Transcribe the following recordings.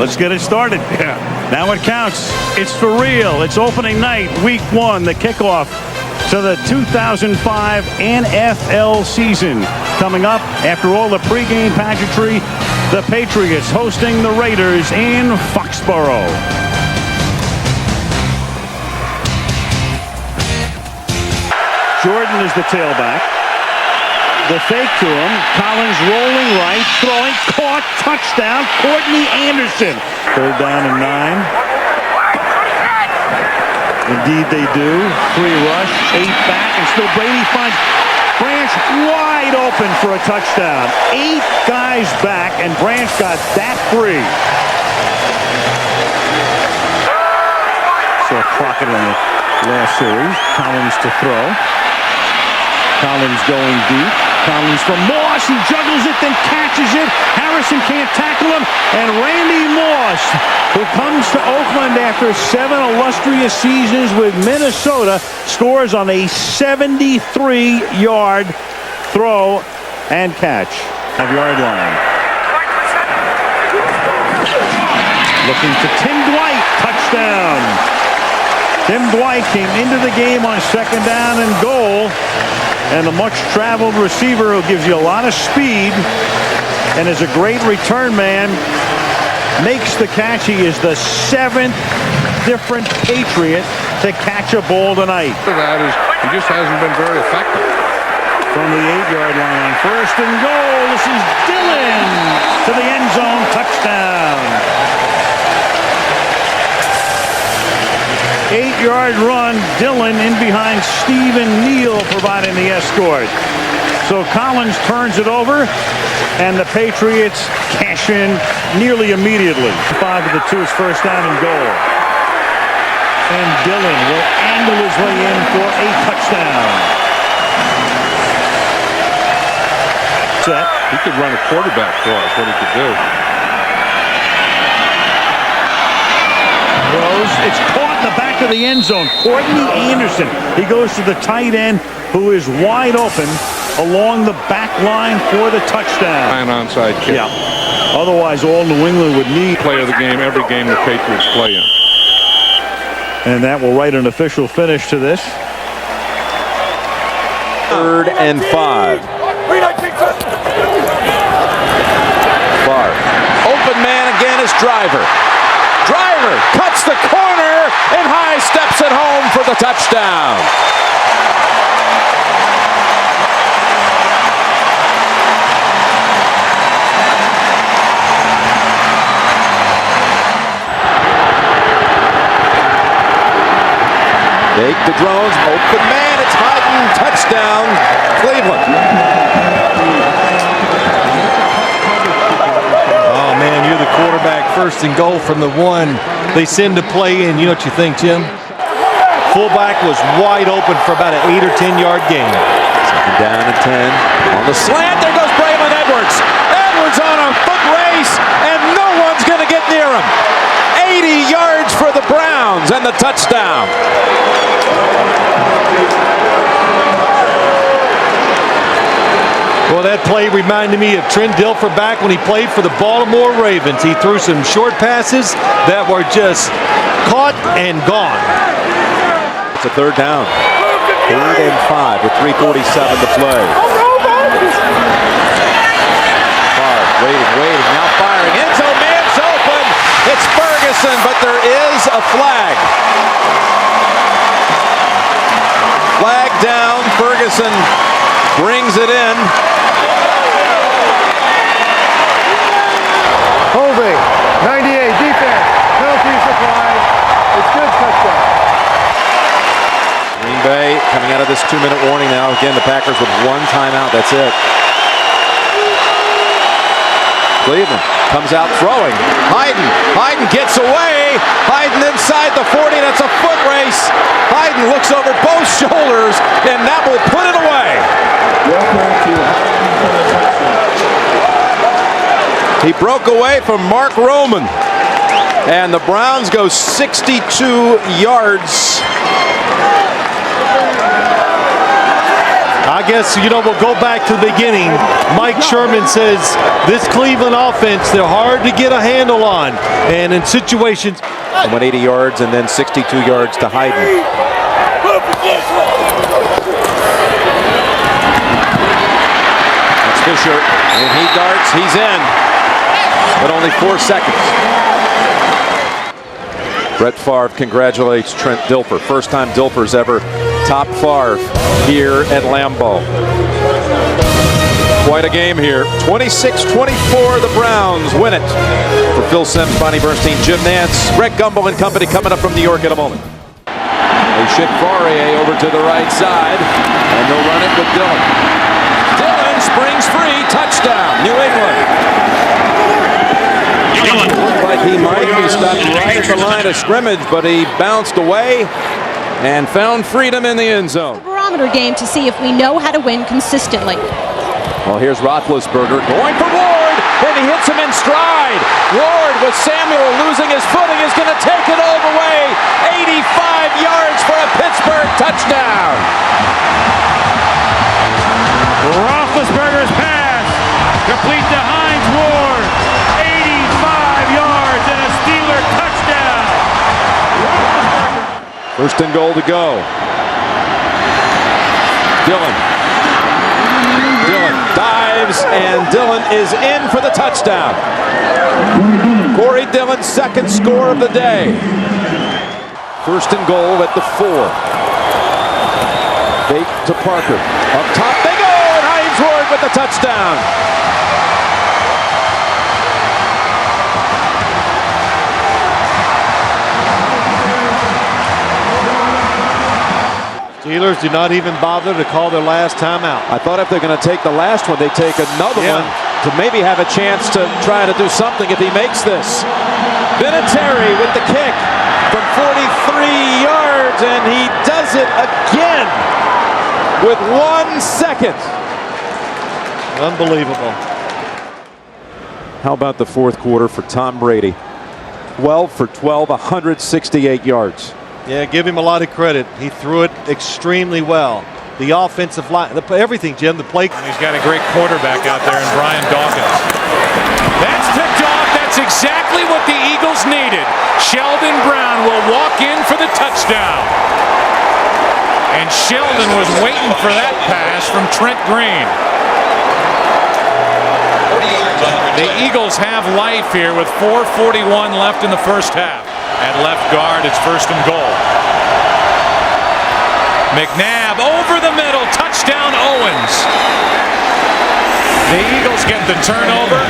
Let's get it started. Yeah. Now it counts. It's for real. It's opening night, week 1, the kickoff to the 2005 NFL season. Coming up after all the pregame pageantry, the Patriots hosting the Raiders in Foxborough. Jordan is the tailback. The fake to him. Collins rolling right, throwing, caught, touchdown, Courtney Anderson. 3rd down and 9. Indeed they do. 3 rush, 8 back, and still Brady finds Branch wide open for a touchdown. 8 guys back, and Branch got that free. Saw Crockett in the last series. Collins to throw. Collins going deep. Collins from Moss. He juggles it, then catches it. Harrison can't tackle him. And Randy Moss, who comes to Oakland after 7 illustrious seasons with Minnesota, scores on a 73-yard throw and catch. 5-yard line. Looking to Tim Dwight. Touchdown. Tim Dwight came into the game on 2nd down and goal. And a much-traveled receiver who gives you a lot of speed and is a great return man makes the catch. He is the 7th different Patriot to catch a ball tonight. That is, he just hasn't been very effective. From the 8-yard line, 1st and goal. This is Dillon to the end zone. Touchdown. 8-yard run. Dillon in behind Stephen Neal providing the escort. So Collins turns it over, and the Patriots cash in nearly immediately. 5 to the 2 is 1st down and goal. And Dillon will angle his way in for a touchdown. Set. He could run a quarterback for us, what he could do. Throws. It's caught in the back of the end zone. Courtney Anderson. He goes to the tight end, who is wide open along the back line for the touchdown. An onside kick. Yeah. Otherwise, all New England would need. Play of the game, every game the Patriots play in. And that will write an official finish to this. 3rd and 5. Clark. Open man again is Driver. Driver cuts the corner and high steps it home for the touchdown. Take the drones, open man, it's Hyden, touchdown, Cleveland. Oh man, you're the quarterback, 1st and goal from the 1 they send to play in. You know what you think, Tim? Fullback was wide open for about an 8 or 10-yard gain. 2nd down and 10. On the slant, there goes Braylon Edwards. Edwards on a foot race, and no one's going to get near him. 80 yards for the Browns and the touchdown. Well, that play reminded me of Trent Dilfer back when he played for the Baltimore Ravens. He threw some short passes that were just caught and gone. It's a 3rd down. 3rd and 5 with 3:47 to play. Clark waiting, now firing. End zone, man's open. It's Ferguson, but there is a flag. Flag down. Ferguson brings it in. Holding, 98, defense, penalties applied. It's good, touchdown. Green Bay coming out of this 2-minute warning now. Again, the Packers with 1 timeout, that's it. Cleveland comes out throwing. Hyden gets away. Hyden inside the 40, that's a foot race. Hyden looks over both shoulders, and that will put it away. He broke away from Mark Roman, and the Browns go 62 yards. I guess, you know, we'll go back to the beginning. Mike Sherman says this Cleveland offense, they're hard to get a handle on. And in situations... And went 80 yards and then 62 yards to Hayden. That's Fisher, and he darts, he's in. But only 4 seconds. Brett Favre congratulates Trent Dilfer. First time Dilfer's ever top Favre here at Lambeau. Quite a game here. 26-24, the Browns win it. For Phil Simms, Bonnie Bernstein, Jim Nance, Greg Gumbel and company coming up from New York in a moment. They ship Faurier over to the right side, and they'll run it with Dillon. Dillon springs free, touchdown, New England. Looked like he might be stopped right at the line of scrimmage, but he bounced away and found freedom in the end zone. Barometer game to see if we know how to win consistently. Well, here's Roethlisberger going for Ward, and he hits him in stride. Ward, with Samuel losing his footing, is going to take it all the way. 85 yards for a Pittsburgh touchdown. Roethlisberger's pass complete to Hines Ward. 85 yards and a Steeler touchdown. First and goal to go. Dillon dives, and Dillon is in for the touchdown. Corey Dillon's second score of the day. First and goal at the 4. Fake to Parker. Up top they go, and Hines Ward with the touchdown. Steelers do not even bother to call their last timeout. I thought if they're going to take the last one, they take another one to maybe have a chance to try to do something if he makes this. Vinatieri with the kick from 43 yards, and he does it again with 1 second. Unbelievable. How about the fourth quarter for Tom Brady? 12 for 12, 168 yards. Yeah, give him a lot of credit. He threw it extremely well. The offensive line, everything, Jim, the play. He's got a great quarterback out there in Brian Dawkins. That's picked off. That's exactly what the Eagles needed. Sheldon Brown will walk in for the touchdown. And Sheldon was waiting for that pass from Trent Green. The Eagles have life here with 4:41 left in the first half. At left guard, it's first and goal. McNabb over the middle, touchdown Owens. The Eagles get the turnover,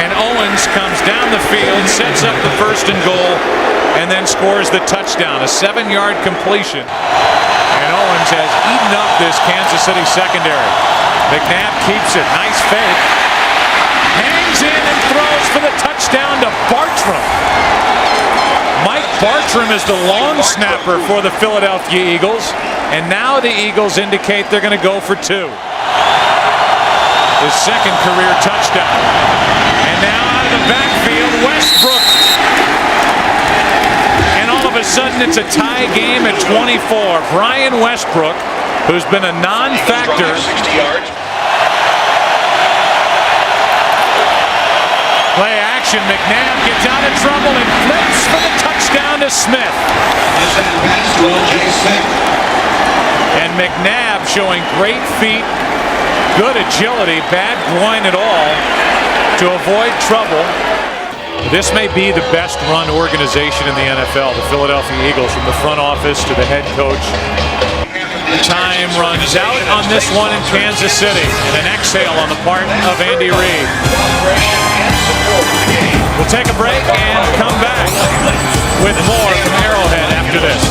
and Owens comes down the field, sets up the first and goal, and then scores the touchdown, a 7-yard completion. And Owens has eaten up this Kansas City secondary. McNabb keeps it, nice fake. Hangs in and throws for the touchdown to Bartram. Mike Bartram is the long snapper for the Philadelphia Eagles, and now the Eagles indicate they're going to go for 2. His second career touchdown. And now out of the backfield, Westbrook. And all of a sudden it's a tie game at 24. Brian Westbrook, who's been a non-factor. Play action, McNabb gets out of trouble and flips for the touchdown to Smith. And McNabb showing great feet, good agility, bad groin at all to avoid trouble. This may be the best run organization in the NFL, the Philadelphia Eagles, from the front office to the head coach. Time runs out on this one in Kansas City, and an exhale on the part of Andy Reid. We'll take a break and come back with more from Arrowhead after this.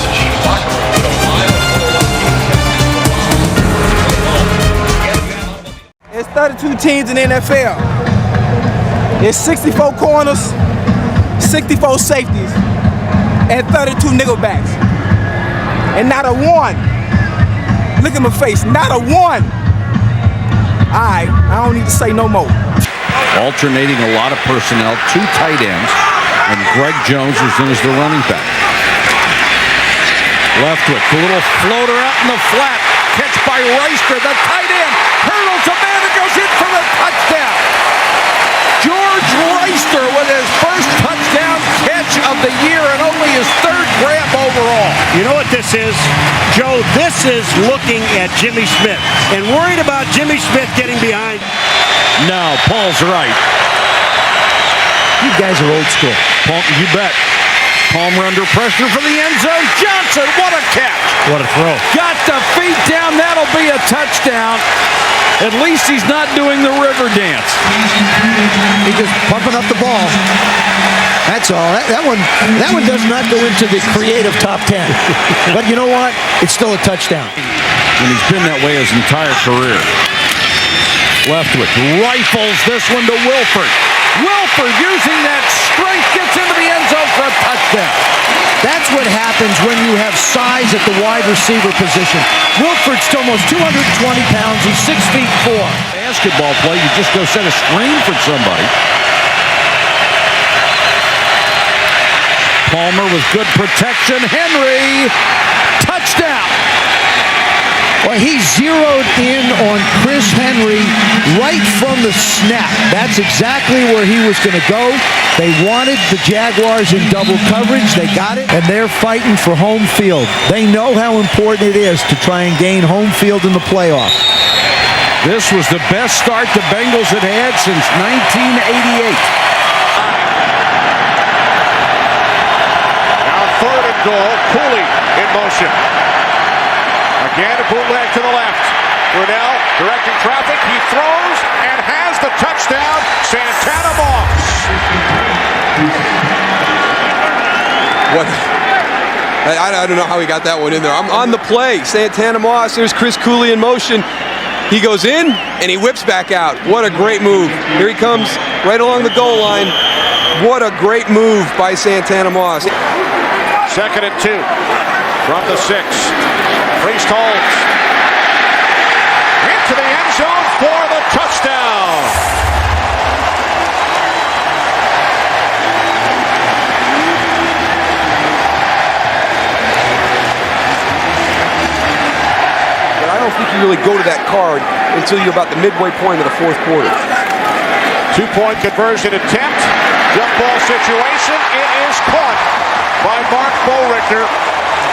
It's 32 teams in the NFL. It's 64 corners, 64 safeties, and 32 nickelbacks. And not a one. Look at my face, not a one. All right, I don't need to say no more. Alternating a lot of personnel, 2 tight ends, and Greg Jones is in as the running back. Leftwich, a little floater out in the flat, catch by Reister. The tight end hurdles a man and goes in for the touchdown. George Reister with his first touchdown catch of the year and only his third grab overall. You know what this is, Joe? This is looking at Jimmy Smith and worried about Jimmy Smith getting behind. No, Paul's right. You guys are old school. Paul, you bet. Palmer under pressure for the end zone. Johnson, what a catch. What a throw. Got the feet down. That'll be a touchdown. At least he's not doing the river dance. He's just pumping up the ball. That's all. That one does not go into the creative top 10. But you know what? It's still a touchdown. And he's been that way his entire career. Leftwich rifles this one to Wilford. Wilford using that strength gets into the end zone for a touchdown. That's what happens when you have size at the wide receiver position. Wilford's almost 220 pounds. He's 6'4". Basketball play, you just go set a screen for somebody. Palmer with good protection. Henry, touchdown. Well, he zeroed in on Chris Henry right from the snap. That's exactly where he was going to go. They wanted the Jaguars in double coverage. They got it, and they're fighting for home field. They know how important it is to try and gain home field in the playoff. This was the best start the Bengals had had since 1988. Now 3rd and goal. Cooley in motion. Again, a bootleg to the left. Brunell directing traffic. He throws and has the touchdown. Santana Moss. What? I don't know how he got that one in there. I'm on the play. Santana Moss. There's Chris Cooley in motion. He goes in and he whips back out. What a great move. Here he comes right along the goal line. What a great move by Santana Moss. 2nd and 2 from the 6. Priest holds. Into the end zone for the touchdown. But I don't think you really go to that card until you're about the midway point of the 4th quarter. 2-point conversion attempt. Jump ball situation. It is caught by Mark Boerichter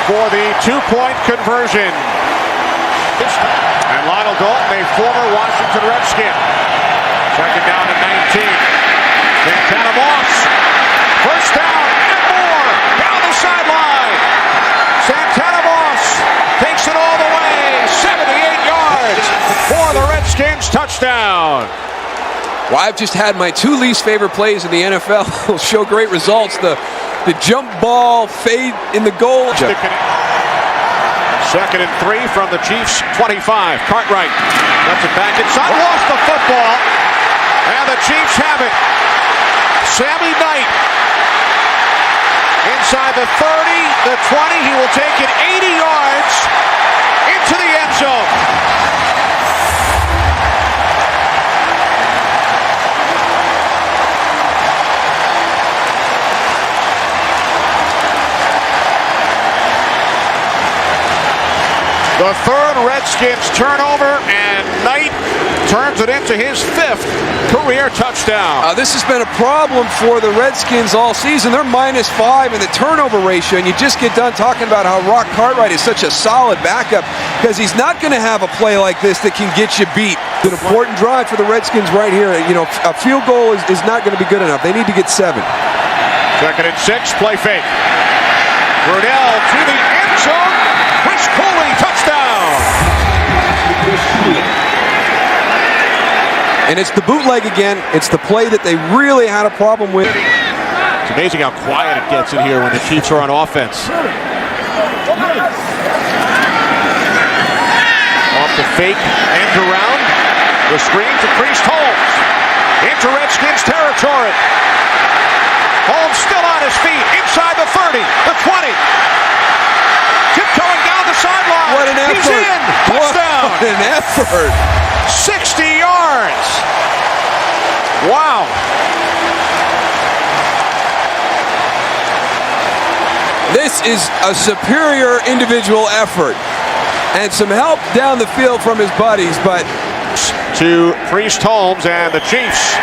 for the 2-point conversion. And Lionel Dalton, a former Washington Redskin. 2nd down and 19. Santana Moss. 1st down and more. Down the sideline. Santana Moss takes it all the way. 78 yards for the Redskins. Touchdown. Well, I've just had my 2 least favorite plays in the NFL show great results. The jump ball fade in the goal. 2nd and 3 from the Chiefs 25. Cartwright lets it back inside. Lost the football. And the Chiefs have it. Sammy Knight inside the 30, the 20. He will take it 80 yards into the end zone. The 3rd Redskins turnover, and Knight turns it into his 5th career touchdown. This has been a problem for the Redskins all season. They're -5 in the turnover ratio, and you just get done talking about how Rock Cartwright is such a solid backup because he's not going to have a play like this that can get you beat. It's an important drive for the Redskins right here. You know, a field goal is not going to be good enough. They need to get 7. 2nd and 6, play fake. Brunell to the end zone. Chris Cooley, touchdown. And it's the bootleg again. It's the play that they really had a problem with. It's amazing how quiet it gets in here when the Chiefs are on offense. Off the fake, end around. The screen to Priest Holmes. Into Redskins territory. Holmes still on his feet. Inside the 30, the 20. Tiptoeing down the sideline. What an effort. He's in. Touchdown. What an effort. 60 yards. Wow. This is a superior individual effort. and some help down the field from his buddies, but to Priest Holmes, and the Chiefs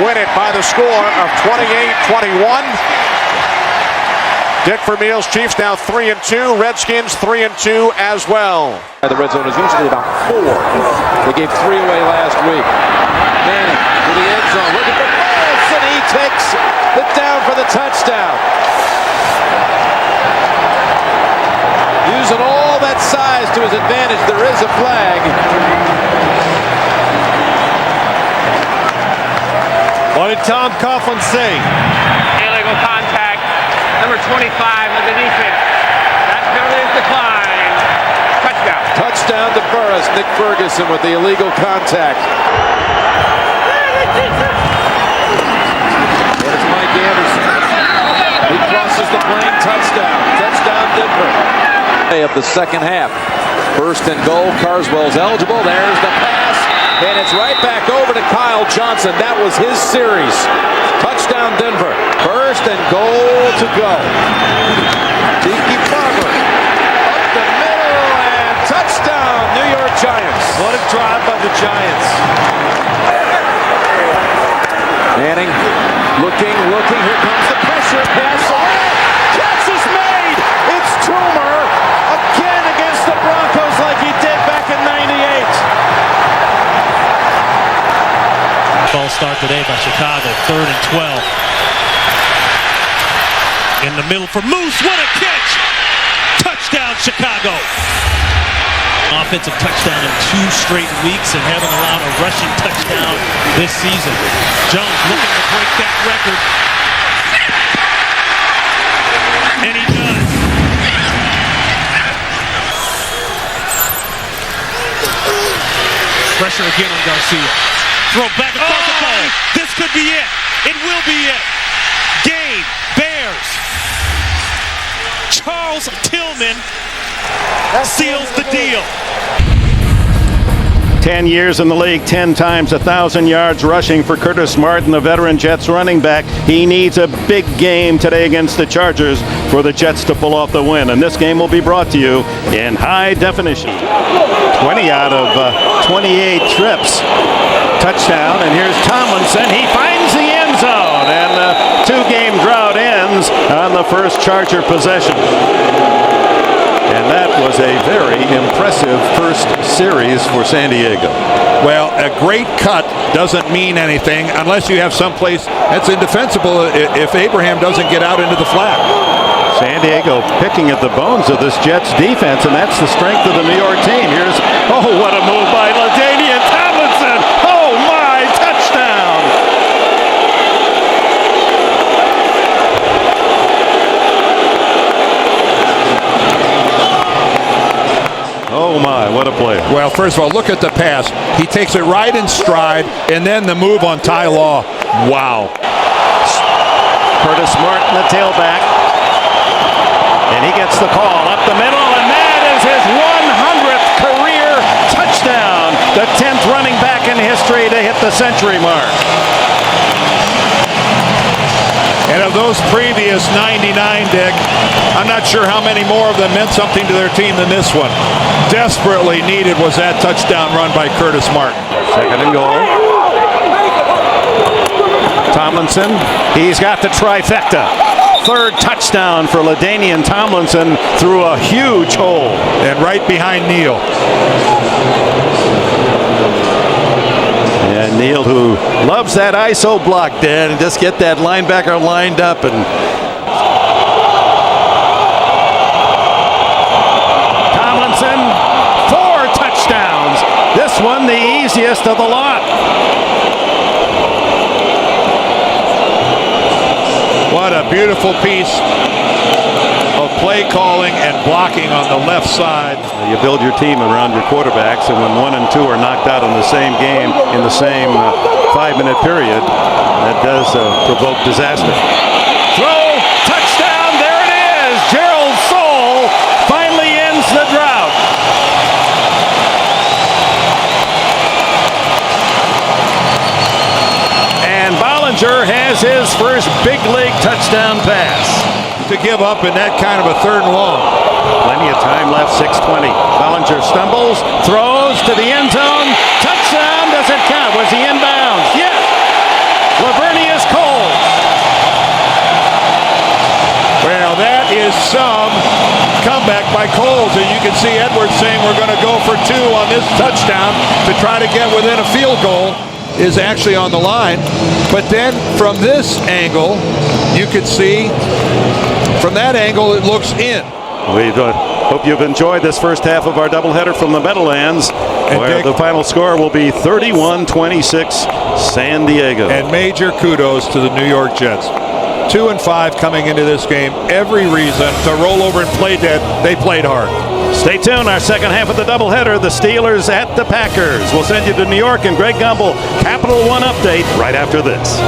win it by the score of 28-21. Dick Vermeil's Chiefs now 3-2. Redskins 3-2 as well. The red zone is usually about 4. They gave 3 away last week. Manning to the end zone, looking for Foles, and he takes it down for the touchdown. Using all that size to his advantage, there is a flag. What did Tom Coughlin say? Illegal contact, number 25 of the defense. That penalty is declined. Touchdown. Touchdown to Burris. Nick Ferguson with the illegal contact. There's Mike Anderson. He crosses the plane. Touchdown. Touchdown Denver. Of the second half. First and goal. Carswell's eligible. There's the pass. And it's right back over to Kyle Johnson. That was his series. Touchdown Denver. First and goal to go. Tiki Barber. Up the middle and touchdown New York Giants. What a drive by the Giants. Manning looking. Here comes the pressure. Pass away. Catch is made. It's Trumer again against the Broncos like he did back in '98. False start today by Chicago. 3rd and 12. In the middle for Moose. What a catch! Touchdown Chicago. Offensive touchdown in 2 straight weeks and haven't allowed a rushing touchdown this season. Jones looking to break that record. And he does. Pressure again on Garcia. Throw back across the body. This could be it. It will be it. Game. Bears. Charles Tillman seals the deal. 10 years in the league, 10 times 1,000 yards rushing for Curtis Martin, the veteran Jets running back. He needs a big game today against the Chargers for the Jets to pull off the win. And this game will be brought to you in high definition. 20 out of 28 trips. Touchdown, and here's Tomlinson. He finds the end zone, and the 2-game drought ends on the first Charger possession. And that was a very impressive first series for San Diego. Well, a great cut doesn't mean anything unless you have someplace that's indefensible if Abraham doesn't get out into the flat. San Diego picking at the bones of this Jets defense, and that's the strength of the New York team. Here's, what a move by LaDainian Tomlinson. Oh my, touchdown. Oh my, what a play. Well, first of all, look at the pass. He takes it right in stride, and then the move on Ty Law. Wow. Curtis Martin, the tailback. And he gets the call up the middle, and that is his 100th career touchdown. The 10th running back in history to hit the century mark. And of those previous 99, Dick, I'm not sure how many more of them meant something to their team than this one. Desperately needed was that touchdown run by Curtis Martin. 2nd and goal. Tomlinson, he's got the trifecta. 3rd touchdown for LaDainian Tomlinson through a huge hole. And right behind Neal. And Neal, who loves that ISO block, Dan, and just get that linebacker lined up. And Tomlinson, 4 touchdowns. This one the easiest of the lot. What a beautiful piece of play calling and blocking on the left side. You build your team around your quarterbacks, and when 1 and 2 are knocked out in the same game in the same 5-minute period, that does provoke disaster. Throw, touchdown, there it is. Gerald Soule finally ends the drought. And Bollinger has his first big league touchdown pass. To give up in that kind of a 3rd and long. Plenty of time left, 6:20. Bellinger stumbles, throws to the end zone. Touchdown, does it count? Was he inbounds? Yes. Lavernius Coles. Well, that is some comeback by Coles. And you can see Edwards saying we're going to go for 2 on this touchdown to try to get within a field goal is actually on the line. But then from this angle, you can see from that angle it looks in. We hope you've enjoyed this first half of our doubleheader from the Meadowlands, where the final score will be 31-26 San Diego. And major kudos to the New York Jets. 2-5 coming into this game. Every reason to roll over and play dead. They played hard. Stay tuned. Our second half of the doubleheader, the Steelers at the Packers. We'll send you to New York, and Greg Gumbel, Capital One update right after this.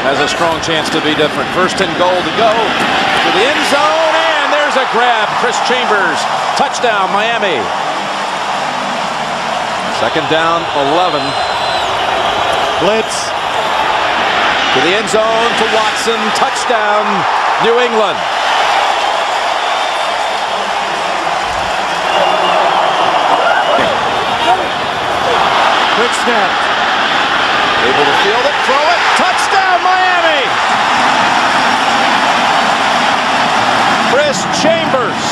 Has a strong chance to be different. First and goal to go to the end zone, and there's a grab. Chris Chambers, touchdown, Miami. Second down, 11. Blitz to the end zone to Watson, touchdown, New England. Quick snap. Able to field it, throw it, touchdown Miami! Chris Chambers.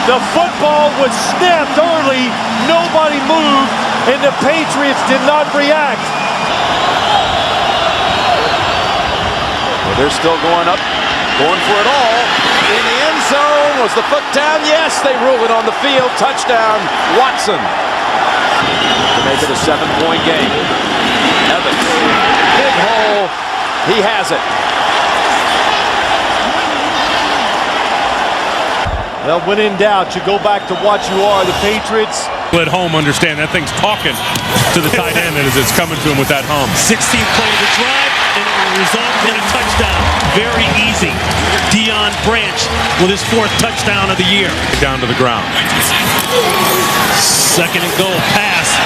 The football was snapped early, nobody moved, and the Patriots did not react. Well, they're still going up, going for it all. In the end zone, was the foot down? Yes, they rule it on the field. Touchdown, Watson. To make it a 7-point game. Evans, big hole, he has it. Well, when in doubt, you go back to what you are, the Patriots. At home, understand that thing's talking to the tight end as it's coming to him with that hum. 16th play of the drive, and it will result in a touchdown. Very easy. Deion Branch with his 4th touchdown of the year. Down to the ground. Second and goal pass,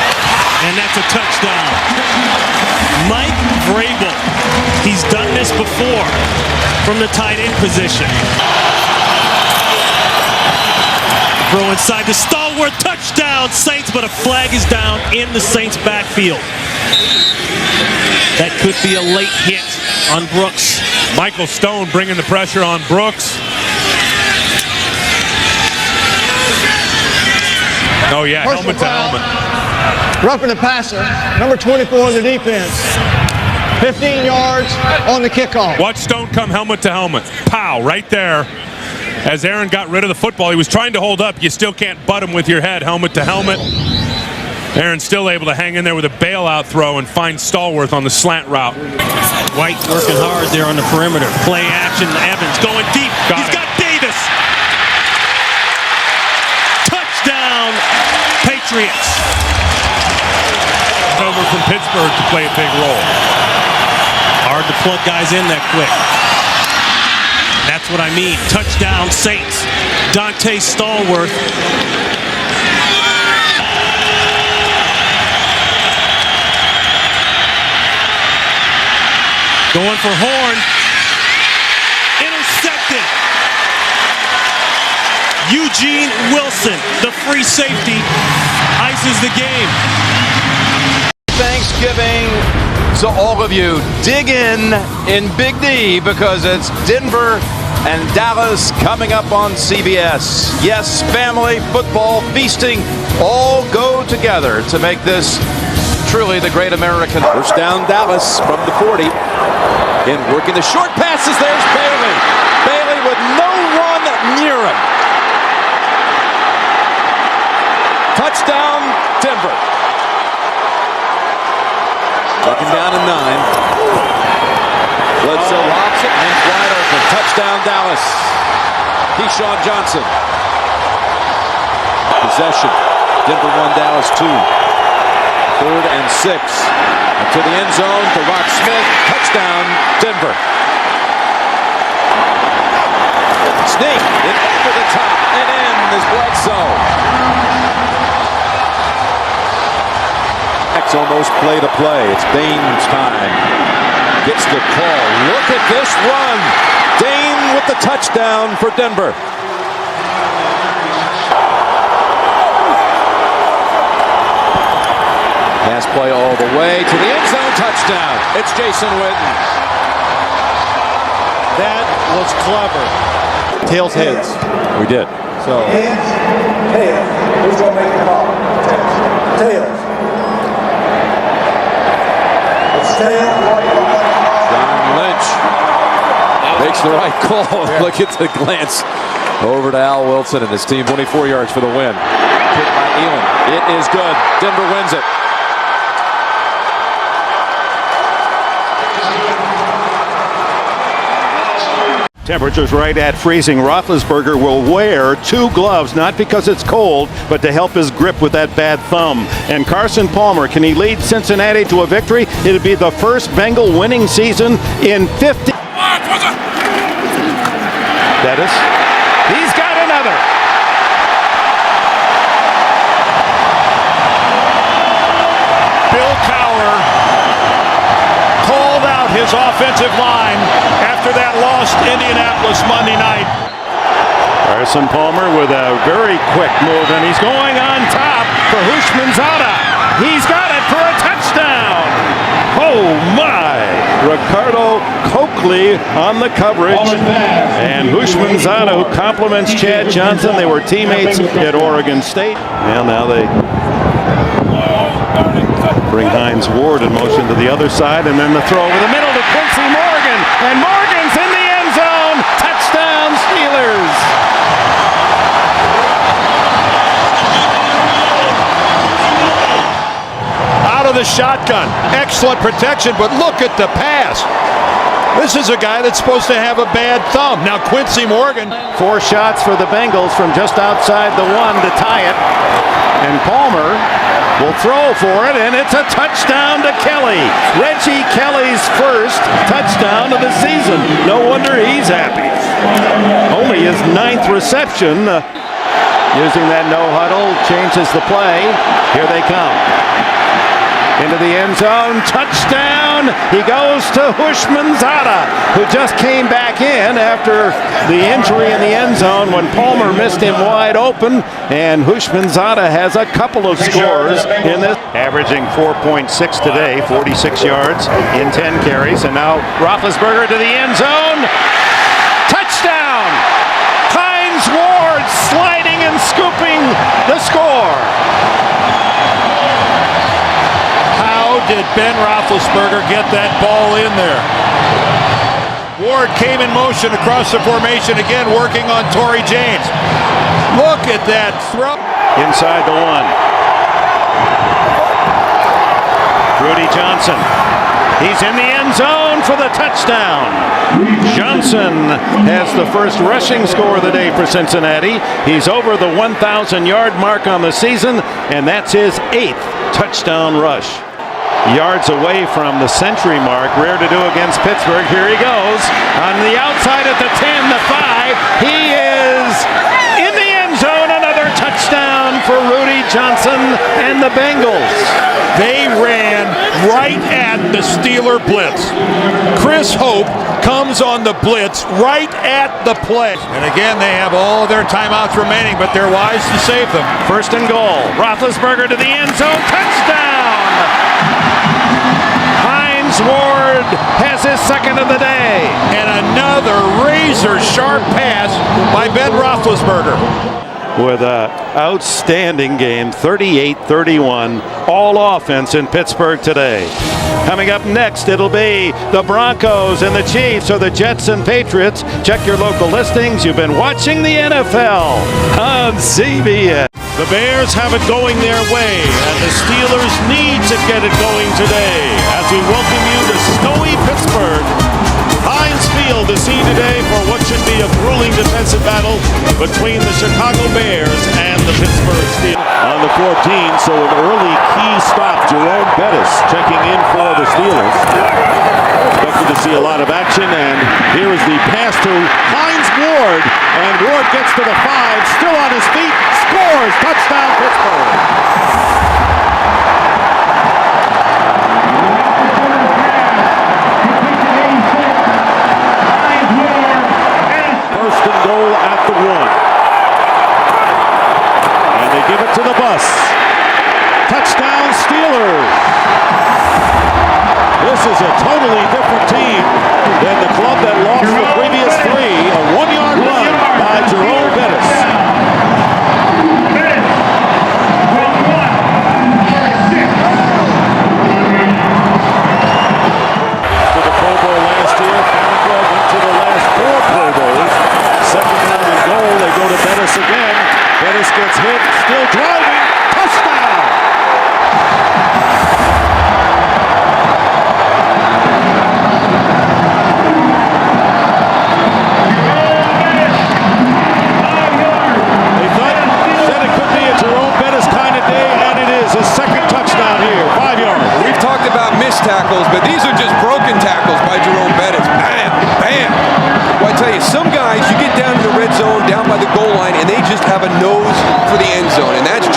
and that's a touchdown. Mike Vrabel, he's done this before from the tight end position. Throw inside the stalwart, touchdown Saints, but a flag is down in the Saints backfield. That could be a late hit on Brooks. Michael Stone bringing the pressure on Brooks. Oh yeah, helmet to helmet. Roughing the passer, number 24 on the defense. 15 yards on the kickoff. Watch Stone come helmet to helmet. Pow, right there. As Aaron got rid of the football, he was trying to hold up. You still can't butt him with your head, helmet to helmet. Aaron's still able to hang in there with a bailout throw and find Stallworth on the slant route. White working hard there on the perimeter. Play action, Evans going deep. He's got Davis. Touchdown, Patriots. Over from Pittsburgh to play a big role. Hard to plug guys in that quick. That's what I mean. Touchdown Saints. Dante Stallworth. Going for Horn. Intercepted. Eugene Wilson, the free safety, ices the game. Thanksgiving to all of you. Dig in Big D because it's Denver and Dallas coming up on CBS. Yes, family, football, feasting, all go together to make this truly the great American. First down Dallas from the 40. In working the short passes, there's Bailey. Bailey with no one near him. Touchdown, Denver. Second down and 9. Bledsoe hops it, and wide open. Touchdown, Dallas. Keyshawn Johnson. Possession. Denver 1, Dallas 2. 3rd and 6. To the end zone to Rock Smith. Touchdown, Denver. Sneak it over the top and in is Bledsoe. Almost play to play. It's Baines time. gets the call. Look at this run. Dane with the touchdown for Denver. Pass play all the way to the end zone, touchdown. It's Jason Witten. That was clever. Tails, heads. We did. So. Tails. Who's going to make the call? Tails. It's tails. John Lynch makes the right call. Look at the glance over to Al Wilson and his team. 24 yards for the win. Hit by Elam. It is good. Denver wins it. Temperatures right at freezing. Roethlisberger will wear 2 gloves, not because it's cold, but to help his grip with that bad thumb. And Carson Palmer, can he lead Cincinnati to a victory? It'll be the first Bengal winning season in 50. Bettis. He's got another. Bill Cowher called out his offensive line after that loss to Indianapolis Monday night. Carson Palmer with a very quick move, and he's going on top for Hushmanzada. He's got it for a touchdown. Oh my! Ricardo Coakley on the coverage, and Hushmanzada, who compliments Chad Johnson. They were teammates at Oregon State. And now they bring Hines Ward in motion to the other side, and then the throw over the middle to Quincy Morgan, and Morgan's in the end zone. Touchdown Steelers. Out of the shotgun. Excellent protection, but look at the pass. This is a guy that's supposed to have a bad thumb. Now Quincy Morgan. 4 shots for the Bengals from just outside the 1 to tie it. And Palmer will throw for it, and it's a touchdown to Kelly. Reggie Kelly's first touchdown of the season. No wonder he's happy. Only his 9th reception. Using that no huddle, changes the play. Here they come. Into the end zone, touchdown! He goes to Hushmanzada, who just came back in after the injury in the end zone when Palmer missed him wide open, and Hushmanzada has a couple of scores in this. Averaging 4.6 today, 46 yards in 10 carries, and now Roethlisberger to the end zone. Touchdown! Hines Ward sliding and scooping the score. Did Ben Roethlisberger get that ball in there? Ward came in motion across the formation again, working on Torrey James. Look at that throw. Inside the 1. Rudy Johnson. He's in the end zone for the touchdown. Johnson has the first rushing score of the day for Cincinnati. He's over the 1,000-yard mark on the season, and that's his 8th touchdown rush. Yards away from the century mark. Rare to do against Pittsburgh. Here he goes. On the outside at the 10, the 5. He is in the end zone. Another touchdown for Rudy Johnson and the Bengals. They ran right at the Steeler blitz. Chris Hope comes on the blitz right at the play. And again, they have all their timeouts remaining, but they're wise to save them. First and goal. Roethlisberger to the end zone. Touchdown! Hines Ward has his second of the day. And another razor-sharp pass by Ben Roethlisberger. With an outstanding game, 38-31, all offense in Pittsburgh today. Coming up next, it'll be the Broncos and the Chiefs, or the Jets and Patriots. Check your local listings. You've been watching the NFL on CBS. The Bears have it going their way, and the Steelers need to get it going today. As we welcome you to snowy Pittsburgh, Heinz Field is seen today for what should be a grueling defensive battle between the Chicago Bears and the Pittsburgh Steelers. On the 14, so an early key stop, Jerome Bettis checking in for the Steelers. Expected to see a lot of action, and here is the pass to Hines Ward, and Ward gets to the 5, still on his feet, scores, touchdown Pittsburgh.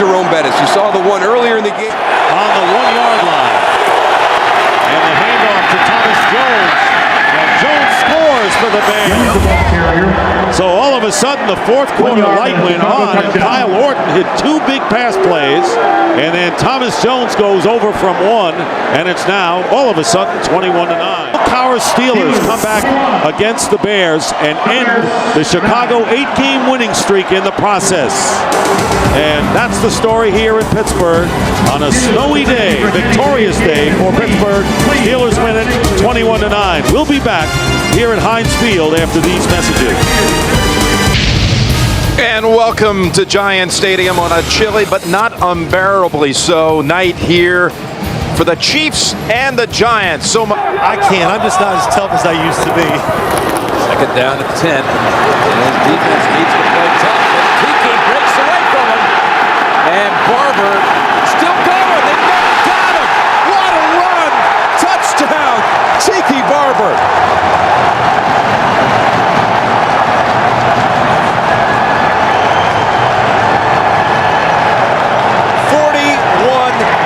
Jerome Bettis. You saw the one earlier in the game. On the 1-yard line. And the handoff to Thomas Jones. And Jones scores for the Bears. So all of a sudden, the fourth quarter light went on, and Kyle Orton hit 2 big pass plays, and then Thomas Jones goes over from 1, and it's now all of a sudden 21-9. Our Steelers come back against the Bears and end the Chicago 8-game winning streak in the process. And that's the story here in Pittsburgh on a snowy day, victorious day for Pittsburgh. Steelers win it 21-9. We'll be back here at Heinz Field after these messages. And welcome to Giant Stadium on a chilly but not unbearably so night here for the Chiefs and the Giants. I can't. I'm just not as tough as I used to be. Second down at 10. And defense needs to play tough. Tiki breaks away from him. And Barber still going. They never got him. What a run. Touchdown. Tiki Barber.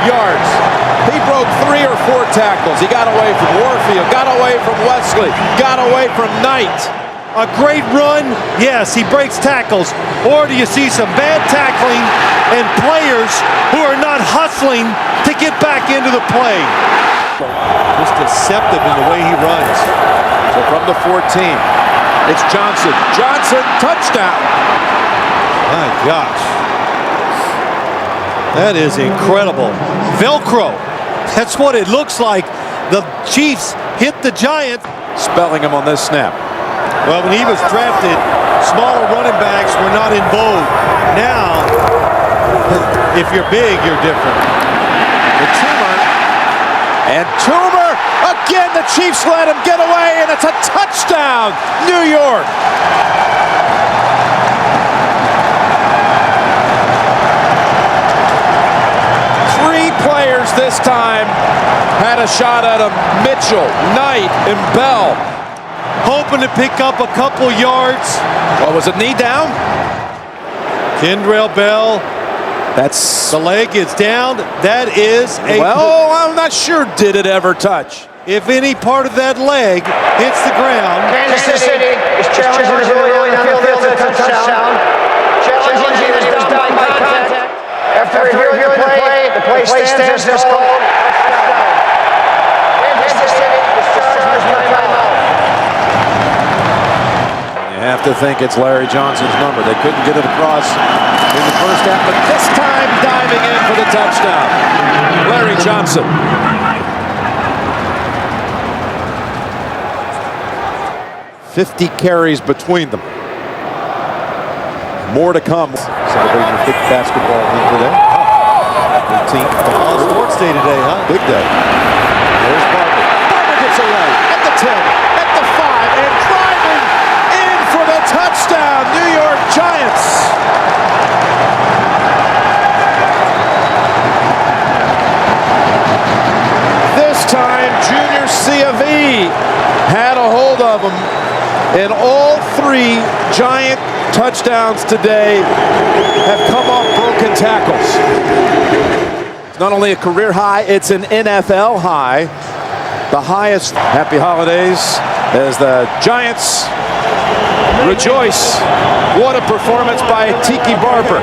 Yards. He broke 3 or 4 tackles. He got away from Warfield, got away from Wesley, got away from Knight. A great run, yes, he breaks tackles. Or do you see some bad tackling and players who are not hustling to get back into the play? Just deceptive in the way he runs. So from the 14, it's Johnson. Johnson, touchdown. My gosh. That is incredible. Velcro. That's what it looks like. The Chiefs hit the Giants. Spelling him on this snap. Well, when he was drafted, smaller running backs were not in vogue. Now, if you're big, you're different. The Toomer. And Toomer. Again, the Chiefs let him get away, and it's a touchdown. New York. Players this time had a shot at him. Mitchell, Knight, and Bell. Hoping to pick up a couple yards. What was it, knee down? Kendrell Bell. That's... The leg is down. That is a... Well, I'm not sure did it ever touch. If any part of that leg hits the ground... Kansas City is challenging the goalie on the field for a touchdown. Challenging is done by contact. After reviewing the play stands is called. Kansas City is charged with no timeout. You have to think it's Larry Johnson's number. They couldn't get it across in the first half, but this time diving in for the touchdown. Larry Johnson. "50 carries between them. More to come." Celebrating a big basketball win today. 18th. All sports day today, huh? Big day. There's Barber. Barber gets away at the 10, at the 5, and driving in for the touchdown. New York Giants. This time, Junior C.A.V. had a hold of him, and all 3 Giant touchdowns today have come off broken tackles. It's not only a career high, it's an NFL high. The highest. Happy holidays as the Giants rejoice. What a performance by Tiki Barber.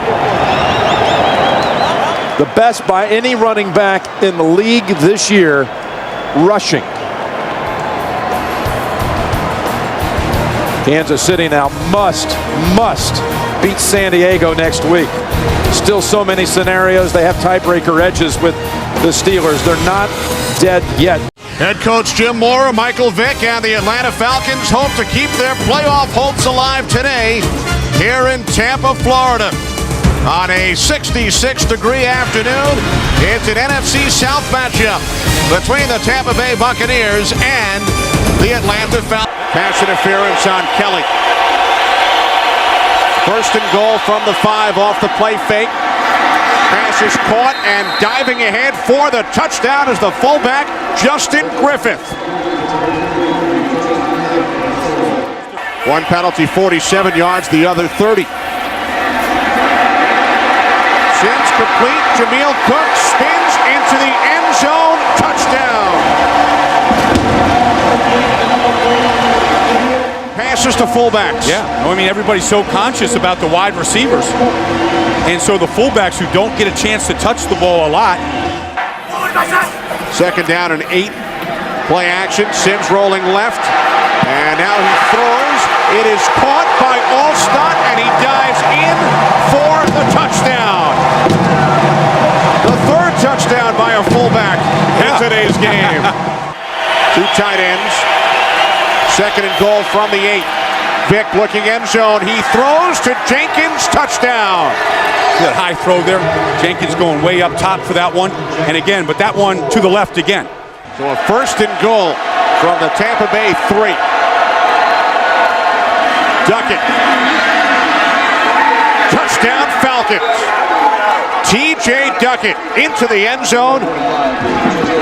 The best by any running back in the league this year, rushing. Kansas City now must beat San Diego next week. Still so many scenarios. They have tiebreaker edges with the Steelers. They're not dead yet. Head coach Jim Mora, Michael Vick, and the Atlanta Falcons hope to keep their playoff hopes alive today here in Tampa, Florida. On a 66-degree afternoon, it's an NFC South matchup between the Tampa Bay Buccaneers and the Atlanta Falcons. Pass interference on Kelly. First and goal from the 5 off the play fake. Pass is caught and diving ahead for the touchdown is the fullback, Justin Griffith. One penalty, 47 yards, the other 30. Sims complete. Jameel Cook spins into the end zone. Touchdown. Passes to fullbacks. Yeah, I mean, everybody's so conscious about the wide receivers. And so the fullbacks who don't get a chance to touch the ball a lot. Second down and 8. Play action. Sims rolling left. And now he throws. It is caught by Alstott, and he dives in for the touchdown. The third touchdown by a fullback in today's game. 2 tight ends. Second and goal from the 8. Vick looking end zone. He throws to Jenkins. Touchdown. That high throw there. Jenkins going way up top for that one. And again, but that one to the left again. So a first and goal from the Tampa Bay 3. Duckett. Touchdown Falcons. TJ Duckett into the end zone,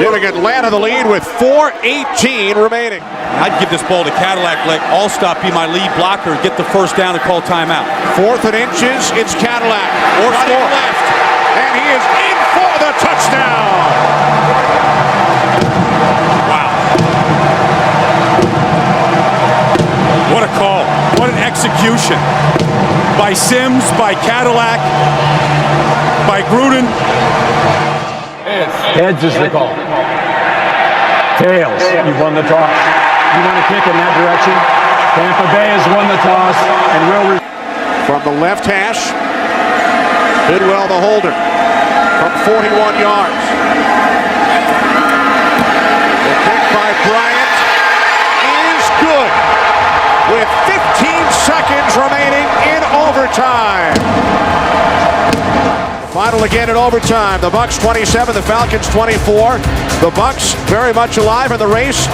giving Atlanta the lead with 4:18 remaining. I'd give this ball to Cadillac, let Alstott be my lead blocker, get the first down and call timeout. 4th and inches, it's Cadillac. Or running left, and he is in for the touchdown. Wow. What a call. What an execution. By Sims, by Cadillac, by Gruden. Heads is the call. Tails, you won the toss. You want to kick in that direction? Tampa Bay has won the toss and will. From the left hash, Bidwell the holder from 41 yards. The kick by Bryant is good with 15 seconds remaining in overtime. Final again in overtime. The Bucs 27, the Falcons 24. The Bucs very much alive in the race.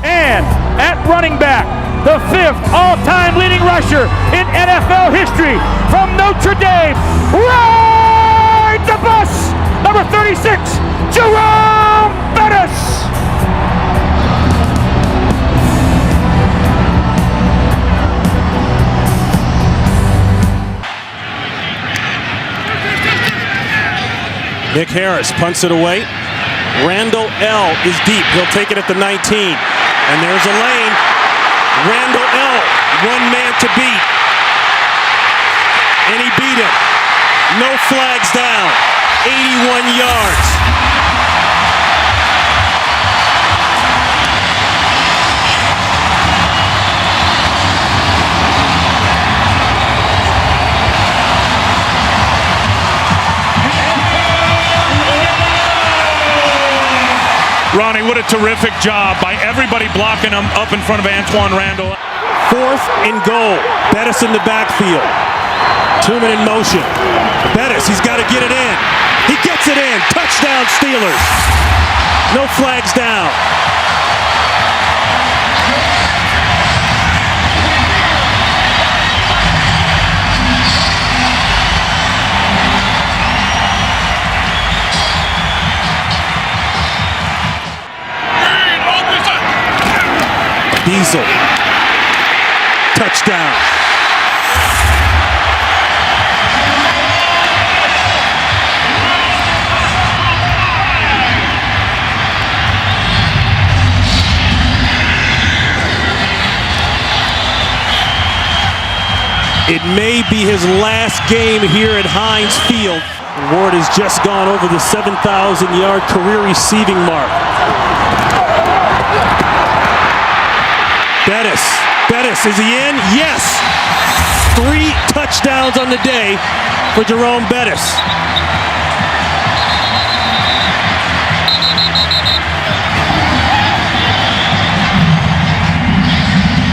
And at running back, the 5th all-time leading rusher in NFL history from Notre Dame, rides the bus, number 36, Jerome Bettis. Nick Harris punts it away. Randall L. is deep. He'll take it at the 19. And there's a lane. Randall L. one man to beat. And he beat him. No flags down. 81 yards. Ronnie, what a terrific job by everybody blocking him up in front of Antoine Randall. 4th and goal. Bettis in the backfield. 2-man in motion. Bettis, he's got to get it in. He gets it in. Touchdown Steelers. No flags down. Diesel. Touchdown. It may be his last game here at Heinz Field. Ward has just gone over the 7,000-yard career receiving mark. Bettis, is he in? Yes! 3 touchdowns on the day for Jerome Bettis.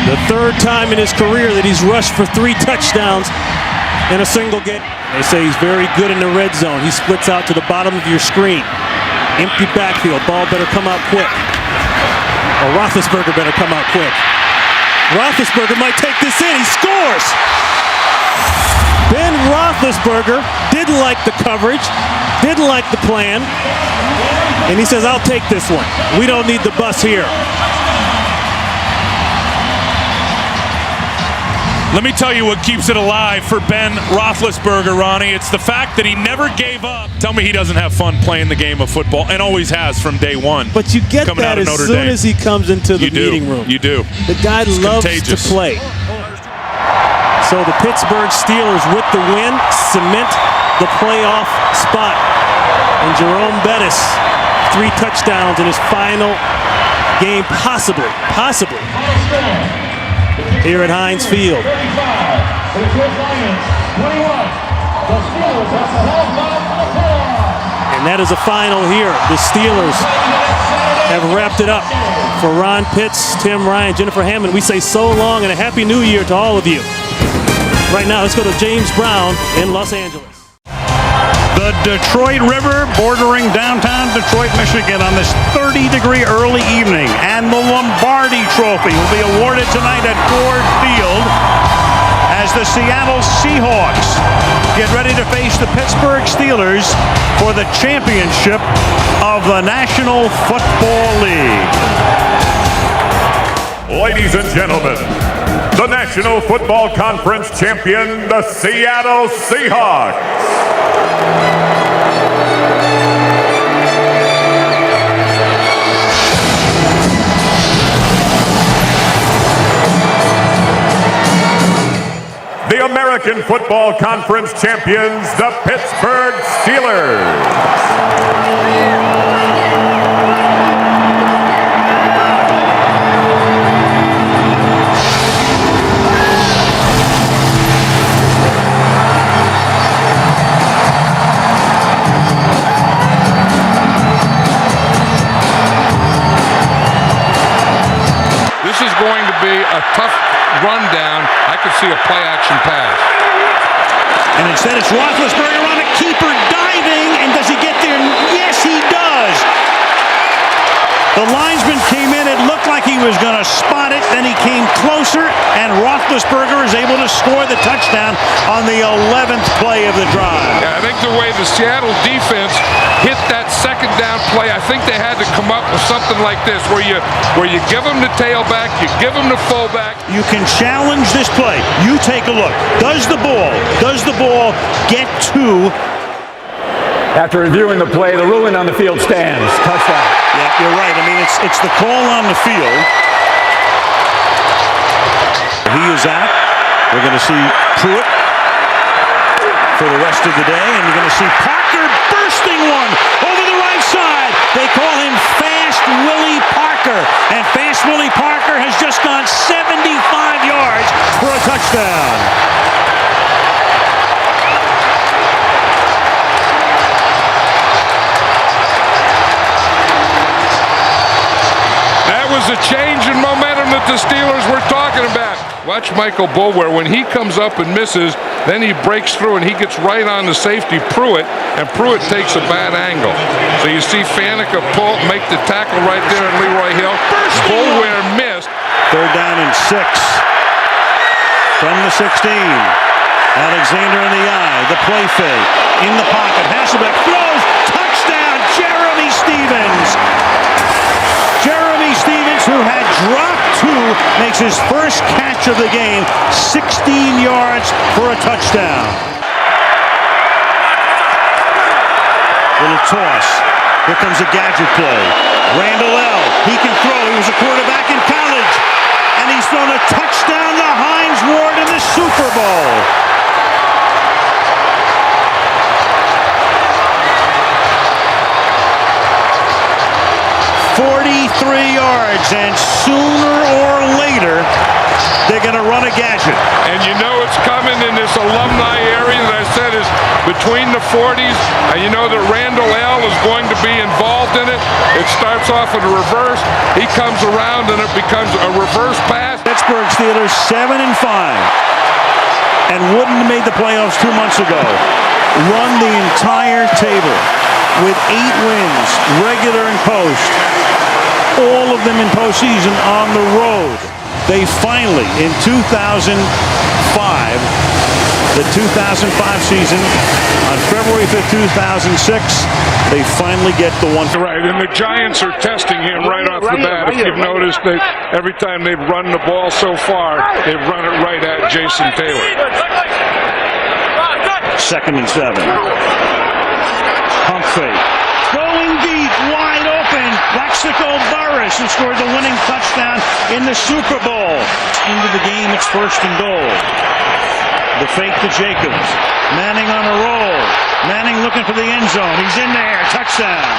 The 3rd time in his career that he's rushed for 3 touchdowns in a single game. They say he's very good in the red zone. He splits out to the bottom of your screen. Empty backfield. Ball better come out quick. Or Roethlisberger better come out quick. Roethlisberger might take this in. He scores! Ben Roethlisberger didn't like the coverage, didn't like the plan, and he says, I'll take this one. We don't need the bus here. Let me tell you what keeps it alive for Ben Roethlisberger, Ronnie. It's the fact that he never gave up. Tell me he doesn't have fun playing the game of football, and always has from day one. But you get that as soon as he comes into the meeting room. You do. The guy loves to play. So the Pittsburgh Steelers, with the win, cement the playoff spot. And Jerome Bettis, 3 touchdowns in his final game, possibly, here at Heinz Field. And that is a final here. The Steelers have wrapped it up. For Ron Pitts, Tim Ryan, Jennifer Hammond, we say so long and a Happy New Year to all of you. Right now, let's go to James Brown in Los Angeles. The Detroit River bordering downtown Detroit, Michigan on this 30-degree early evening. And the Lombardi Trophy will be awarded tonight at Ford Field as the Seattle Seahawks get ready to face the Pittsburgh Steelers for the championship of the National Football League. Ladies and gentlemen, the National Football Conference champion, the Seattle Seahawks. The American Football Conference champions, the Pittsburgh Steelers. This is going to be a tough rundown. I could see a play-action pass. And instead it's Roethlisberger on a keeper diving, and does he get there? Yes, he does. The linesman came in, it looked like he was going to spot it, then he came closer, and Roethlisberger is able to score the touchdown on the 11th play of the drive. Yeah, I think the way the Seattle defense hit that second down play, I think they had to come up with something like this, where you give them the tailback, you give them the fullback. You can challenge this play. You take a look. Does the ball get to? After reviewing the play, the ruling on the field stands. Touchdown. Yeah, you're right. I mean, it's the call on the field. He is out. We're going to see Pruitt for the rest of the day, and you're going to see Parker bursting one over the right side. They call him Fast Willie Parker, and Fast Willie Parker has just gone 75 yards for a touchdown. That was a change in momentum that the Steelers were talking about. Watch Michael Boulware. When he comes up and misses, then he breaks through and he gets right on the safety, Pruitt, and Pruitt takes a bad angle. So you see Faneca pull, make the tackle right there in Leroy Hill. Boulware missed. 3rd down and 6 from the 16. Alexander in the eye, the play fake, in the pocket. Hasselbeck throws, touchdown, Jeremy Stevens. Jeremy Stevens, who had dropped 2, makes his first catch of the game, 16 yards for a touchdown. Little toss. Here comes a gadget play. Randall L. He can throw. He was a quarterback in college. And he's thrown a touchdown to Heinz Ward in the Super Bowl. yards, and sooner or later, they're going to run a gadget. And you know it's coming in this alumni area that I said is between the 40s, and you know that Randall L. is going to be involved in it. It starts off in a reverse. He comes around, and it becomes a reverse pass. Pittsburgh Steelers 7-5, and wouldn't have made the playoffs 2 months ago. Run the entire table with 8 wins, regular and post. All of them in postseason on the road. They finally, in 2005, the 2005 season. On February 5th, 2006, they finally get the one. Right, and the Giants are testing him right off the bat. If you've noticed, that every time they've run the ball so far, they've run it right at Jason Taylor. 2nd and 7. Pump fake. Going deep, wide open. Plaxico Burress, who scored the winning touchdown in the Super Bowl. Into the game, it's 1st and goal. The fake to Jacobs. Manning on a roll. Manning looking for the end zone. He's in there. Touchdown.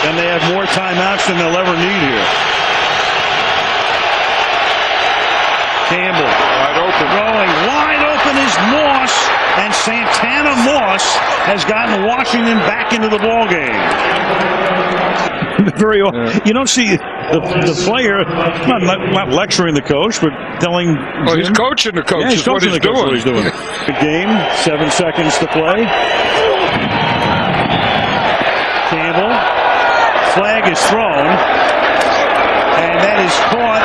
And they have more timeouts than they'll ever need here. Campbell. Wide open. Throwing. Wide open is Moss. And Santana Moss has gotten Washington back into the ball game. You don't see the player not lecturing the coach, but telling. Well, he's coaching the coach. Yeah, he's coaching the coach what he's doing. Good game. 7 seconds to play. Campbell. Flag is thrown, and that is caught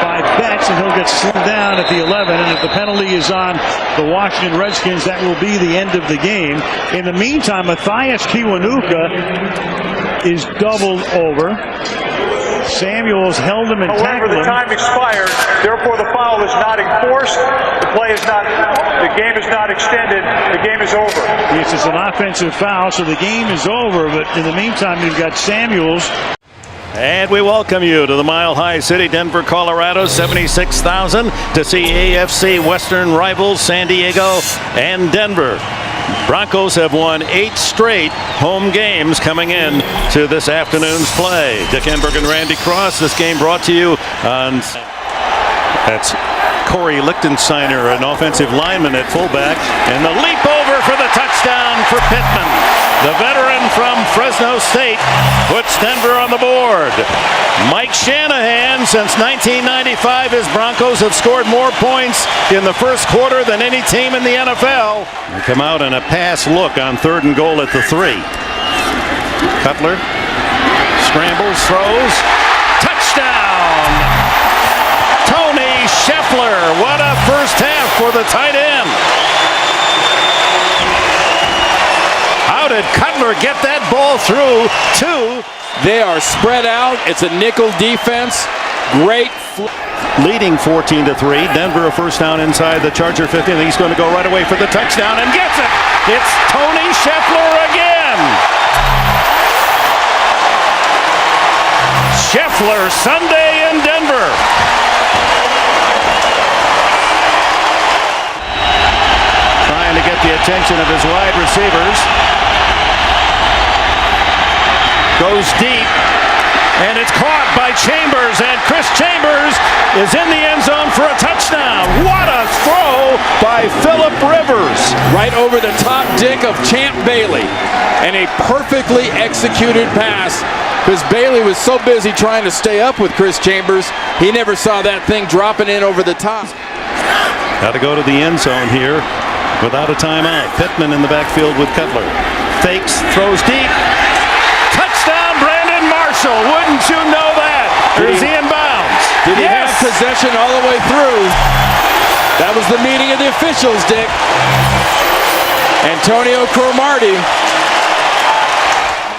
by Betts, and he'll get slimmed down at the 11. And if the penalty is on the Washington Redskins, that will be the end of the game. In the meantime, Matthias Kiwanuka is doubled over. Samuels held him and tackled him. However, the time expired. Therefore, the foul is not enforced. The game is not extended. The game is over. Yes, it's an offensive foul, so the game is over. But in the meantime, you've got Samuels. And we welcome you to the Mile High City, Denver, Colorado. 76,000 to see AFC Western rivals San Diego and Denver. Broncos have won 8 straight home games coming in to this afternoon's play. Dick Enberg and Randy Cross. This game brought to you on. That's Corey Lichtensteiner, an offensive lineman at fullback, and the leap over for the touchdown for Pittman. The veteran from Fresno State puts Denver on the board. Mike Shanahan, since 1995, his Broncos have scored more points in the first quarter than any team in the NFL. They come out in a pass look on 3rd and goal at the 3. Cutler scrambles, throws, touchdown! Tony Scheffler, what a first half for the tight end. How did Cutler get that ball through to? They are spread out. It's a nickel defense. Great. Leading 14-3. Denver a first down inside the Charger 50. And he's going to go right away for the touchdown and gets it. It's Tony Scheffler again. Scheffler Sunday in Denver. Trying to get the attention of his wide receivers. Goes deep, and it's caught by Chambers, and Chris Chambers is in the end zone for a touchdown. What a throw by Phillip Rivers. Right over the top, Dick, of Champ Bailey, and a perfectly executed pass, because Bailey was so busy trying to stay up with Chris Chambers, he never saw that thing dropping in over the top. Got to go to the end zone here without a timeout. Pittman in the backfield with Cutler. Fakes, throws deep. Touchdown, Brandon Marshall. Wouldn't you know that? Or is he in bounds? Did he have possession all the way through? That was the meeting of the officials, Dick. Antonio Cromartie.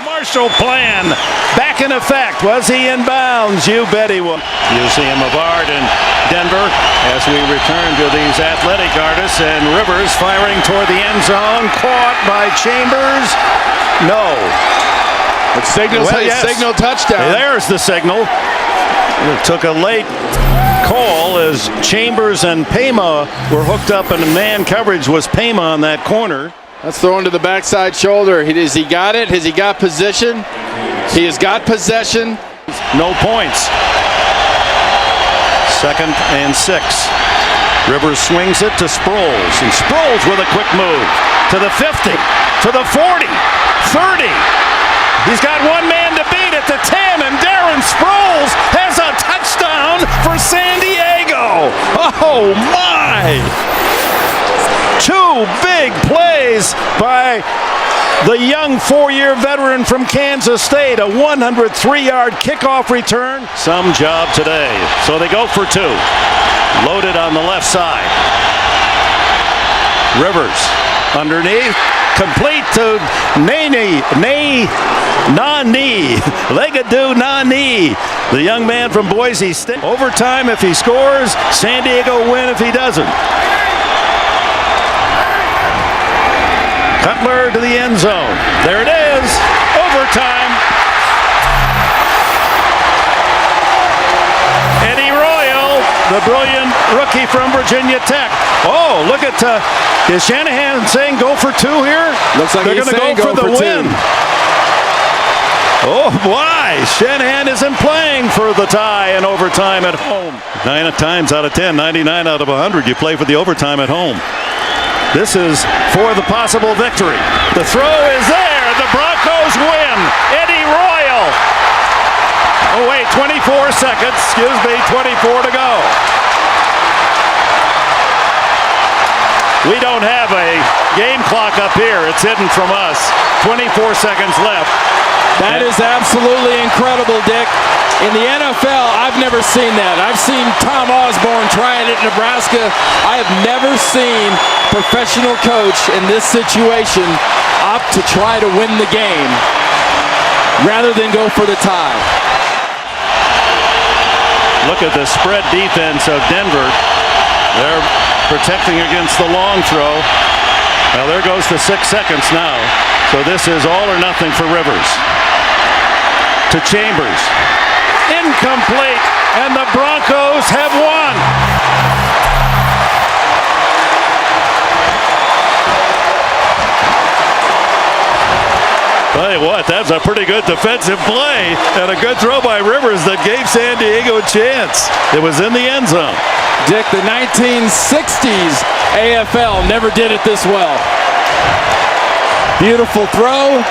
Marshall plan back in effect. Was he in bounds? You bet he was. Museum of Art in Denver as we return to these athletic artists, and Rivers firing toward the end zone. Caught by Chambers. No. It signals signal touchdown. There's the signal. It took a late call as Chambers and Pema were hooked up, and man coverage was Pema on that corner. That's thrown to the backside shoulder. Has he got it? Has he got position? He has got possession. No points. 2nd and 6. Rivers swings it to Sproles, and Sproles with a quick move to the 50, to the 40, 30. He's got one man to beat at the 10, and Darren Sproles has a touchdown for San Diego. Oh, my. 2 big plays by the young 4-year veteran from Kansas State, a 103-yard kickoff return. Some job today. So they go for 2. Loaded on the left side. Rivers underneath. Complete to Nani, Legadou Nani, the young man from Boise State. Overtime if he scores, San Diego win if he doesn't. Cutler to the end zone. There it is. Overtime. Eddie Royal, the brilliant rookie from Virginia Tech. Oh, look at, is Shanahan saying go for 2 here? Looks like they're going to go for the win. Oh, why? Shanahan isn't playing for the tie in overtime at home. 9 times out of 10, 99 out of 100, you play for the overtime at home. This is for the possible victory. The throw is there. The Broncos win. Eddie Royal. Oh, wait, 24 seconds. Excuse me, 24 to go. We don't have a game clock up here. It's hidden from us. 24 seconds left. That is absolutely incredible, Dick. In the NFL, I've never seen that. I've seen Tom Osborne trying it in Nebraska. I have never seen a professional coach in this situation opt to try to win the game rather than go for the tie. Look at the spread defense of Denver. They're protecting against the long throw. Now there goes the 6 seconds now. So this is all or nothing for Rivers. To Chambers. Incomplete. And the Broncos have won. Tell you what, that's a pretty good defensive play and a good throw by Rivers that gave San Diego a chance. It was in the end zone. Dick, the 1960s AFL never did it this well. Beautiful throw,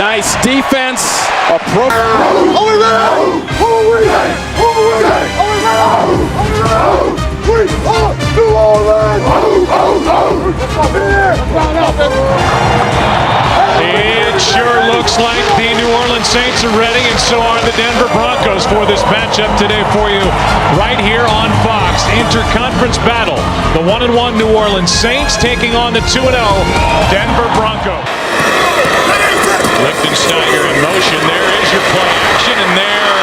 nice defense, It sure looks like the New Orleans Saints are ready, and so are the Denver Broncos for this matchup today for you right here on Fox. Interconference battle. The 1-1 New Orleans Saints taking on the 2-0 Denver Broncos. Lichtensteiner in motion. There is your play action, and there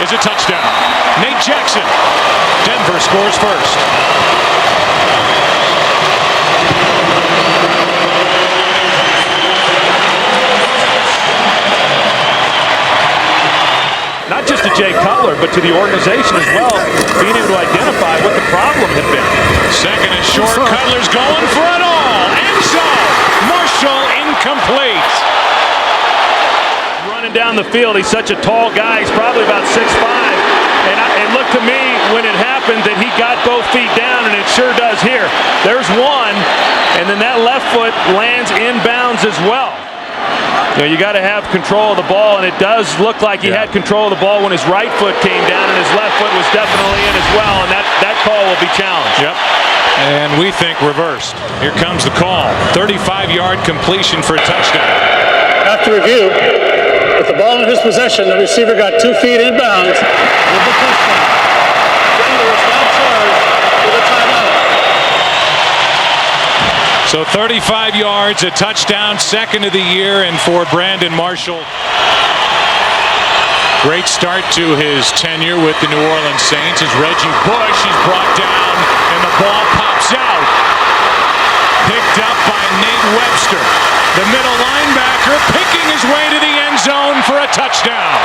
is a touchdown. Nate Jackson. Denver scores first. Not just to Jay Cutler, but to the organization as well, being able to identify what the problem had been. Second and short, Cutler's going for it all. End zone. Marshall incomplete. Running down the field, he's such a tall guy. He's probably about 6'5". And it looked to me when it happened that he got both feet down, and it sure does here. There's one, and then that left foot lands inbounds as well. You know, you got to have control of the ball, and it does look like he had control of the ball when his right foot came down, and his left foot was definitely in as well, and that call will be challenged. Yep. And we think reversed. Here comes the call. 35-yard completion for a touchdown. After review, with the ball in his possession, the receiver got 2 feet inbounds with the touchdown. Denver was now charged with a timeout. So 35 yards, a touchdown, second of the year, and for Brandon Marshall. Great start to his tenure with the New Orleans Saints as Reggie Bush is brought down, and the ball pops out. Picked up by Nate Webster. The middle linebacker picking his way to the end zone for a touchdown.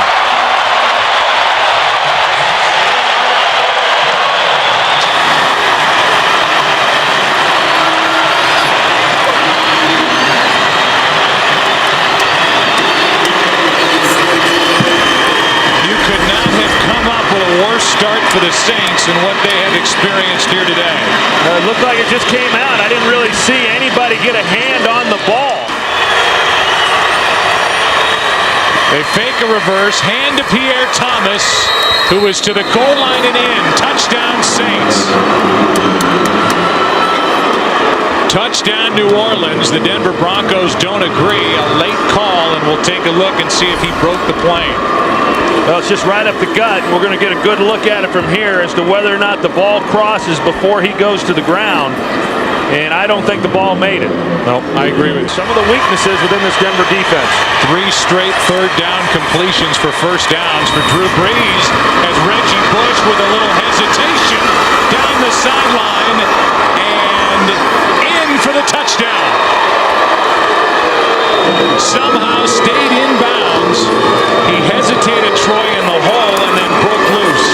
Worst start for the Saints and what they have experienced here today. It looked like it just came out. I didn't really see anybody get a hand on the ball. They fake a reverse, hand to Pierre Thomas, who is to the goal line and in. Touchdown Saints. Touchdown, New Orleans. The Denver Broncos don't agree. A late call, and we'll take a look and see if he broke the plane. Well, it's just right up the gut. We're going to get a good look at it from here as to whether or not the ball crosses before he goes to the ground. And I don't think the ball made it. No, I agree with you. Some of the weaknesses within this Denver defense. 3 straight third down completions for first downs for Drew Brees as Reggie Bush with a little hesitation down the sideline and in for the touchdown. Somehow stayed in bounds. He hesitated Troy in the hole and then broke loose.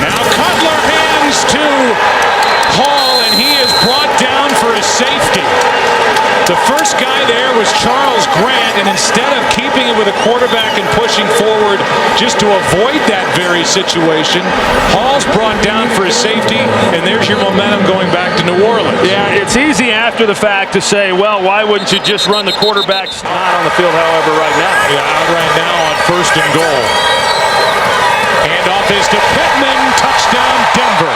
Now Cutler hands to Hall, and he is brought down for a safety. The first guy there was Charles Grant, and instead of keeping it with a quarterback and pushing forward just to avoid that very situation, Hall's brought down for a safety, and there's your momentum going back to New Orleans. Yeah, it's easy after the fact to say, well, why wouldn't you just run the quarterbacks not on the field, however, right now? Yeah, out right now on first and goal. Handoff is to Pittman. Touchdown, Denver.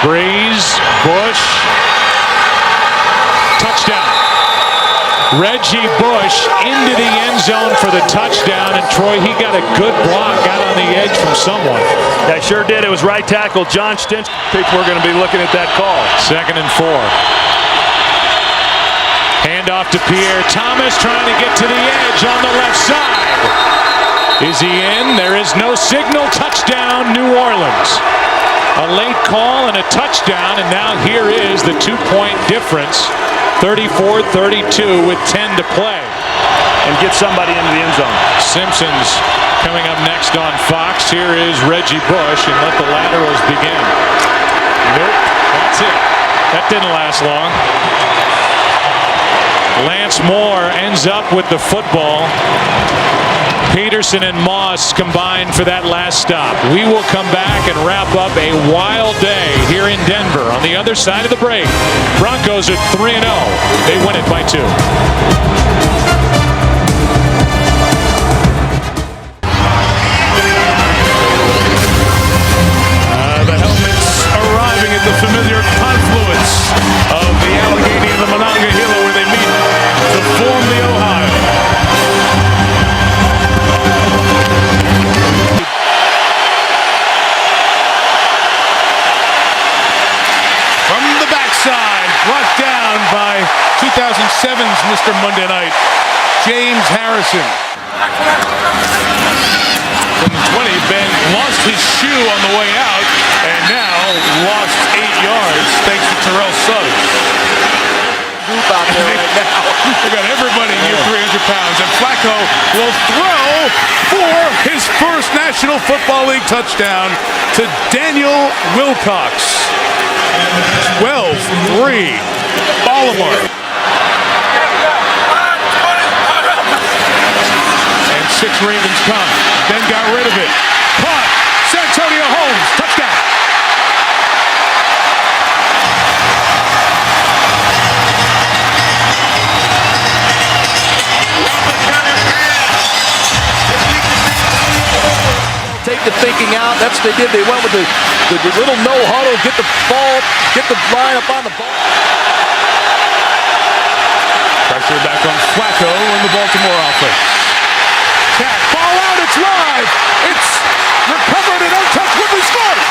Breeze, Bush, touchdown. Reggie Bush into the end zone for the touchdown, and Troy, he got a good block out on the edge from someone. Yeah, sure did. It was right tackle John Stinch. I think we're going to be looking at that call. 2nd and 4. Handoff to Pierre Thomas, trying to get to the edge on the left side. Is he in? There is no signal. Touchdown, New Orleans. A late call and a touchdown, and now here is the 2-point difference. 34-32 with 10 to play. And get somebody into the end zone. Simpson's coming up next on Fox. Here is Reggie Bush, and let the laterals begin. Nope, that's it. That didn't last long. Lance Moore ends up with the football. Peterson and Moss combined for that last stop. We will come back and wrap up a wild day here in Denver. On the other side of the break, Broncos are 3-0. They win it by 2. The helmets arriving at the familiar confluence of the Allegheny and the Monongahela, where they meet to form the Ohio. From the backside, brought down by 2007's Mr. Monday Night, James Harrison. From the 20, Ben lost his shoe on the way out, and now lost 8 yards thanks to Terrell Suggs. Group out there right now. They got everybody near 300 pounds, and Flacco will throw for his first National Football League touchdown to Daniel Wilcox. 12-3, Baltimore. And 6 Ravens come. Then got rid of it. Caught. Santonio Holmes. Touchdown. Take the thinking out. That's what they did. They went with the little no huddle, get the ball, get the line up on the ball. Pressure back on Flacco in the Baltimore offense. Cat, ball out, it's live. It's recovered and untouched. Woodley scores.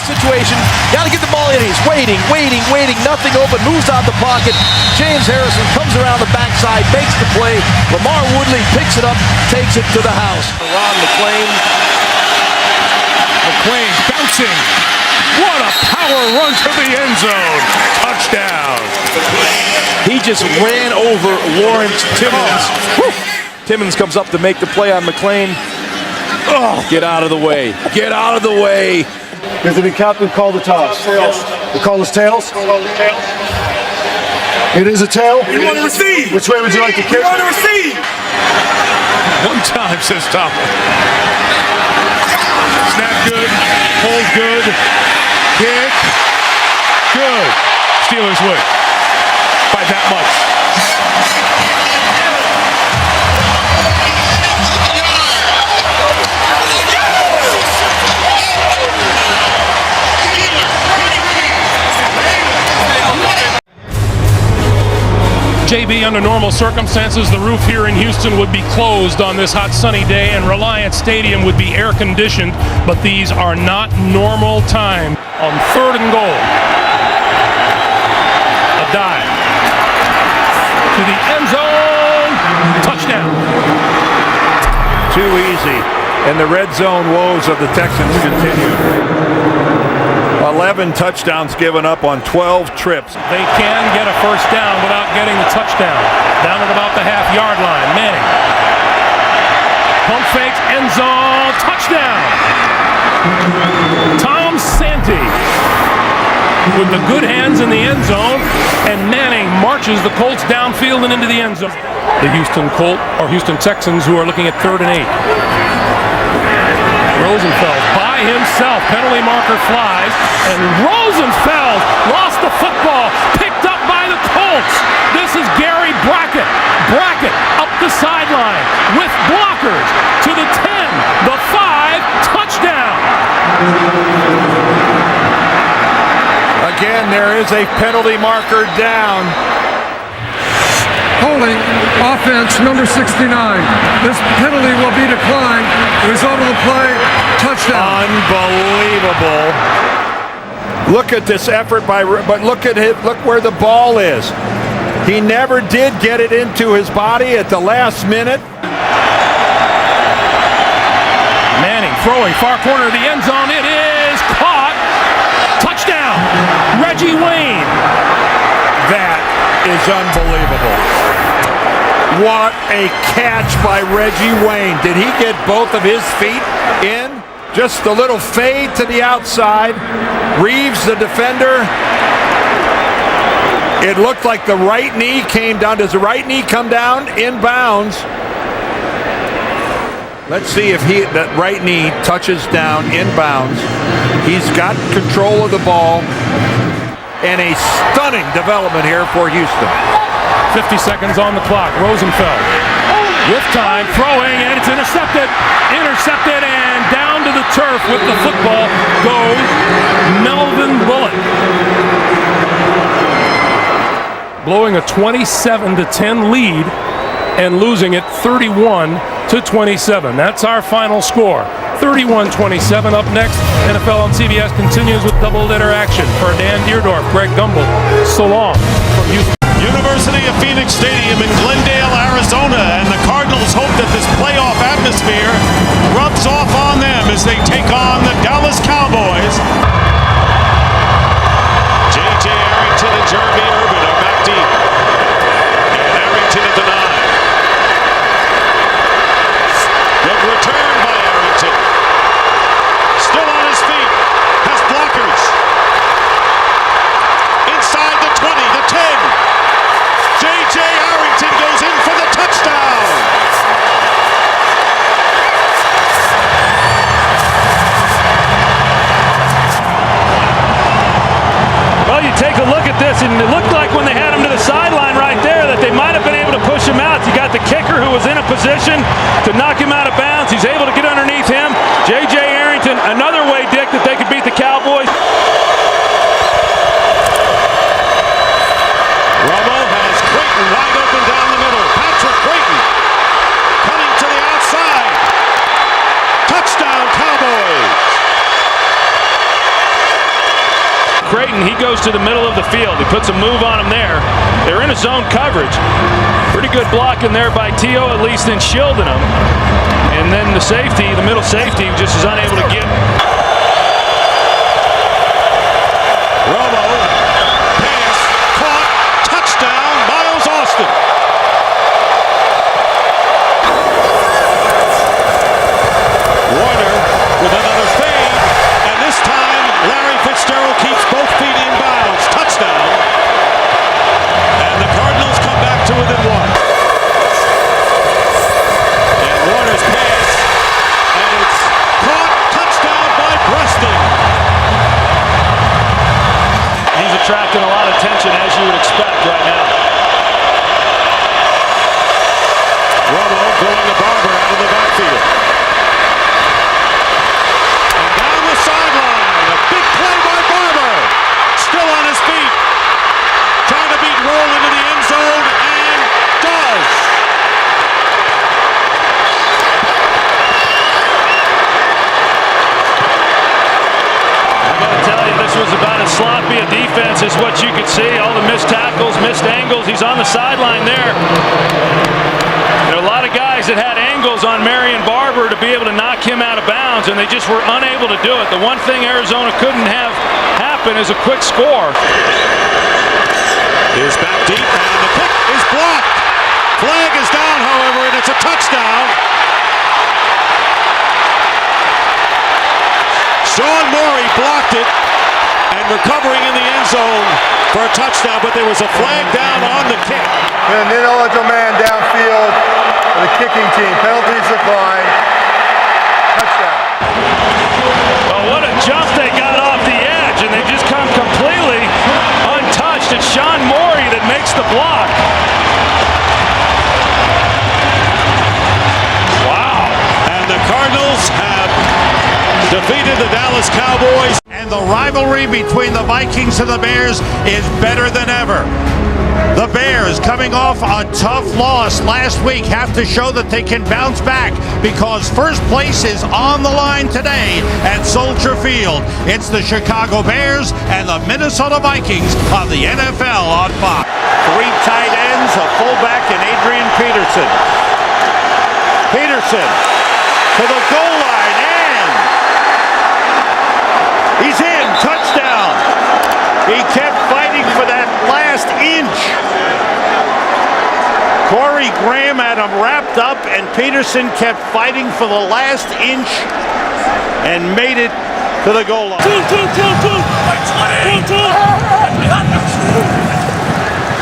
Situation, got to get the ball in. He's waiting. Nothing open. Moves out the pocket. James Harrison comes around the backside, makes the play. Lamar Woodley picks it up, takes it to the house. Ron McClain. McClain bouncing. What a power run to the end zone. Touchdown. He just ran over Lawrence Timmons. Timmons comes up to make the play on McClain. Oh, get out of the way. Get out of the way. Does the captain call the toss? Tails. We call this tails? It is a tail? You want to receive. Which way would you like to kick? You want to receive. One time, says Tom. Snap good. Hold good. Kick. Good. Steelers win by that much. JB, under normal circumstances, the roof here in Houston would be closed on this hot sunny day and Reliant Stadium would be air conditioned, but these are not normal time. On 3rd and goal, a dive to the end zone, touchdown. Too easy, and the red zone woes of the Texans continue. 11 touchdowns given up on 12 trips. They can get a first down without getting the touchdown. Down at about the half-yard line. Manning. Pump fakes, end zone, touchdown. Tom Santee with the good hands in the end zone, and Manning marches the Colts downfield and into the end zone. The Houston Texans, who are looking at 3rd and 8. Rosenfeld by himself, penalty marker flies, and Rosenfeld lost the football, picked up by the Colts. This is Gary Brackett. Brackett up the sideline with blockers to the 10, the 5, touchdown. Again, there is a penalty marker down. Holding offense number 69. This penalty will be declined. The result of the play, touchdown. Unbelievable. Look at this effort but look at it. Look where the ball is. He never did get it into his body at the last minute. Manning throwing far corner of the end zone. It is caught. Touchdown. Reggie Wayne. That is unbelievable. What a catch by Reggie Wayne. Did he get both of his feet in? Just a little fade to the outside. Reeves, the defender. It looked like the right knee came down. Does the right knee come down inbounds? Let's see if that right knee touches down inbounds. He's got control of the ball. And a stunning development here for Houston. 50 seconds on the clock. Rosenfeld with time, throwing, and it's intercepted. Intercepted, and down to the turf with the football goes Melvin Bullock. Blowing a 27-10 lead and losing it 31-27. That's our final score. 31-27. Up next, NFL on CBS continues with double-header action. For Dan Deerdorf, Greg Gumbel, so long from Houston. University of Phoenix Stadium in Glendale, Arizona, and the Cardinals hope that this playoff atmosphere rubs off on them as they take on the Dallas Cowboys. J.J. Arrington and Jeremy Urban are back deep. And Arrington at the 9. Good return by Arrington. Still on his feet. Has blockers. Inside the 20, the 10. J.J. Arrington goes in for the touchdown. Well, you take a look at this, and it looked like when they had him to the sideline right there that they might have been able to push him out. You got the kicker who was in a position to knock him out of bounds. He's able to get underneath him. J.J. Arrington, another way, Dick, that they could beat the Cowboys. Romo has Creighton wide open down the middle. Patrick Creighton coming to the outside. Touchdown, Cowboys. Creighton, he goes to the middle of the field. He puts a move on him there. They're in a zone coverage. Pretty good blocking there by T.O., at least in shielding him. And then the safety, the middle safety, just is unable to get. Romo, pass, caught, touchdown, Miles Austin. attracting a lot of attention, as you would expect right now. Romo throwing the Barber out of the backfield. And down the sideline, a big play by Barber. Still on his feet. Trying to beat Roll into the end zone, and does. I got to tell you, this was about as sloppy a defense as what you could see. All the missed tackles, missed angles. He's on the sideline there. There are a lot of guys that had angles on Marion Barber to be able to knock him out of bounds, and they just were unable to do it. The one thing Arizona couldn't have happen is a quick score. Is back deep, and the kick is blocked. Flag is down, however, and it's a touchdown. Sean Morey blocked it and recovering in the end zone for a touchdown, but there was a flag down on the kick. And an ineligible man downfield for the kicking team. Penalties decline. Touchdown. Well, what a jump they got off the edge, and they just come completely untouched. It's Sean Morey that makes the block. Wow. And the Cardinals have defeated the Dallas Cowboys. And the rivalry between the Vikings and the Bears is better than ever. The Bears, coming off a tough loss last week, have to show that they can bounce back because first place is on the line today at Soldier Field. It's the Chicago Bears and the Minnesota Vikings of the NFL on Fox. Three tight ends, a fullback, and Adrian Peterson. Peterson to the goal line, and he's in. Touchdown. He kept fighting for that last inch. Corey Graham had him wrapped up, and Peterson kept fighting for the last inch and made it to the goal line.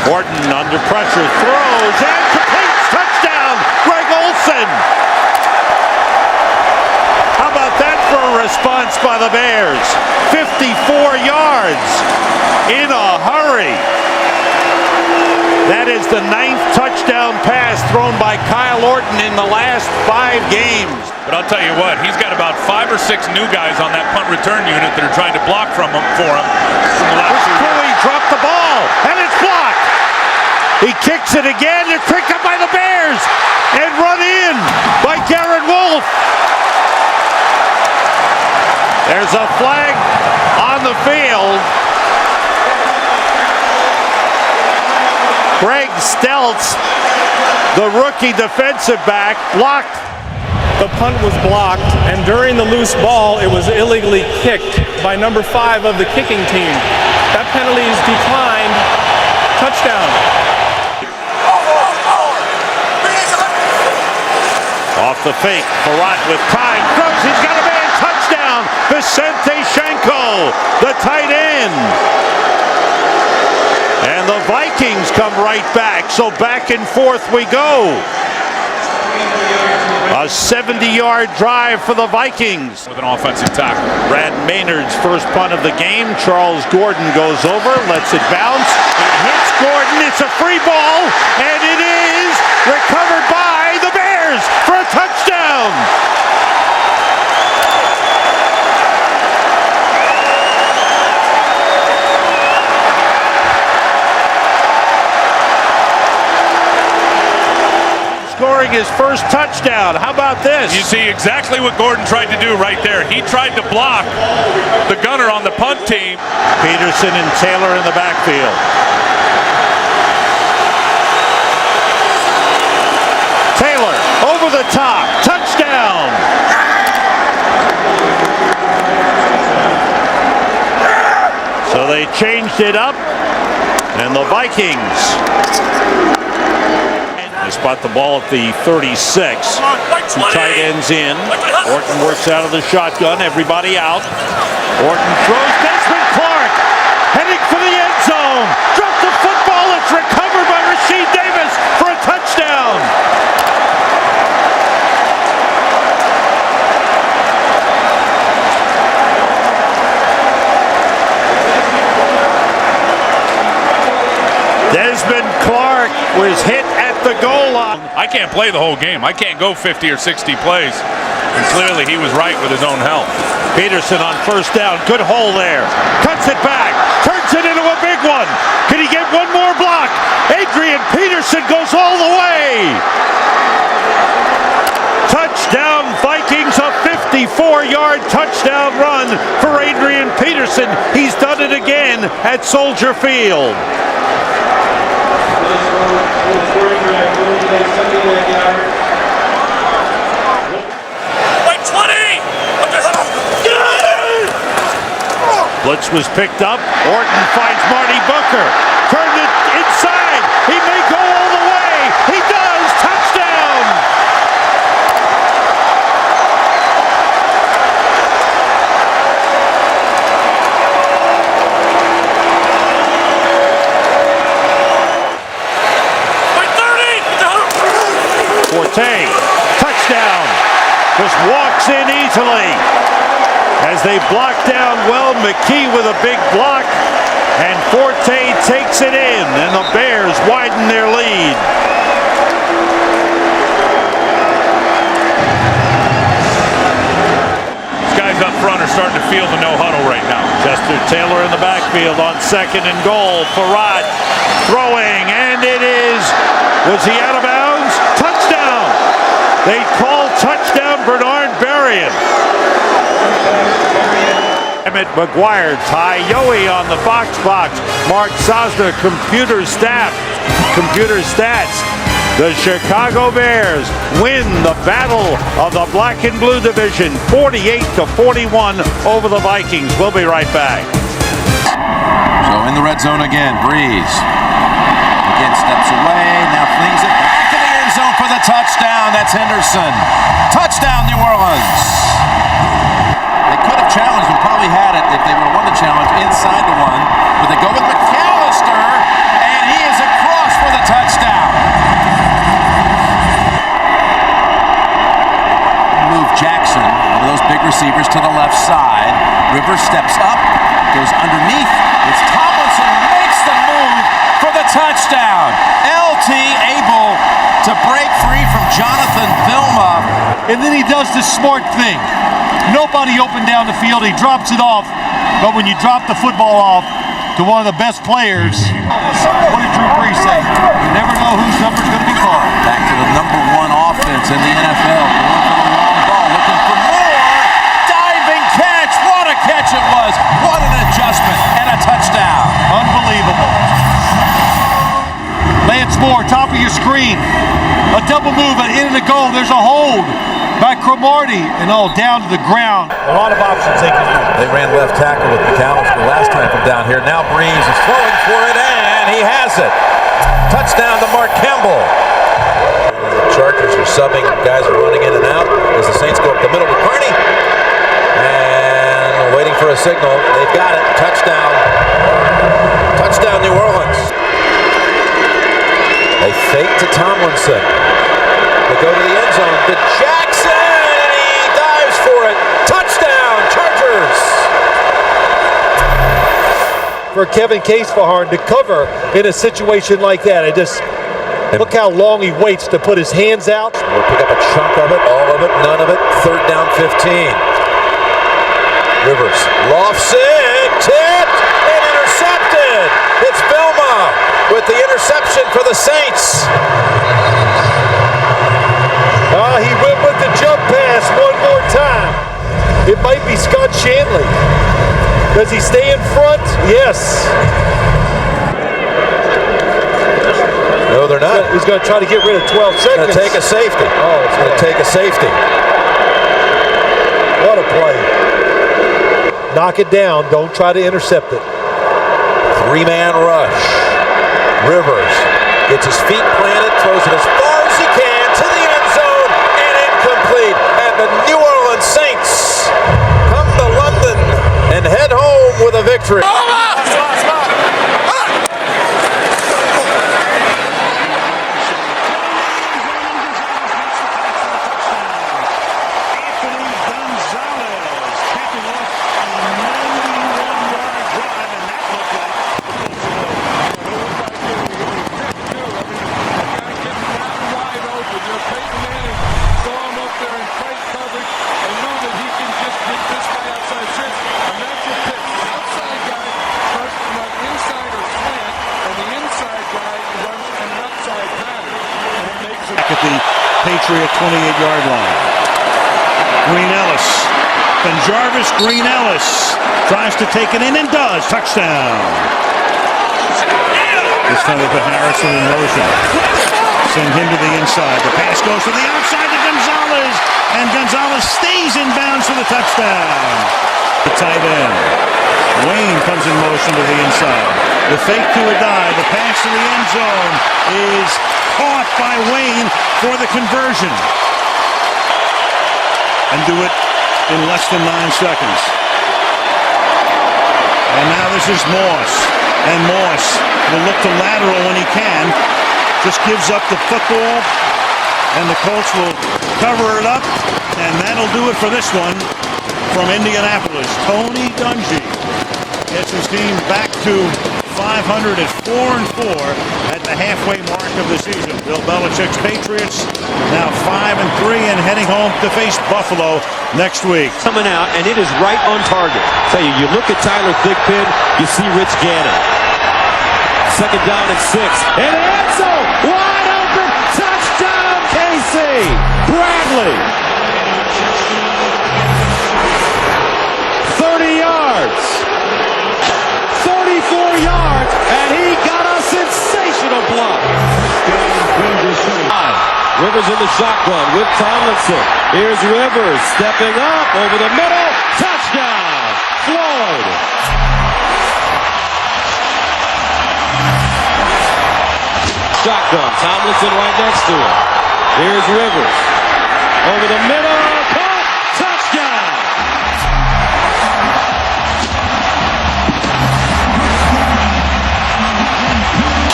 Horton under pressure, throws, and completes. Touchdown, Greg Olsen. How about that for a response by the Bears? 54 yards in a hurry. That is the 9th touchdown pass thrown by Kyle Orton in the last 5 games. But I'll tell you what, he's got about 5 or 6 new guys on that punt return unit that are trying to block for him. Cooley dropped the ball, and it's blocked. He kicks it again. It's picked up by the Bears and run in by Garrett Wolf. There's a flag on the field. Greg Stelz, the rookie defensive back, blocked. The punt was blocked, and during the loose ball, it was illegally kicked by number 5 of the kicking team. That penalty is declined. Touchdown. Off the fake, Farrat with time, throws, he's got a man, touchdown, Vicente Shenko, the tight end. And the Vikings come right back, so back and forth we go. A 70-yard drive for the Vikings. With an offensive tackle. Brad Maynard's first punt of the game. Charles Gordon goes over, lets it bounce. It hits Gordon, it's a free ball, and it is recovered by the Bears for a touchdown. Scoring his first touchdown. How about this? You see exactly what Gordon tried to do right there. He tried to block the gunner on the punt team. Peterson and Taylor in the backfield. Taylor over the top. Touchdown. So they changed it up, and the Vikings spot the ball at the 36. 2 tight ends in. Orton works out of the shotgun. Everybody out. Orton throws. Desmond Clark heading for the end zone. Dropped the football. It's recovered by Rasheed Davis for a touchdown. Desmond Clark was hit at the goal line. I can't play the whole game. I can't go 50 or 60 plays. And clearly he was right with his own health. Peterson on first down. Good hole there. Cuts it back. Turns it into a big one. Can he get one more block? Adrian Peterson goes all the way. Touchdown Vikings, a 54-yard touchdown run for Adrian Peterson. He's done it again at Soldier Field. Blitz was picked up. Orton finds Marty Booker. Turned it inside. He may go all the way. He does. Touchdown. Forte. Touchdown. Just walks in easily. As they block down well, McKee with a big block, and Forte takes it in, and the Bears widen their lead. These guys up front are starting to feel the no huddle right now. Chester Taylor in the backfield on 2nd and goal. Farad throwing, and it is, was he out of bounds? Touchdown! They call touchdown Bernard Berrien. Emmett McGuire, Ty Yohe on the Fox box. Mark Sosna, computer stats. The Chicago Bears win the battle of the black and blue division, 48-41 over the Vikings. We'll be right back. So in the red zone again, Breeze. Again steps away, now flings it back to the end zone for the touchdown. That's Henderson. Touchdown, New Orleans. They could have challenged and probably had it if they would have won the challenge inside the one, but they go with McAllister, and he is across for the touchdown. Move Jackson, one of those big receivers, to the left side. Rivers steps up, goes underneath. It's Tomlinson makes the move for the touchdown. LT able to break free from Jonathan Vilma. And then he does the smart thing. Nobody open down the field. He drops it off. But when you drop the football off to one of the best players, what did Drew Brees say? You never know whose number's going to be called. Back to the #1 offense in the NFL. Going for the long ball, looking for more. Diving catch. What a catch it was. What an adjustment and a touchdown. Unbelievable. Lance Moore, top of your screen. A double move and in the goal. There's a hold by Cromartie, and all down to the ground. A lot of options they can use. They ran left tackle with McAllister last time from down here. Now Breeze is throwing for it, and he has it. Touchdown to Mark Campbell. The Chargers are subbing. Guys are running in and out as the Saints go up the middle with Carney. And waiting for a signal. They've got it. Touchdown. Touchdown, New Orleans. They fake to Tomlinson. They go to the end zone to Jackson, and he dives for it. Touchdown, Chargers! For Kevin Casefahorn to cover in a situation like that, look how long he waits to put his hands out. We'll pick up a chunk of it, all of it, none of it. 3rd down, 15. Rivers lofts it, tipped, and intercepted. It's Vilma with the interception for the Saints. He went with the jump pass one more time. It might be Scott Shanley. Does he stay in front? Yes. No, they're not. He's going to try to get rid of 12 seconds. He's going to take a safety. Oh, it's going to take a safety. What a play. Knock it down. Don't try to intercept it. 3-man rush. Rivers gets his feet planted, throws it as far as he can to the end zone, and incomplete. And the New Orleans Saints come to London and head home with a victory. the Patriot 28-yard line. Green Ellis. And Jarvis Green Ellis tries to take it in and does. Touchdown. This time they put Harrison in motion. Send him to the inside. The pass goes to the outside to Gonzalez. And Gonzalez stays in bounds for the touchdown. The tight end. Wayne comes in motion to the inside. The fake to a dive. The pass to the end zone is caught by Wayne for the conversion. And do it in less than 9 seconds. And now this is Moss. And Moss will look to lateral when he can. Just gives up the football. And the Colts will cover it up. And that'll do it for this one from Indianapolis. Tony Dungy gets his team back to 500 at 4-4 at the halfway mark of the season. Bill Belichick's Patriots now 5-3 and heading home to face Buffalo next week. Coming out, and it is right on target. Tell you, you look at Tyler Thigpen, you see Rich Gannon. Second down and 6. And the end zone, wide open, touchdown, KC. Bradley. 30 yards. 34 yards, and he got a sensational block. Rivers in the shotgun with Tomlinson. Here's Rivers stepping up over the middle. Touchdown, Floyd. Shotgun, Tomlinson right next to him. Here's Rivers over the middle. Caught. Touchdown.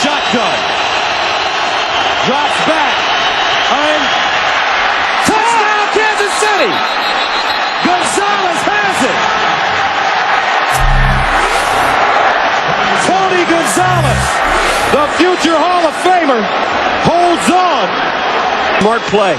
Shotgun. Drops back. And touchdown, Kansas City. Gonzalez has it. Tony Gonzalez, the future Hall of Famer, holds on. Smart play.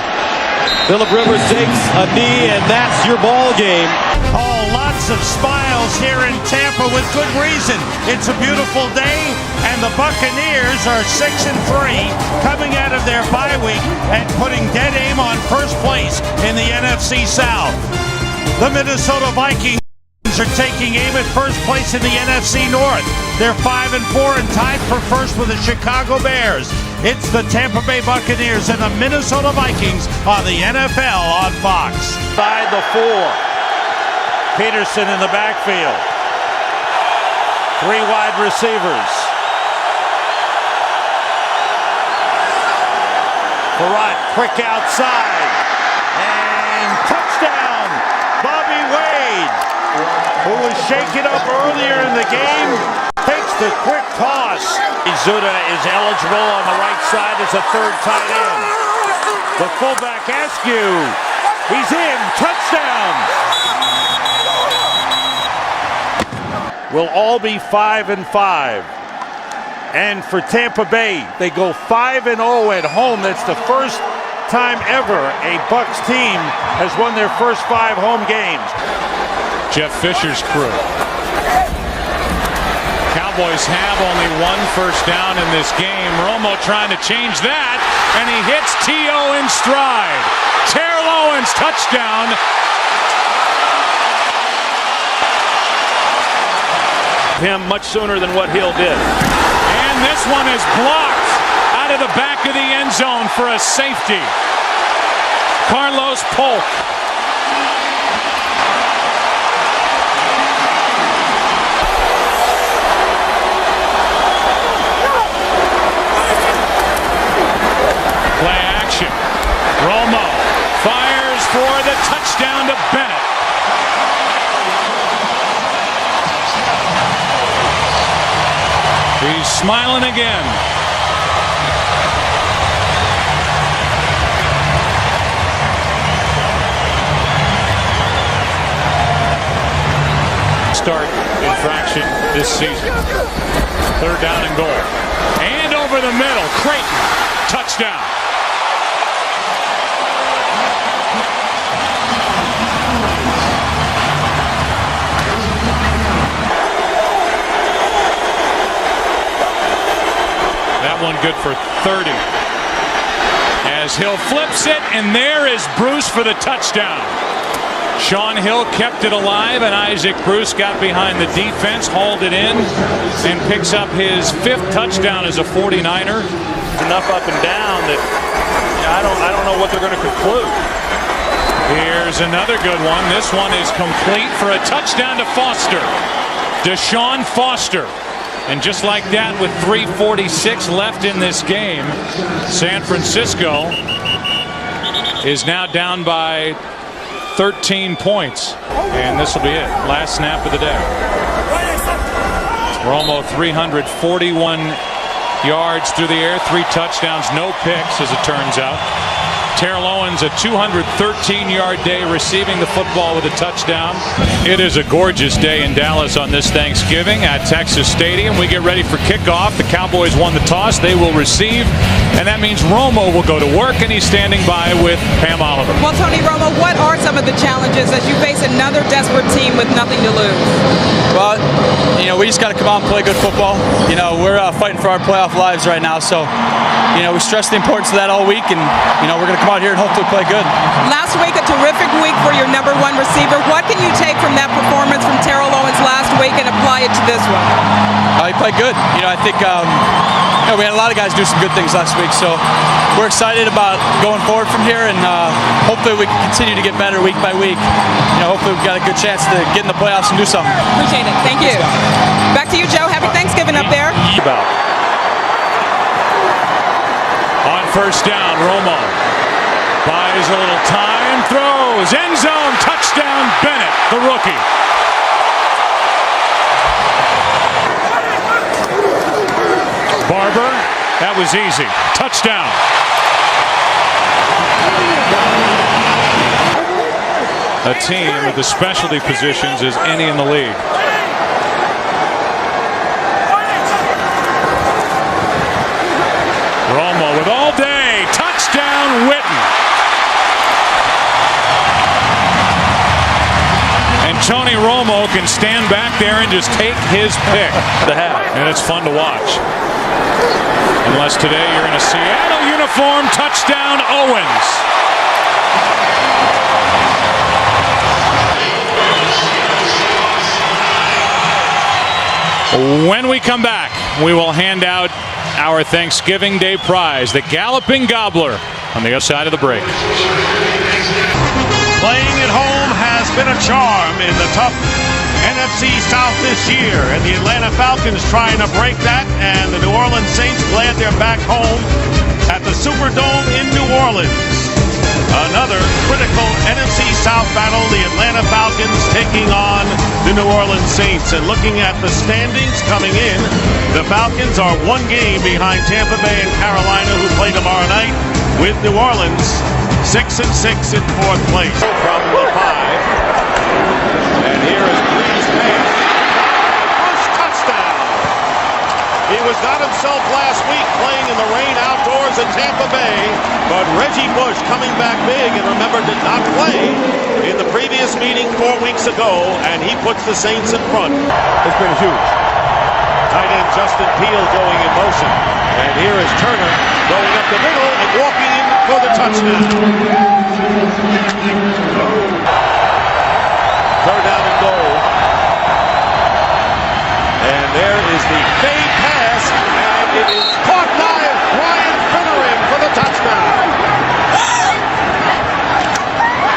Phillip Rivers takes a knee, and that's your ball game. Oh, lots of smiles here in Tampa with good reason. It's a beautiful day, and the Buccaneers are 6-3, coming out of their bye week and putting dead aim on first place in the NFC South. The Minnesota Vikings are taking aim at first place in the NFC North. They're 5-4 and tied for first with the Chicago Bears. It's the Tampa Bay Buccaneers and the Minnesota Vikings on the NFL on Fox. Side the 4. Peterson in the backfield. 3 wide receivers. Farrat quick outside. And touchdown, Bobby Wade, who was shaken up earlier in the game, takes the quick toss. Izuda is eligible on the right side as a third tight end. The fullback Askew, he's in, touchdown. Will all be 5-5. And for Tampa Bay, they go 5-0 at home. That's the first time ever a Bucs team has won their first 5 home games. Jeff Fisher's crew. Cowboys have only 1 first down in this game. Romo trying to change that, and he hits T.O. in stride. Terrell Owens, touchdown. Him much sooner than what Hill did. And this one is blocked out of the back of the end zone for a safety. Carlos Polk. Play action. Romo fires for the touchdown to Bennett. He's smiling again. Start infraction this season. 3rd down and goal. And over the middle, Creighton. Touchdown. That one good for 30. as Hill flips it, and there is Bruce for the touchdown. Sean Hill kept it alive, and Isaac Bruce got behind the defense, hauled it in, and picks up his 5th touchdown as a 49er. Enough up and down that I don't know what they're going to conclude. Here's another good one. This one is complete for a touchdown to Foster. Deshaun Foster. And just like that, with 3:46 left in this game, San Francisco is now down by 13 points. And this will be it. Last snap of the day. Romo 341 yards through the air, 3 touchdowns, no picks as it turns out. Terrell Owens, a 213-yard day, receiving the football with a touchdown. It is a gorgeous day in Dallas on this Thanksgiving at Texas Stadium. We get ready for kickoff. The Cowboys won the toss. They will receive, and that means Romo will go to work, and he's standing by with Pam Oliver. Well, Tony Romo, what are some of the challenges as you face another desperate team with nothing to lose? Well, we just got to come out and play good football. We're fighting for our playoff lives right now, so we stress the importance of that all week, and we're going to come out here and hopefully play good. Last week, a terrific week for your #1 receiver. What can you take from that performance from Terrell Owens last week and apply it to this one? He played good. I think we had a lot of guys do some good things last week, so we're excited about going forward from here, and hopefully we can continue to get better week by week. Hopefully we've got a good chance to get in the playoffs and do something. Appreciate it. Thank you. Back to you, Joe. Happy Thanksgiving up there. On first down, Romo buys a little time, throws, end zone, touchdown, Bennett, the rookie. Barber, that was easy. Touchdown. A team with the specialty positions as any in the league. Romo with all day. Touchdown, Witten. And Tony Romo can stand back there and just take his pick. And it's fun to watch. Unless today you're in a Seattle uniform. Touchdown, Owens. When we come back, we will hand out our Thanksgiving Day prize, the Galloping Gobbler, on the other side of the break. Playing at home has been a charm in the tough NFC South this year, and the Atlanta Falcons trying to break that, and the New Orleans Saints glad they're back home at the Superdome in New Orleans. Another critical NFC South battle, the Atlanta Falcons taking on the New Orleans Saints. And looking at the standings coming in, the Falcons are 1 game behind Tampa Bay and Carolina, who play tomorrow night, with New Orleans 6-6 in 4th place from the 5. And here is Brees' pass. First touchdown. He was not himself last week playing in the rain outdoors in Tampa Bay, but Reggie Bush coming back big, and remember, did not play in the previous meeting 4 weeks ago, and he puts the Saints in front. It's been huge. Tight end Justin Peele going in motion, and here is Turner going up the middle and walking in for the touchdown. 3rd down and goal. And there is the fade pass, and it is caught by Brian Finneran for the touchdown.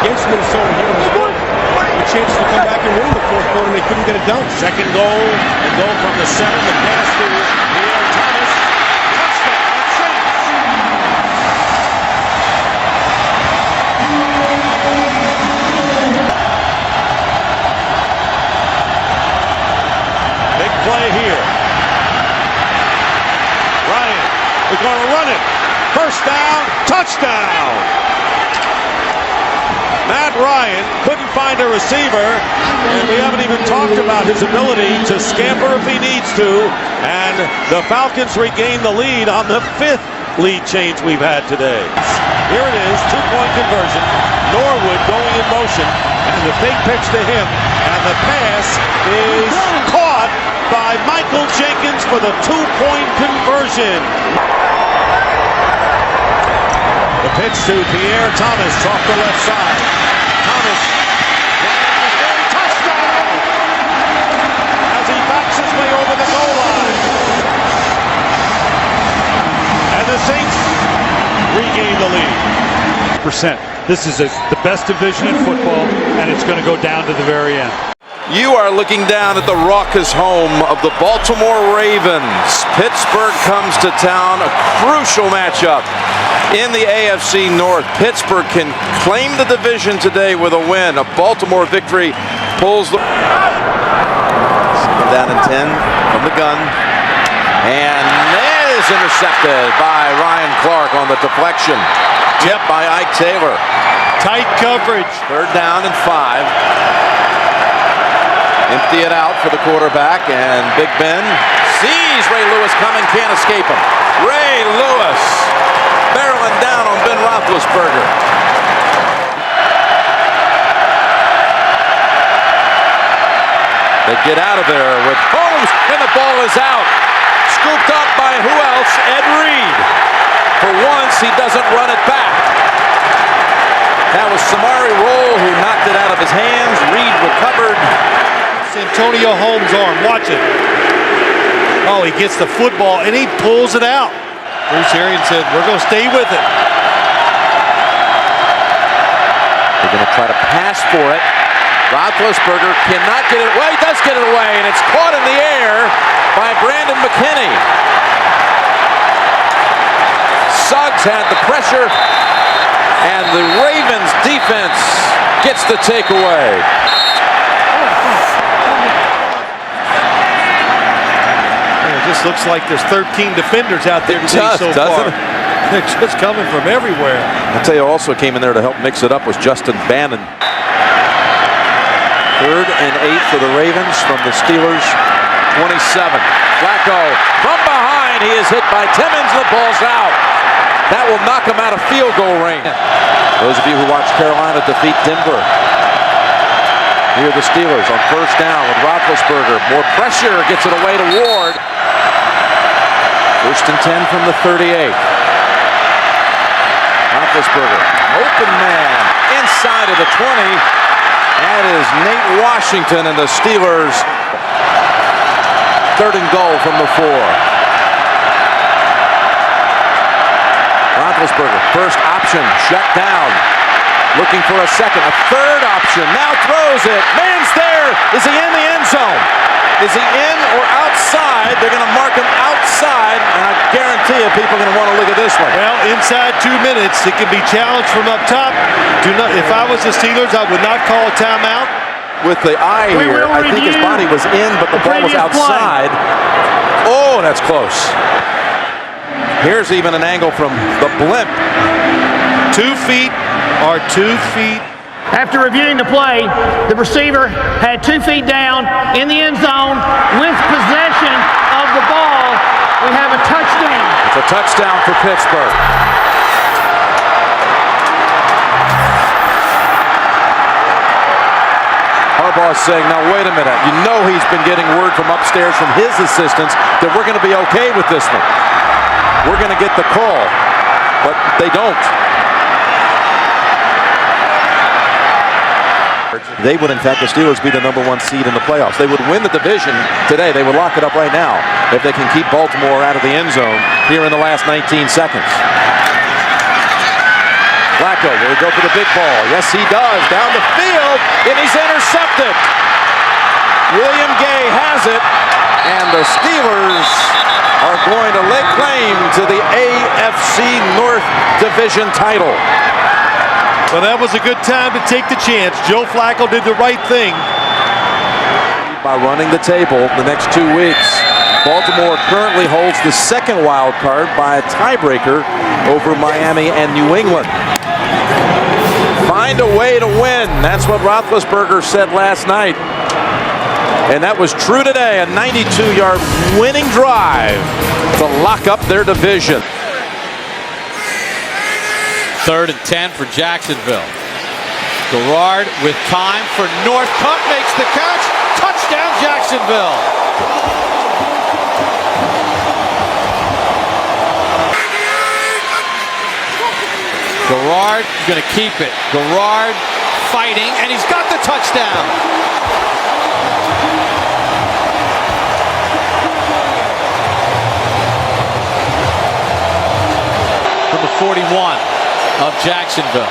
Against Minnesota here on the board, a chance to come back and win the 4th quarter, and they couldn't get it done. 2nd goal, and goal from the center, the pass to Pierre Thomas. Touchdown, Saints. Big play here. Ryan is going to run it. First down, touchdown. Matt Ryan couldn't find a receiver, and we haven't even talked about his ability to scamper if he needs to. And the Falcons regain the lead on the 5th lead change we've had today. Here it is, 2-point conversion. Norwood going in motion, and the big pitch to him, and the pass is caught by Michael Jenkins for the 2-point conversion. The Pitch to Pierre Thomas off the left side. Thomas. Touchdown! As he backs his way over the goal line. And the Saints regain the lead. This is the best division in football, and it's going to go down to the very end. You are looking down at the raucous home of the Baltimore Ravens. Pittsburgh comes to town, a crucial matchup in the AFC North. Pittsburgh can claim the division today with a win. A Baltimore victory pulls the... Down in 10 from the gun. And that is intercepted by Ryan Clark on the deflection. Tipped by Ike Taylor. Tight coverage. 3rd down and 5. Empty it out for the quarterback, and Big Ben sees Ray Lewis coming, can't escape him. Ray Lewis barreling down on Ben Roethlisberger. They get out of there with Holmes, and the ball is out. Scooped up by who else? Ed Reed. For once, he doesn't run it back. That was Samari Rolle who knocked it out of his hands. Reed recovered. Antonio Holmes' arm. Watch it. Oh, he gets the football and he pulls it out. Bruce Arians said, we're going to stay with it. They're going to try to pass for it. Roethlisberger cannot get it away. He does get it away, and it's caught in the air by Brandon McKinney. Suggs had the pressure, and the Ravens defense gets the takeaway. It just looks like there's 13 defenders out there today so far. They're just coming from everywhere. I'll tell you, also came in there to help mix it up was Justin Bannon. 3rd and 8 for the Ravens from the Steelers' 27. Flacco from behind. He is hit by Timmons. The ball's out. That will knock him out of field goal range. Those of you who watched Carolina defeat Denver. Here are the Steelers on 1st down with Roethlisberger. More pressure, gets it away to Ward. 1st and 10 from the 38. Roethlisberger, open man, inside of the 20. That is Nate Washington and the Steelers. 3rd and goal from the 4. Roethlisberger, first option, shut down. Looking for a second, a 3rd option, now throws it. Man's there. Is he in the end zone? Is he in or outside? They're going to mark him outside, and I guarantee you people are going to want to look at this one. Well, inside 2 minutes, it can be challenged from up top. If I was the Steelers, I would not call a timeout. With the eye here, I think his body was in, but the ball was outside. Oh, that's close. Here's even an angle from the blimp. 2 feet are 2 feet. After reviewing the play, the receiver had 2 feet down in the end zone with possession of the ball. We have a touchdown. It's a touchdown for Pittsburgh. Harbaugh's saying, now wait a minute. You know he's been getting word from upstairs from his assistants that we're going to be okay with this one. We're going to get the call, but they don't. They would, in fact, the Steelers be the #1 seed in the playoffs. They would win the division today. They would lock it up right now if they can keep Baltimore out of the end zone here in the last 19 seconds. Flacco, will he go for the big ball? Yes, he does. Down the field, and he's intercepted. William Gay has it, and the Steelers are going to lay claim to the AFC North Division title. Well, that was a good time to take the chance. Joe Flacco did the right thing. By running the table the next 2 weeks, Baltimore currently holds the 2nd wild card by a tiebreaker over Miami and New England. Find a way to win. That's what Roethlisberger said last night. And that was true today. A 92-yard winning drive to lock up their division. 3rd and 10 for Jacksonville. Garrard with time for Northcutt, makes the catch. Touchdown, Jacksonville. Garrard going to keep it. Garrard fighting, and he's got the touchdown. From the 41 of Jacksonville.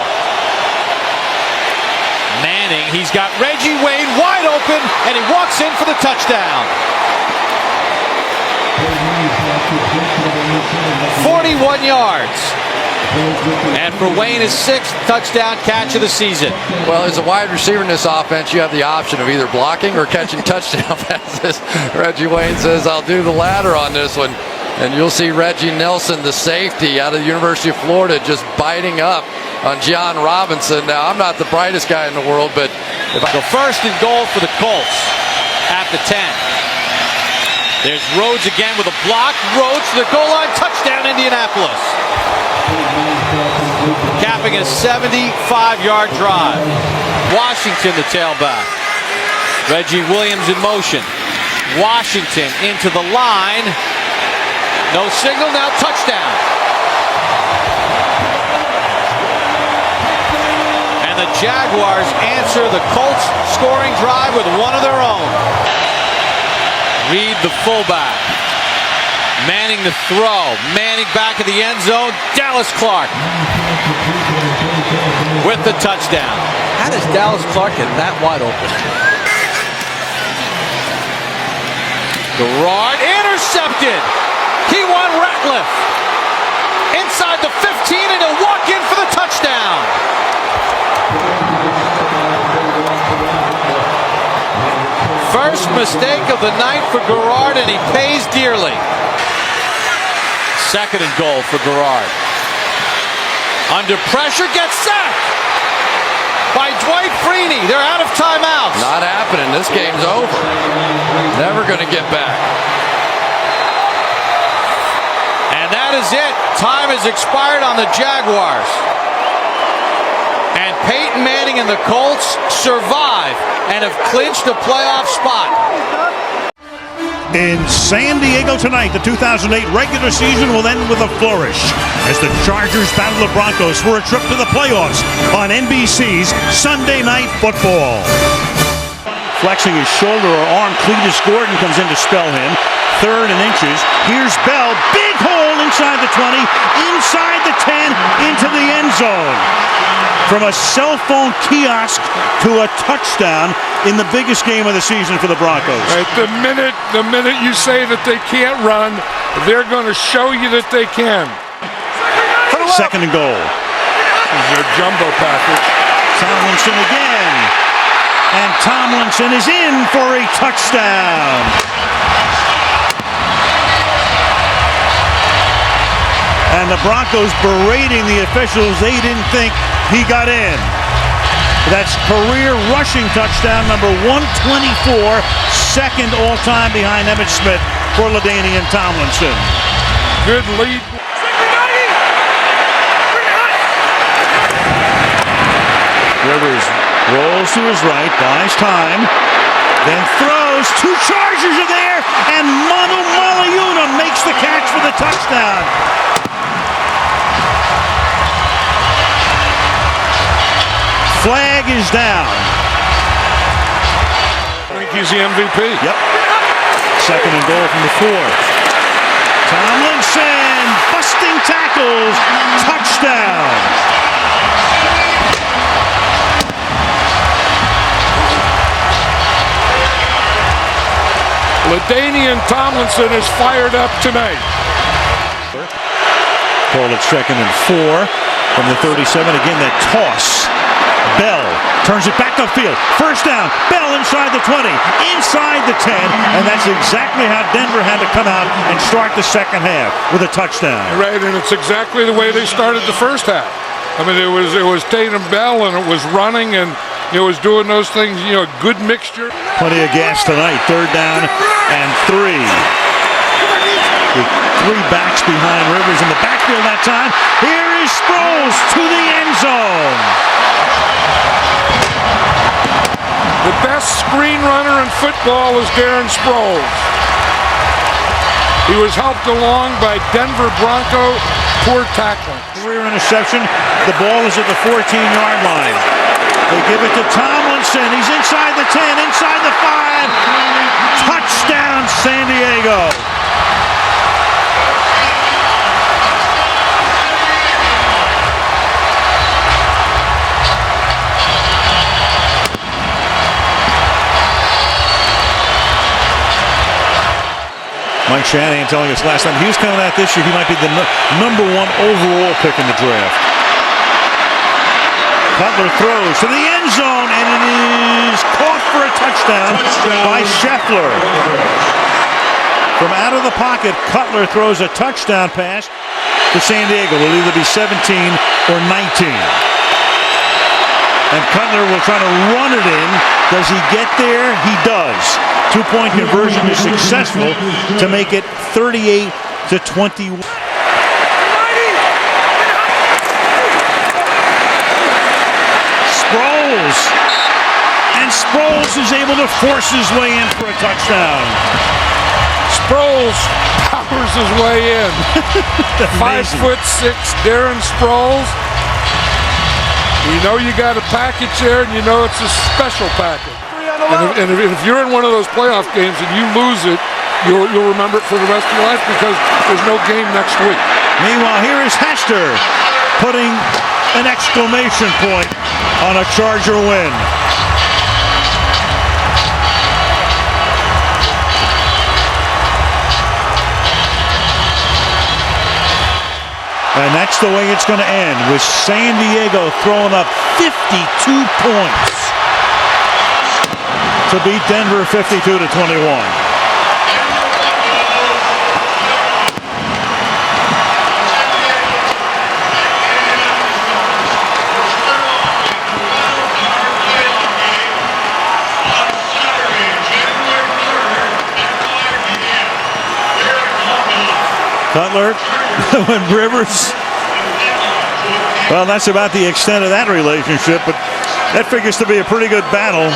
Manning, he's got Reggie Wayne wide open, and he walks in for the touchdown. 41 yards. And for Wayne, his 6th touchdown catch of the season. Well, as a wide receiver in this offense, you have the option of either blocking or catching touchdown passes. Reggie Wayne says, I'll do the latter on this one. And you'll see Reggie Nelson, the safety out of the University of Florida, just biting up on John Robinson. Now, I'm not the brightest guy in the world, but if I go 1st and goal for the Colts at the 10. There's Rhodes again with a block. Rhodes to the goal line. Touchdown, Indianapolis. Capping a 75-yard drive. Washington, the tailback. Reggie Williams in motion. Washington into the line. No signal, now touchdown. And the Jaguars answer the Colts scoring drive with one of their own. Reed, the fullback. Manning the throw. Manning back in the end zone. Dallas Clark with the touchdown. How does Dallas Clark get that wide open? Garrard intercepted. Kewan Ratliff inside the 15, and he'll walk in for the touchdown. First mistake of the night for Garrard, and he pays dearly. 2nd and goal for Garrard. Under pressure, gets sacked by Dwight Freeney. They're out of timeouts. Not happening. This game's over. Never going to get back. And that is it. Time has expired on the Jaguars. And Peyton Manning and the Colts survive and have clinched a playoff spot. In San Diego tonight, the 2008 regular season will end with a flourish as the Chargers battle the Broncos for a trip to the playoffs on NBC's Sunday Night Football. Flexing his shoulder or arm, Cletus Gordon comes in to spell him. 3rd and inches. Here's Bell. Big hole inside the 20, inside the 10, into the end zone. From a cell phone kiosk to a touchdown in the biggest game of the season for the Broncos. Right, the minute you say that they can't run, they're going to show you that they can. 2nd and goal. This is their jumbo package. Tomlinson again. And Tomlinson is in for a touchdown. And the Broncos berating the officials. They didn't think he got in. That's career rushing touchdown number 124, 2nd all-time behind Emmitt Smith for LaDainian Tomlinson. Good lead. Rivers rolls to his right, buys time, then throws. 2 Chargers are there, and Manu Malayuna makes the catch for the touchdown. Flag is down. I think he's the MVP. Yep. 2nd and goal from the 4. Tomlinson busting tackles. Touchdown. LaDainian Tomlinson is fired up tonight. Call it 2nd and 4 from the 37. Again, that toss. Bell turns it back upfield. 1st down. Bell inside the 20, inside the 10, and that's exactly how Denver had to come out and start the 2nd half with a touchdown. Right, and it's exactly the way they started the 1st half. I mean, it was Tatum Bell, and it was running, and it was doing those things. You know, good mixture. Plenty of gas tonight. 3rd down and 3. With 3 backs behind Rivers in the backfield that time. Here is Sproles to the end zone. The best screen runner in football is Darren Sproles. He was helped along by Denver Bronco poor tackling. Career interception. The ball is at the 14-yard line. They give it to Tomlinson. He's inside the 10, inside the 5. Touchdown, San Diego. Mike Shanahan telling us last time he was coming out this year, he might be the number 1 overall pick in the draft. Cutler throws to the end zone, and it is caught for a touchdown by Scheffler. From out of the pocket, Cutler throws a touchdown pass to San Diego. It'll either be 17 or 19. And Cutler will try to run it in. Does he get there? He does. 2-point conversion is successful to make it 38-21. Sproles is able to force his way in for a touchdown. Sproles powers his way in. 5'6" Darren Sproles. You know you got a package there, and you know it's a special package. And if you're in one of those playoff games and you lose it, you'll remember it for the rest of your life because there's no game next week. Meanwhile, here is Hester putting an exclamation point on a Charger win. And that's the way it's going to end, with San Diego throwing up 52 points to beat Denver 52-21. Cutler, when Rivers, well, that's about the extent of that relationship, but that figures to be a pretty good battle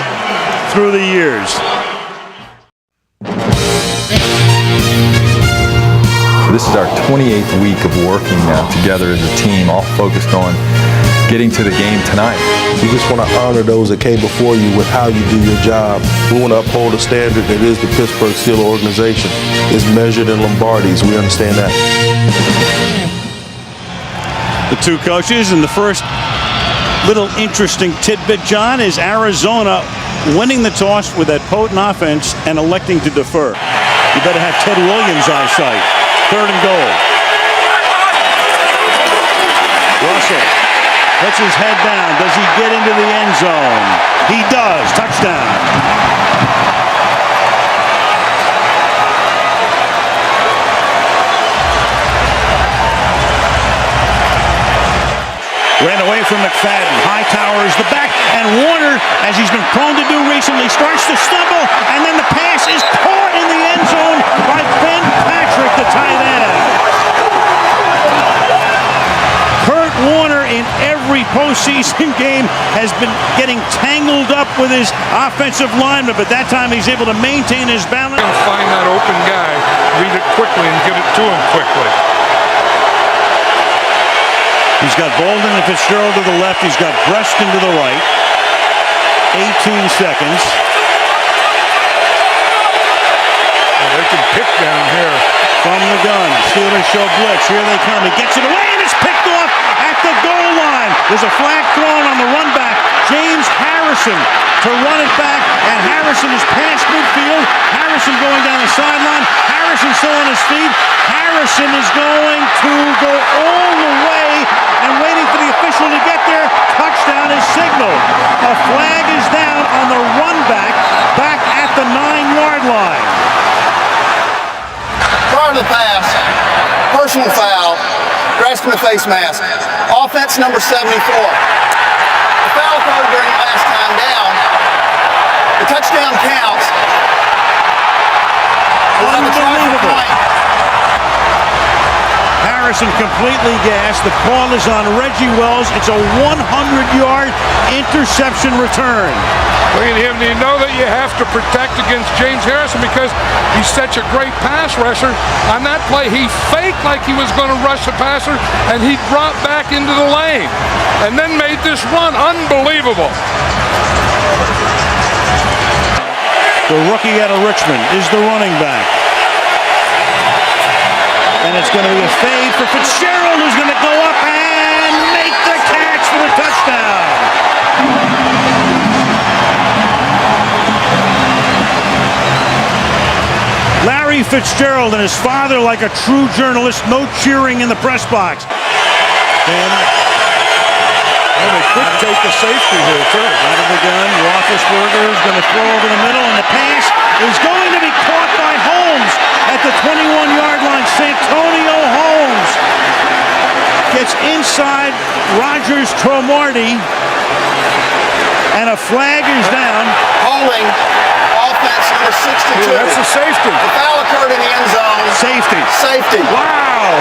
through the years. This is our 28th week of working now together as a team, all focused on getting to the game tonight. We just want to honor those that came before you with how you do your job. We want to uphold a standard that is the Pittsburgh Steelers organization. It's measured in Lombardies. We understand that. The two coaches, and the first little interesting tidbit, John, is Arizona winning the toss with that potent offense and electing to defer. You better have Ted Williams' eyesight. 3rd and goal. Russell puts his head down. Does he get into the end zone? He does. Touchdown. Ran away from McFadden. Hightower is the back, and Warner, as he's been prone to do recently, starts to stumble, and then the pass is caught in the end zone by Ben Patrick, the tight end. Kurt Warner in every postseason game has been getting tangled up with his offensive lineman, but that time he's able to maintain his balance. Find that open guy, read it quickly, and get it to him quickly. He's got Bolden and Fitzgerald to the left. He's got Breston to the right. 18 seconds. Well, they can pick down here. From the gun. Steelers show blitz. Here they come. He gets it away, and it's picked off at the goal line. There's a flag thrown on the run back. James Harrison to run it back, and Harrison is past midfield. Harrison going down the sideline. Harrison still on his feet. Harrison is going to go all the way and waiting for the official to get there. Touchdown is signaled. A flag is down on the run back at the 9-yard line. Prior to the pass, personal foul, grasping the face mask. Offense number 74. The foul occurred during the last time down. The touchdown counts. Unbelievable. wasn't completely gassed. The call is on Reggie Wells. It's a 100-yard interception return. Look at him. You know that you have to protect against James Harrison because he's such a great pass rusher. On that play, he faked like he was going to rush the passer, and he dropped back into the lane and then made this run. Unbelievable. The rookie out of Richmond is the running back. And it's going to be a fade for Fitzgerald, who's going to go up and make the catch for the touchdown. Larry Fitzgerald and his father, like a true journalist, no cheering in the press box. And they could take the safety here, too. Out of the gun, Roethlisberger is going to throw over the middle, and the pass is going to be caught by Holmes at the 21-yard line. Santonio Holmes gets inside Rogers Cromartie, and a flag is down. Holding offense number 62. Yeah, that's a safety. The foul occurred in the end zone. Safety. Safety. Wow.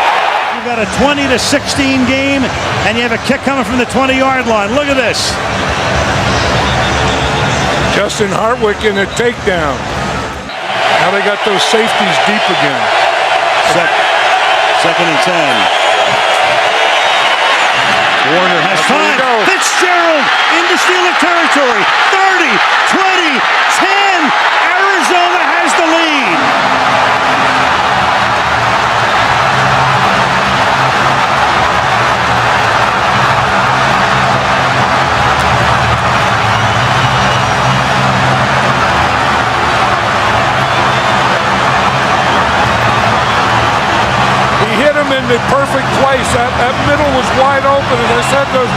You've got a 20-16 game, and you have a kick coming from the 20-yard line. Look at this. Justin Hartwick in a takedown. Now they got those safeties deep again. Second and 10. Warner has time. Fitzgerald into Steeler territory. 30, 20, 10. Arizona has the lead. In the perfect place. That middle was wide open, and I said those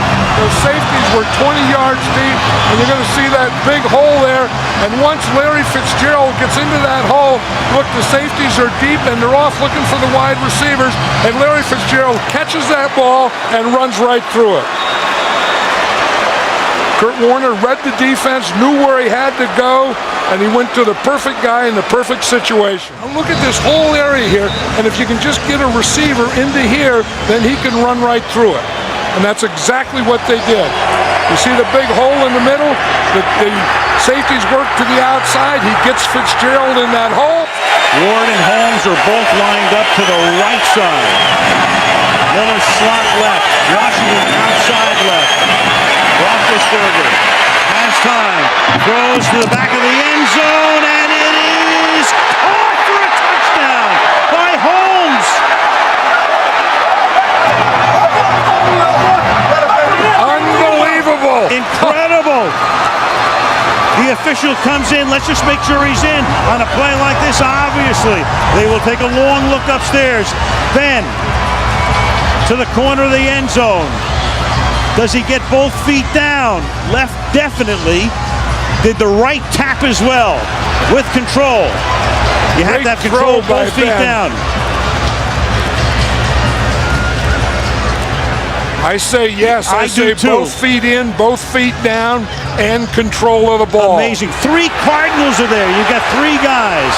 safeties were 20 yards deep, and you're going to see that big hole there. And once Larry Fitzgerald gets into that hole, look, the safeties are deep, and they're off looking for the wide receivers, and Larry Fitzgerald catches that ball and runs right through it. Kurt Warner read the defense, knew where he had to go, and he went to the perfect guy in the perfect situation. Now look at this whole area here, and if you can just get a receiver into here, then he can run right through it. And that's exactly what they did. You see the big hole in the middle? The safeties work to the outside. He gets Fitzgerald in that hole. Ward and Holmes are both lined up to the right side. Miller slot left. Washington outside left. Roethlisberger has time. Throws to the back of the end zone, and it is caught for a touchdown by Holmes. Unbelievable. Incredible. The official comes in. Let's just make sure he's in on a play like this. Obviously, they will take a long look upstairs. Then to the corner of the end zone. Does he get both feet down? Left, definitely. Did the right tap as well with control. You have to have control, both feet down. I say yes. I say both feet in, both feet down, and control of the ball. Amazing. 3 Cardinals are there. You've got 3 guys.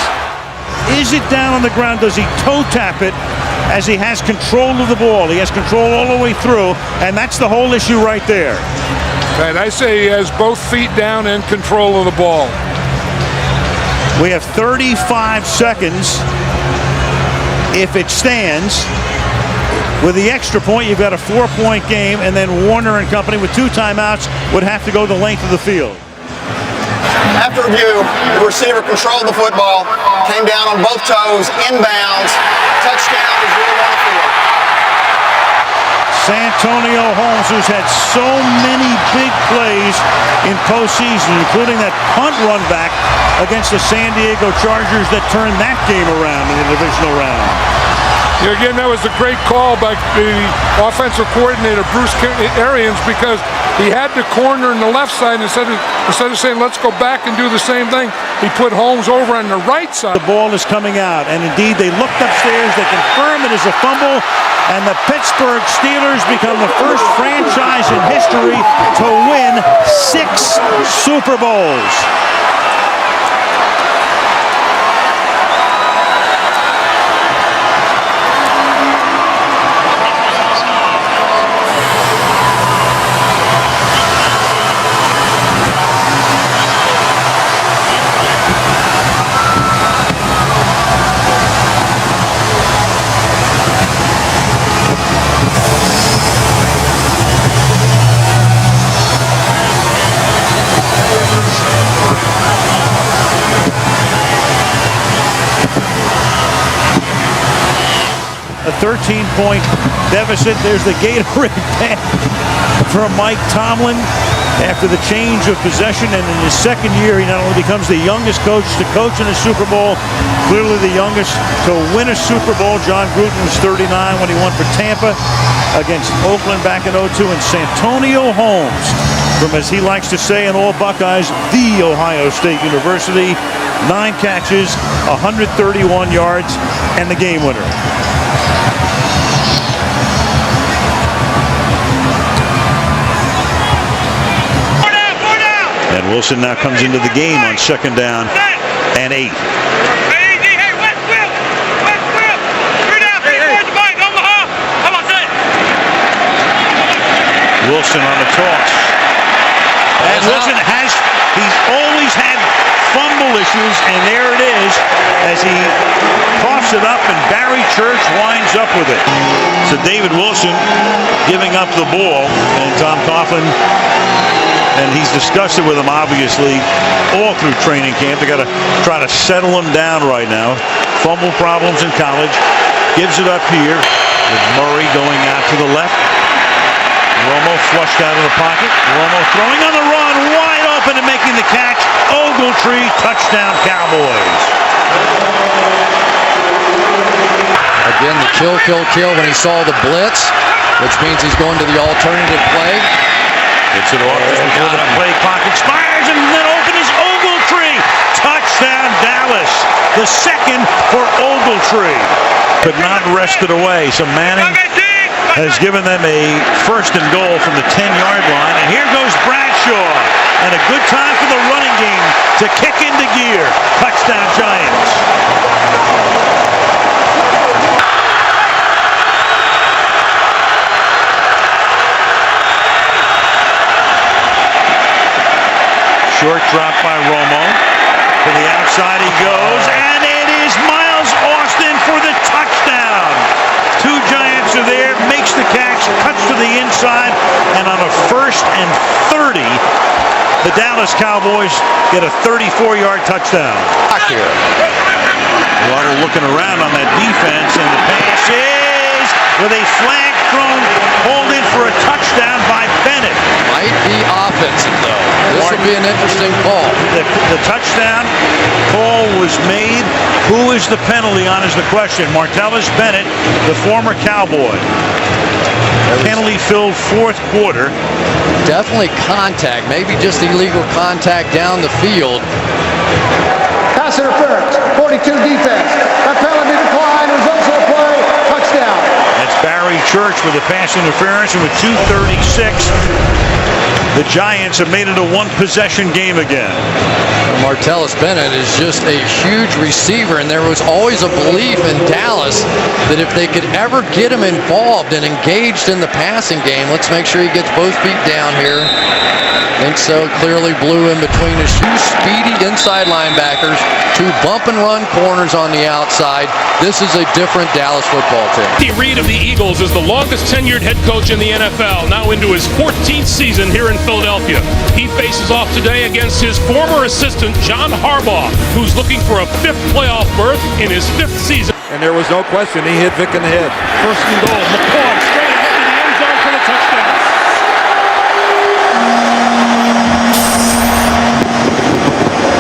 Is it down on the ground? Does he toe tap it as he has control of the ball? He has control all the way through, and that's the whole issue right there. And I say he has both feet down and control of the ball. We have 35 seconds if it stands. With the extra point, you've got a 4-point game, and then Warner and company with 2 timeouts would have to go the length of the field. After review, the receiver controlled the football, came down on both toes, inbounds, touchdown is really on the field. Santonio Holmes, who's had so many big plays in postseason, including that punt run back against the San Diego Chargers that turned that game around in the divisional round. Again, that was a great call by the offensive coordinator, Bruce Arians, because he had the corner in the left side. Instead of saying, let's go back and do the same thing, he put Holmes over on the right side. The ball is coming out, and indeed, they looked upstairs. They confirm it is a fumble, and the Pittsburgh Steelers become the first franchise in history to win 6 Super Bowls. a 13-point deficit. There's the Gatorade pass from Mike Tomlin after the change of possession, and in his second year, he not only becomes the youngest coach to coach in a Super Bowl, clearly the youngest to win a Super Bowl. John Gruden was 39 when he won for Tampa against Oakland back in 02, and Santonio Holmes, from, as he likes to say in all Buckeyes, the Ohio State University, 9 catches, 131 yards, and the game winner. And Wilson now comes into the game on 2nd down and 8. Wilson on the toss. And Wilson he's always had fumble issues, and there it is as he coughs it up, and Barry Church winds up with it. So David Wilson giving up the ball, and Tom Coughlin, and he's discussed it with him, obviously, all through training camp. They got to try to settle him down right now. Fumble problems in college. Gives it up here with Murray going out to the left. Romo flushed out of the pocket. Romo throwing on the run, wide open and making the catch. Ogletree, touchdown Cowboys. Again, the kill when he saw the blitz, which means he's going to the alternative play. Gets it off before the play clock expires, and then open is Ogletree. Touchdown Dallas. The second for Ogletree. Could not wrest it away. So Manning has given them a 1st and goal from the 10-yard line. And here goes Bradshaw. And a good time for the running game to kick into gear. Touchdown Giants. Short drop by Romo. To the outside he goes. And it is Miles Austin for the touchdown. 2 Giants are there, makes the catch, cuts to the inside, and on a 1st and 30, the Dallas Cowboys get a 34-yard touchdown. Here. Waddle looking around on that defense, and the pass is with a flag thrown, pulled in for a touchdown by Bennett. Might be offensive, though. This will be an interesting call. The touchdown call was made. Who is the penalty on is the question. Martellus Bennett, the former Cowboy. Penalty-filled 4th quarter. Definitely contact, maybe just illegal contact down the field. Pass interference, 42 defense. That penalty decline, results of the play, touchdown. That's Barry Church with a pass interference, and with 2:36, the Giants have made it a 1-possession game again. Martellus Bennett is just a huge receiver, and there was always a belief in Dallas that if they could ever get him involved and engaged in the passing game, let's make sure he gets both feet down here. Think so. Clearly blew in between his 2 speedy inside linebackers, 2 bump and run corners on the outside. This is a different Dallas football team. Andy Reid of the Eagles is the longest tenured head coach in the NFL, now into his 14th season here in Philadelphia. He faces off today against his former assistant, John Harbaugh, who's looking for a 5th playoff berth in his 5th season. And there was no question, he hit Vic in the head. 1st and goal. McCall straight ahead to the end zone for the touchdown.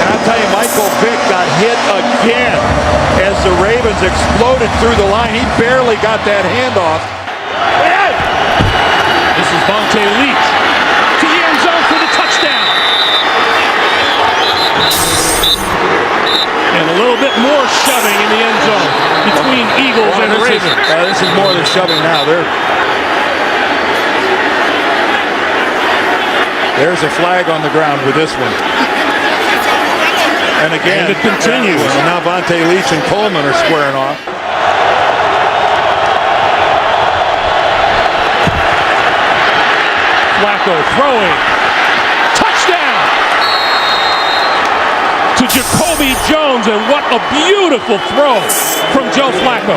And I'll tell you, Michael Vick got hit again as the Ravens exploded through the line. He barely got that handoff. This is Vontae Leach to the end zone for the touchdown. And a little bit more shoving in the end zone between Eagles and Ravens. This is more than shoving now. There's a flag on the ground with this one. And again, it continues. And now Vontae Leach and Coleman are squaring off. Flacco throwing. Touchdown to Jacoby Jones, and what a beautiful throw from Joe Flacco.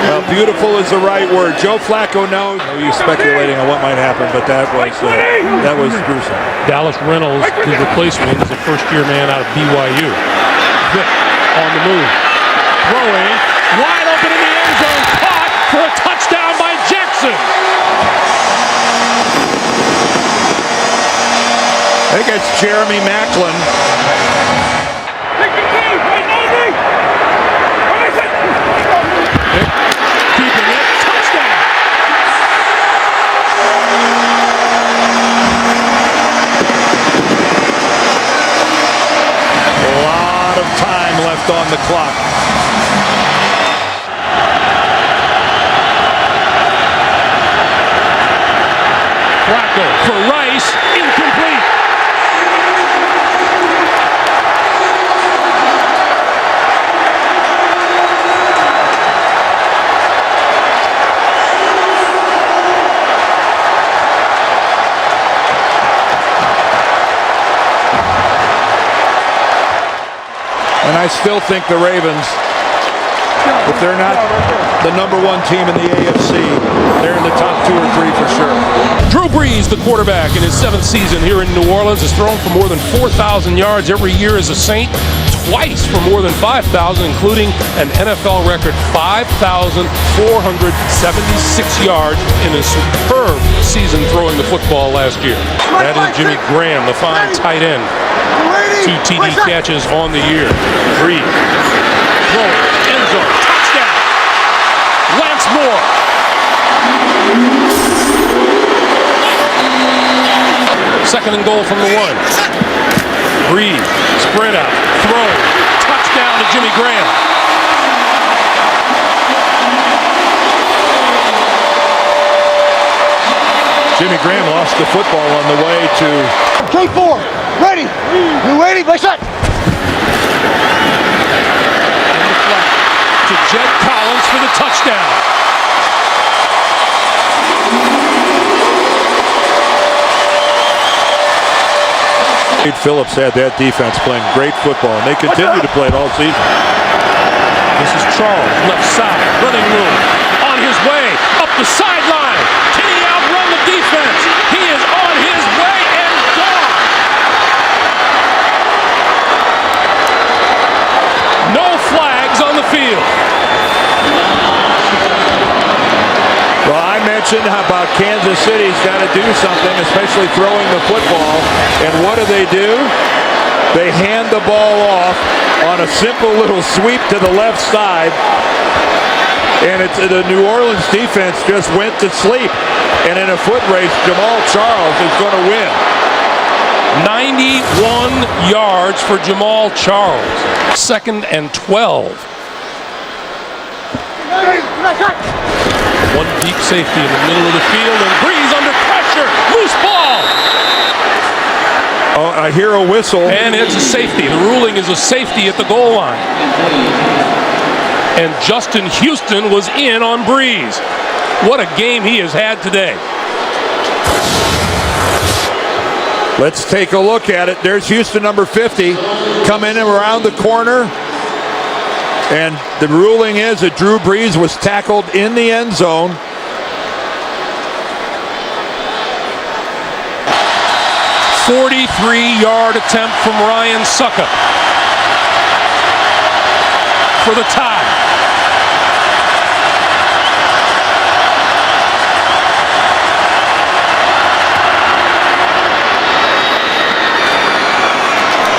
Well, beautiful is the right word. Joe Flacco knows. He's speculating on what might happen, but that was gruesome. Dallas Reynolds, his replacement, is a first-year man out of BYU. Vick on the move. Throwing. Wide open in the end zone. Caught for a think it's Jeremy Macklin. Keeping it. Touchdown. A lot of time left on the clock. Flacco for Rice. Incomplete. And I still think the Ravens, if they're not the #1 team in the AFC, they're in the top 2 or 3 for sure. Drew Brees, the quarterback in his 7th season here in New Orleans, has thrown for more than 4,000 yards every year as a Saint, twice for more than 5,000, including an NFL record 5,476 yards in a superb season throwing the football last year. That is Jimmy Graham, the fine tight end. 2 TD catches on the year. Brees, throw, end zone, touchdown. Lance Moore. Second and goal from the 1. Brees, spread out, throw, touchdown to Jimmy Graham. Jimmy Graham lost the football on the way to... K4, ready. You ready? Play set. To Jed Collins for the touchdown. Wade Phillips had that defense playing great football, and they continue to play it all season. This is Charles, left side, running room, on his way, up the sideline. Can he outrun the defense? He is on his way and gone. No flags on the field. Well, I mentioned how about Kansas City's got to do something, especially throwing the football. And what do? They hand the ball off on a simple little sweep to the left side. And the New Orleans defense just went to sleep. And in a foot race, Jamal Charles is going to win. 91 yards for Jamal Charles. 2nd and 12. One deep safety in the middle of the field, and Brees under pressure. Loose ball. Oh, I hear a whistle. And it's a safety. The ruling is a safety at the goal line. And Justin Houston was in on Brees. What a game he has had today. Let's take a look at it. There's Houston, number 50, coming in around the corner. And the ruling is that Drew Brees was tackled in the end zone. A 43-yard attempt from Ryan Suckup for the tie.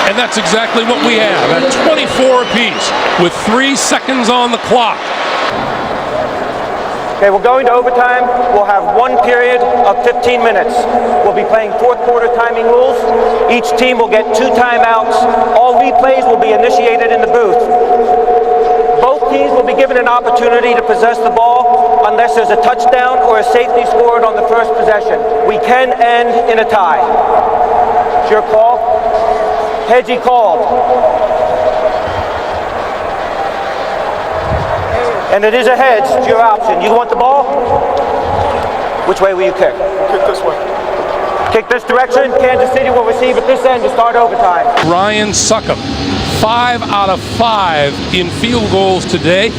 And that's exactly what we have at 24 apiece with 3 seconds on the clock. Okay, we're going to overtime. We'll have 1 period of 15 minutes. We'll be playing 4th quarter timing rules. Each team will get 2 timeouts. All replays will be initiated in the booth. Both teams will be given an opportunity to possess the ball unless there's a touchdown or a safety scored on the first possession. We can end in a tie. It's your call. Hedgie called. And it is a hedge. It's your option. You want the ball? Which way will you kick? Kick this way. Kick this direction. Kansas City will receive at this end to start overtime. Ryan Suckup, 5 out of 5 in field goals today.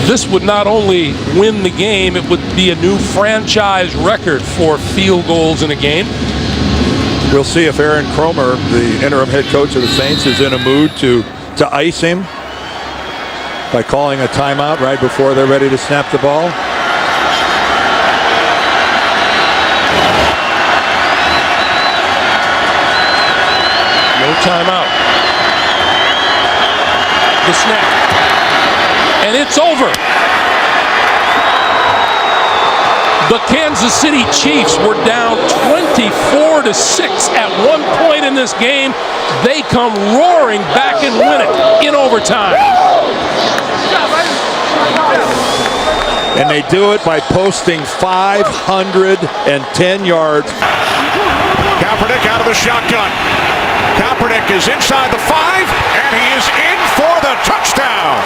This would not only win the game, it would be a new franchise record for field goals in a game. We'll see if Aaron Kromer, the interim head coach of the Saints, is in a mood to ice him by calling a timeout right before they're ready to snap the ball. timeout. The snap. And it's over. The Kansas City Chiefs were down 24-6 at one point in this game. They come roaring back and win it in overtime. And they do it by posting 510 yards. Kaepernick out of the shotgun. Kaepernick is inside the 5, and he is in for the touchdown.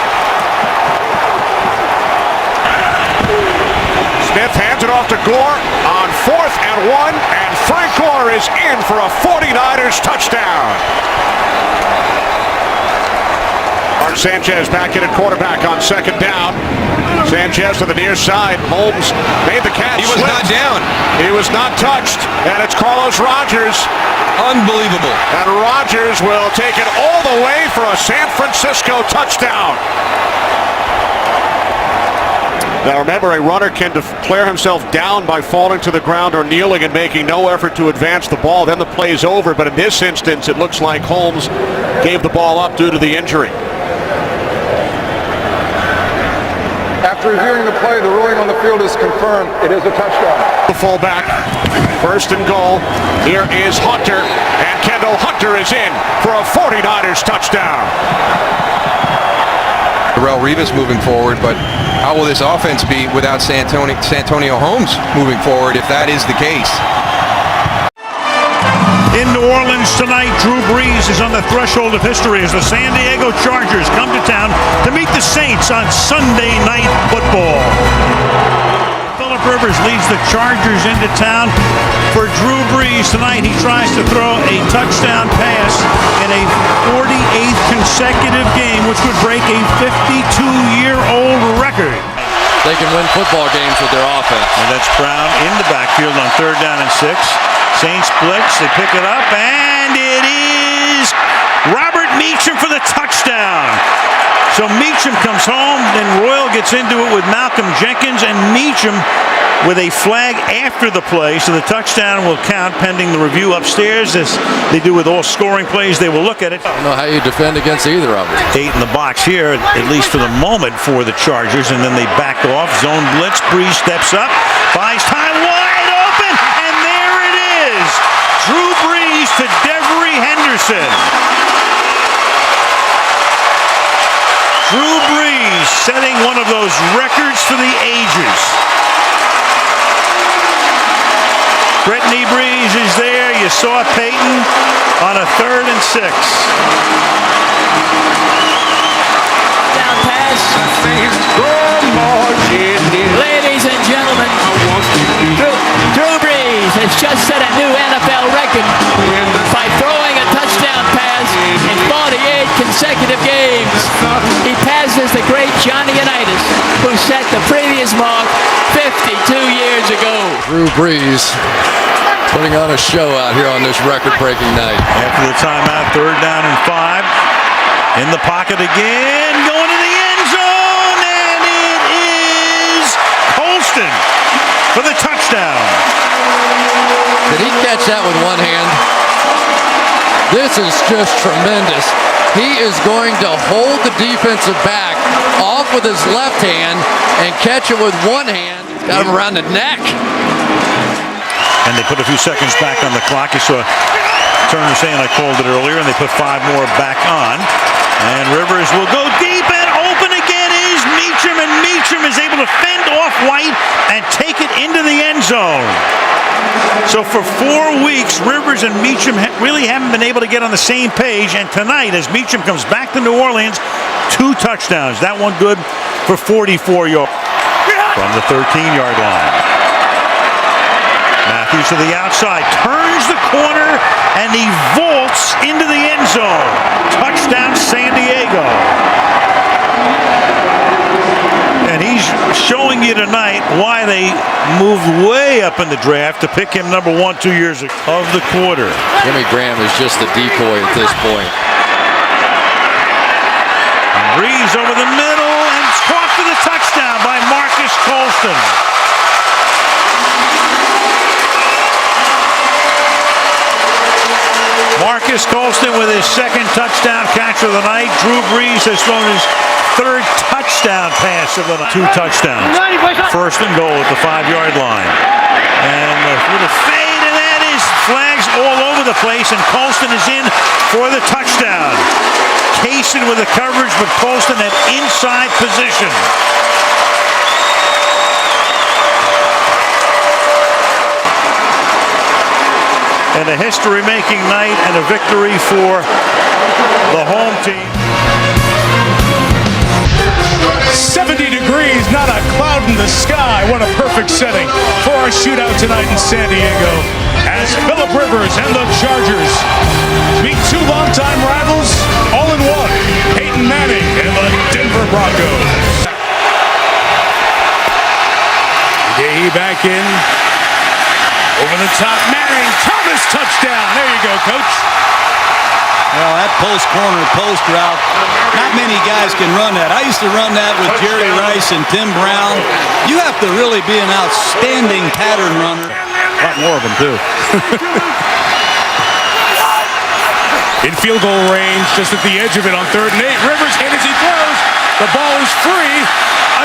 Smith hands it off to Gore on 4th and 1, and Frank Gore is in for a 49ers touchdown. Mark Sanchez back in at quarterback on 2nd down. Sanchez to the near side. Holmes made the catch. He was not down. He was not touched, and it's Carlos Rogers. Unbelievable. And Rogers will take it all the way for a San Francisco touchdown. Now remember, a runner can declare himself down by falling to the ground or kneeling and making no effort to advance the ball. Then the play is over, but in this instance, it looks like Holmes gave the ball up due to the injury. After reviewing the play, the ruling on the field is confirmed. It is a touchdown. The fullback, 1st and goal. Here is Hunter, and Kendall Hunter is in for a 49ers touchdown. Darrelle Revis moving forward, but how will this offense be without Santonio Holmes moving forward if that is the case? In New Orleans tonight, Drew Brees is on the threshold of history as the San Diego Chargers come to town to meet the Saints on Sunday Night Football. Phillip Rivers leads the Chargers into town for Drew Brees. Tonight he tries to throw a touchdown pass in a 48th consecutive game, which would break a 52-year-old record. They can win football games with their offense. And that's Brown in the backfield on 3rd down and 6. Saints blitz, they pick it up, and it is Robert Meacham for the touchdown. So Meacham comes home, then Royal gets into it with Malcolm Jenkins, and Meacham with a flag after the play, so the touchdown will count pending the review upstairs. As they do with all scoring plays, they will look at it. I don't know how you defend against either of them. 8 in the box here, at least for the moment, for the Chargers, and then they back off. Zone blitz, Brees steps up, buys time, wide open, and there it is. Drew Brees to Devery Henderson. Drew Brees setting one of those records for the ages. Brittany Brees is there. You saw Peyton on a 3rd and 6. Down pass. Ladies and gentlemen, Drew Brees has just set a new NFL record by throwing a touchdown pass in 48 consecutive games. He passes the great Johnny Unitas, who set the previous mark 52 years ago. Drew Brees putting on a show out here on this record-breaking night. After the timeout, 3rd down and 5. In the pocket again, going to the end zone, and it is Colston for the touchdown. Did he catch that with one hand? This is just tremendous. He is going to hold the defensive back off with his left hand and catch it with one hand. Got him around the neck. And they put a few seconds back on the clock. You saw Turner saying I called it earlier, and they put 5 more back on. And Rivers will go deep, and open again is Meacham, and Meacham is able to fend off White and take it into the end zone. So for 4 weeks, Rivers and Meacham really haven't been able to get on the same page, and tonight, as Meacham comes back to New Orleans, 2 touchdowns. That one good for 44 yards from the 13-yard line. Matthews to the outside, turns the corner, and he vaults into the end zone. Touchdown, San Diego. And he's showing you tonight why they moved way up in the draft to pick him number 1 2 years ago of the quarter. Jimmy Graham is just a decoy at this point. And Brees over the middle, and it's caught for the touchdown by Marcus Colston. Marcus Colston with his second touchdown catch of the night. Drew Brees has thrown his third touchdown pass of the night. 2 touchdowns. First and goal at the 5-yard line. And with a fade, and that is flags all over the place, and Colston is in for the touchdown. Kaysen with the coverage, but Colston at inside position. And a history-making night and a victory for the home team. 70 degrees, not a cloud in the sky. What a perfect setting for our shootout tonight in San Diego. As Phillip Rivers and the Chargers meet 2 longtime rivals all in one. Peyton Manning and the Denver Broncos. Gay back in. Over the top, Manning, Thomas touchdown. There you go, Coach. Well, that post corner, post route, not many guys can run that. I used to run that with Jerry Rice and Tim Brown. You have to really be an outstanding pattern runner. A lot more of them, too. In field goal range, just at the edge of it on 3rd and 8. Rivers hit as he throws. The ball is free.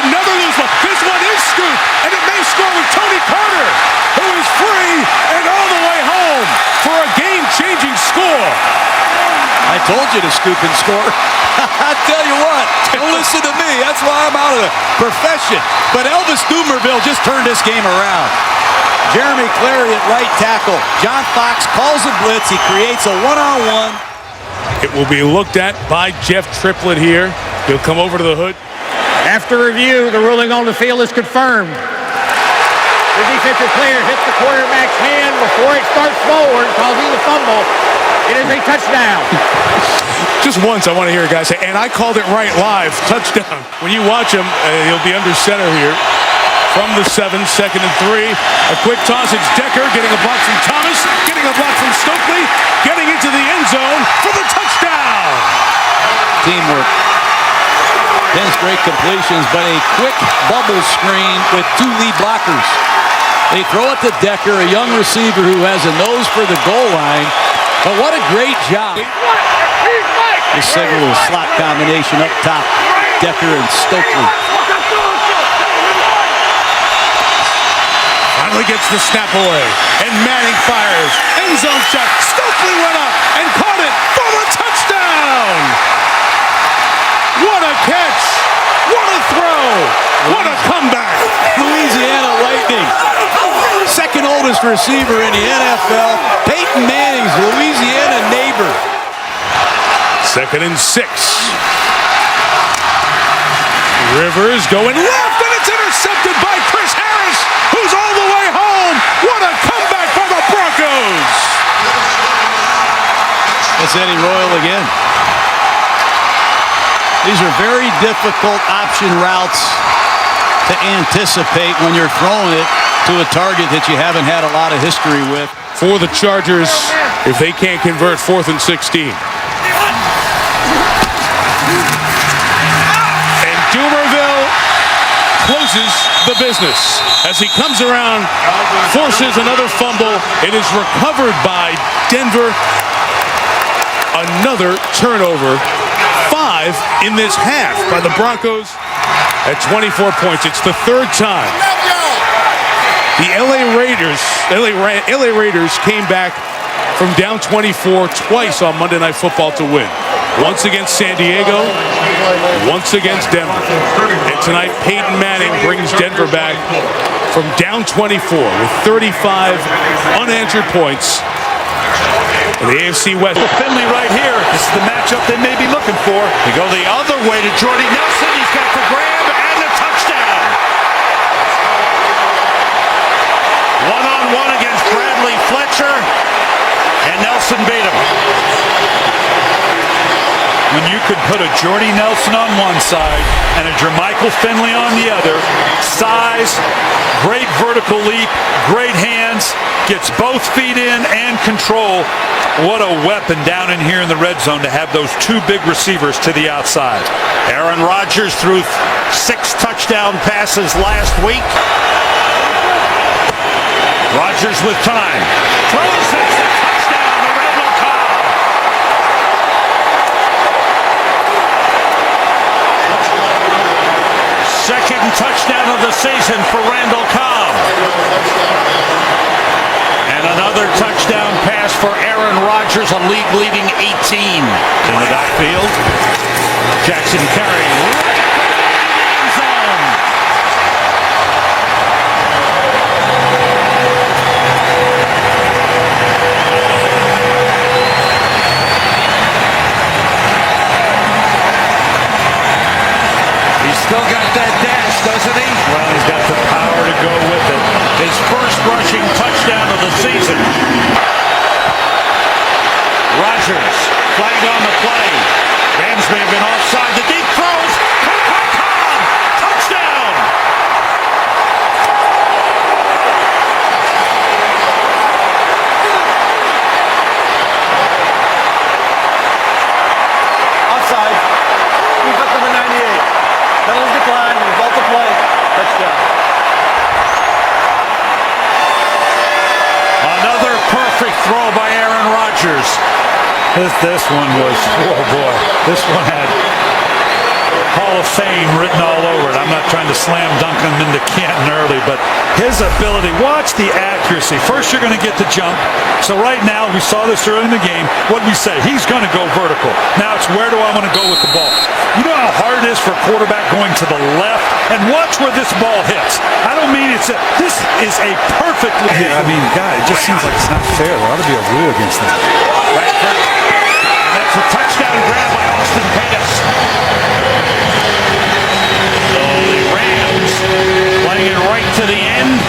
Another loose ball. This one is scooped, and it may score with Tony Carter, who is free and all the way home for a game-changing score. I told you to scoop and score. I tell you what, don't listen to me. That's why I'm out of the profession. But Elvis Dumerville just turned this game around. Jeremy Clary at right tackle. John Fox calls a blitz. He creates a one-on-one. It will be looked at by Jeff Triplett here. He'll come over to the hood. After review, the ruling on the field is confirmed. The defensive player hits the quarterback's hand before it starts forward, causing the fumble. It is a touchdown. Just once, I want to hear a guy say, and I called it right live, touchdown. When you watch him, he'll be under center here. From the 7, 2nd and 3. A quick toss, it's Decker getting a block from Thomas, getting a block from Stokely, getting into the end zone for the touchdown. Teamwork. 10 straight completions, but a quick bubble screen with 2 lead blockers. They throw it to Decker, a young receiver who has a nose for the goal line. But what a great job. This second little slot combination up top. Decker and Stokely. Finally gets the snap away, and Manning fires. End zone shot. Stokely went up and caught it for the touchdown. What a catch! What a throw! What a comeback! Louisiana Lightning. Second oldest receiver in the NFL. Peyton Manning's Louisiana neighbor. 2nd and 6. Rivers going left, and it's intercepted by Chris Harris, who's all the way home. What a comeback for the Broncos! That's Eddie Royal again. These are very difficult option routes to anticipate when you're throwing it to a target that you haven't had a lot of history with. For the Chargers, if they can't convert 4th and 16. And Dumerville closes the business. As he comes around, forces another fumble. It is recovered by Denver. Another turnover. 5 in this half by the Broncos at 24 points. It's the 3rd time. The LA Raiders came back from down 24 twice on Monday Night Football to win. Once against San Diego, once against Denver. And tonight, Peyton Manning brings Denver back from down 24 with 35 unanswered points. The AFC West. Finley right here. This is the matchup they may be looking for. They go the other way to Jordy Nelson. He's got the grab and the touchdown. One-on-one against Bradley Fletcher, and Nelson beat him. When you could put a Jordy Nelson on one side and a Jermichael Finley on the other, size, great vertical leap, great hands, gets both feet in and control. What a weapon down in here in the red zone to have those 2 big receivers to the outside. Aaron Rodgers threw 6 touchdown passes last week. Rodgers with time. Throws it. Touchdown, the Red Cobb. second touchdown of the season for Randall Cobb. And another touchdown pass for Aaron Rodgers, a league-leading 18. In the backfield, Jackson carrying. Still got that dash, doesn't he? Well, he's got the power to go with it. His first rushing touchdown of the season. Rodgers flagged on the play. Rams may have been offside. The deep throws. Caught by Cobb. Touchdown. Offside. He's up number 98. Penalty decline, result of play, touchdown. Another perfect throw by Aaron Rodgers. This one was, oh boy, this one had Hall of Fame written all over it. I'm not trying to slam dunk him into Canton early, but his ability, watch the accuracy. First, you're going to get the jump. So right now, we saw this early in the game. What did we say? He's going to go vertical. Now it's where do I want to go with the ball? You know how hard it is for a quarterback going to the left? And watch where this ball hits. I don't mean this is a perfect hit. I mean, God, it just seems like it's not fair. There ought to be a rule against that. That's a touchdown grab by Austin Pettis. So the Rams playing it right to the end.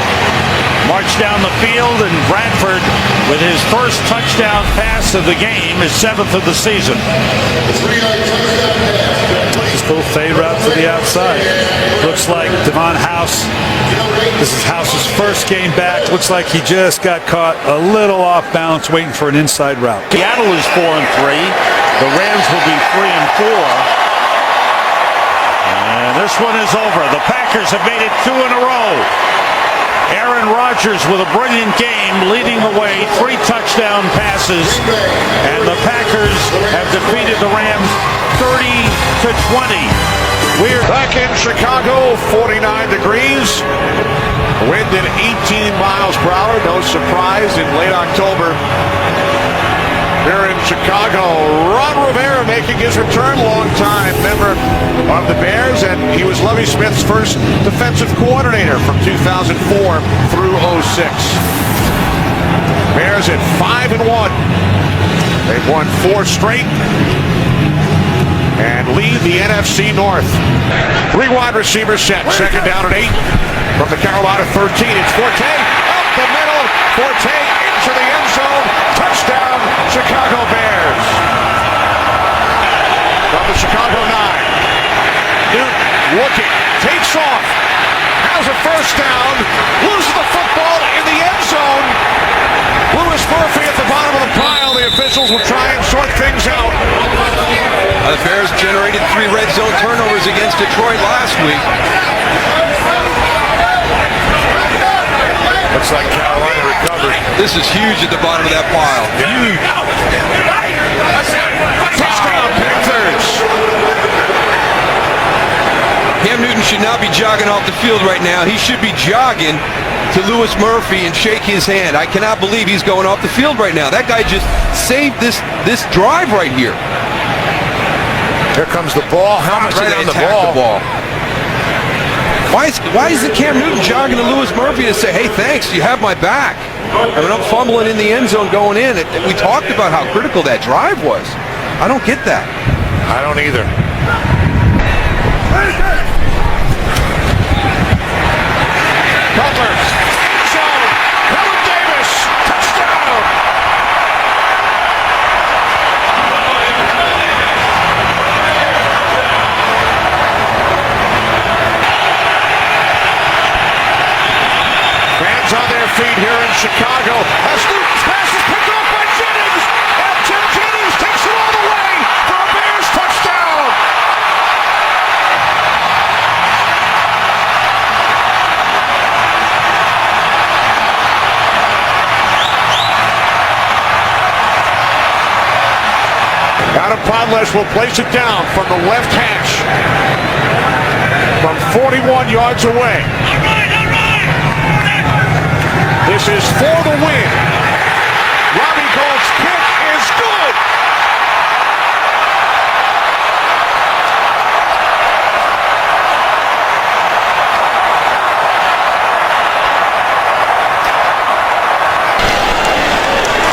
March down the field, and Bradford with his first touchdown pass of the game, his 7th of the season. Just go fade route to the outside. Looks like Devon House. This is House's first game back. Looks like he just got caught a little off balance waiting for an inside route. Seattle is 4-3. The Rams will be 3-4. And this one is over. The Packers have made it 2 in a row. Aaron Rodgers with a brilliant game, leading the way, 3 touchdown passes, and the Packers have defeated the Rams 30-20. We're back in Chicago, 49 degrees, wind at 18 miles per hour. No surprise in late October. Here in Chicago, Ron Rivera making his return, longtime member of the Bears, and he was Lovie Smith's first defensive coordinator from 2004 through 06. Bears at 5-1. They've won 4 straight and lead the NFC North. 3 wide receivers set, second down and 8 from the Carolina 13. It's Forte up the middle. Forte into the end zone. Touchdown, Chicago Bears. From the Chicago 9. Newton looking, takes off, has a first down, loses the football in the end zone. Louis Murphy at the bottom of the pile. The officials will try and sort things out. The Bears generated 3 red zone turnovers against Detroit last week. Looks like Carolina recovered. This is huge at the bottom of that pile. Huge. Touchdown, Panthers. Cam Newton should not be jogging off the field right now. He should be jogging to Louis Murphy and shake his hand. I cannot believe he's going off the field right now. That guy just saved this drive right here. Here comes the ball. Helmet right on the ball. Why is the Cam Newton jogging to Louis Murphy to say, hey, thanks, you have my back? I mean, I'm fumbling in the end zone going in. We talked about how critical that drive was. I don't get that. I don't either. Cutler. Zone. Helen Davis. Touchdown. Fans on their feet here in Chicago. As Newton's pass is picked up by Jennings. And Tim Jennings takes it all the way for a Bears touchdown. Adam Podlesh will place it down from the left hash. from 41 yards away. This is for the win. Robbie Gould's kick is good.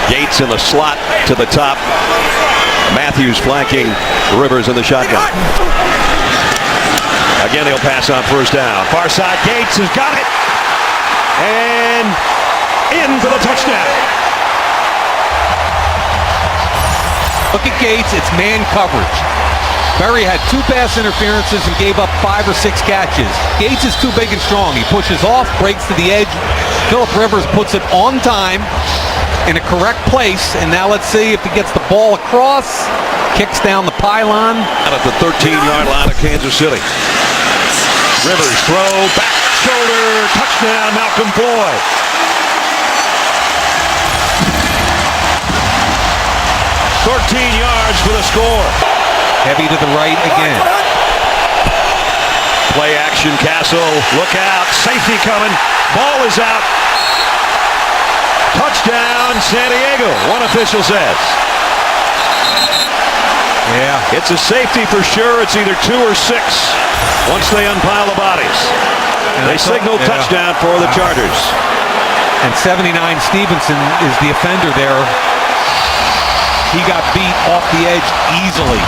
Gates in the slot to the top. Matthews flanking Rivers in the shotgun. Again, he'll pass on first down. Far side, Gates has got it. And in for the touchdown. Look at Gates, it's man coverage. Berry had 2 pass interferences and gave up 5 or 6 catches. Gates is too big and strong. He pushes off, breaks to the edge. Phillip Rivers puts it on time in a correct place, and now let's see if he gets the ball across, kicks down the pylon. Out at the 13-yard line of Kansas City. Rivers throw, back shoulder, touchdown, Malcolm Floyd. yards for the score. Heavy to the right again. Play action, Castle, look out, safety coming, ball is out. Touchdown, San Diego, one official says. Yeah. It's a safety for sure. It's either 2 or 6 once they unpile the bodies. They signal touchdown for the Chargers. And 79 Stevenson is the offender there. He got beat off the edge easily.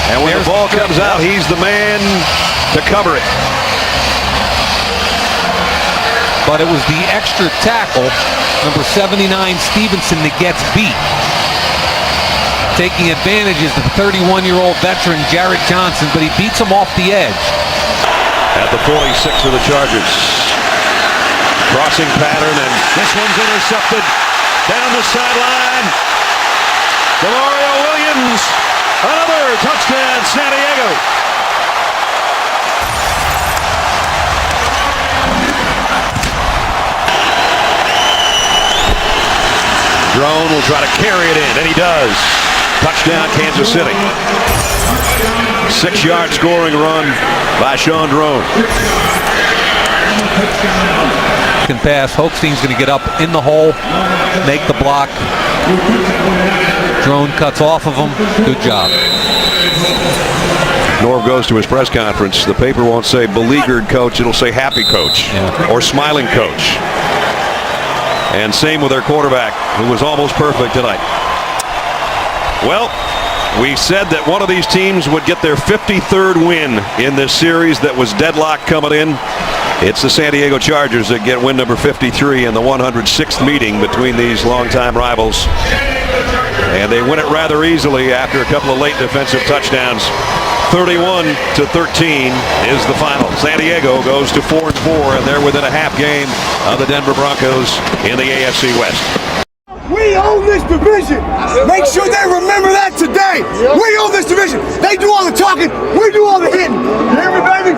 And when the ball comes out, he's the man to cover it. But it was the extra tackle, number 79 Stevenson, that gets beat. Taking advantage is the 31-year-old veteran Jarrett Johnson, but he beats him off the edge. At the 46 of the Chargers. Crossing pattern, and this one's intercepted down the sideline. Demario Williams, another touchdown, San Diego. Drone will try to carry it in, and he does. Touchdown, Kansas City. 6-yard scoring run by Sean Drone. Can pass. Hochstein's going to get up in the hole, make the block. Drone cuts off of him. Good job. Norv goes to his press conference. The paper won't say beleaguered coach, it'll say happy coach or smiling coach. And same with their quarterback, who was almost perfect tonight. Well, we said that one of these teams would get their 53rd win in this series that was deadlocked coming in. It's the San Diego Chargers that get win number 53 in the 106th meeting between these longtime rivals. And they win it rather easily after a couple of late defensive touchdowns. 31-13 is the final. San Diego goes to 4-4, and they're within a half game of the Denver Broncos in the AFC West. We own this division. Make sure they remember that today. We own this division. They do all the talking. We do all the hitting. You hear me, baby?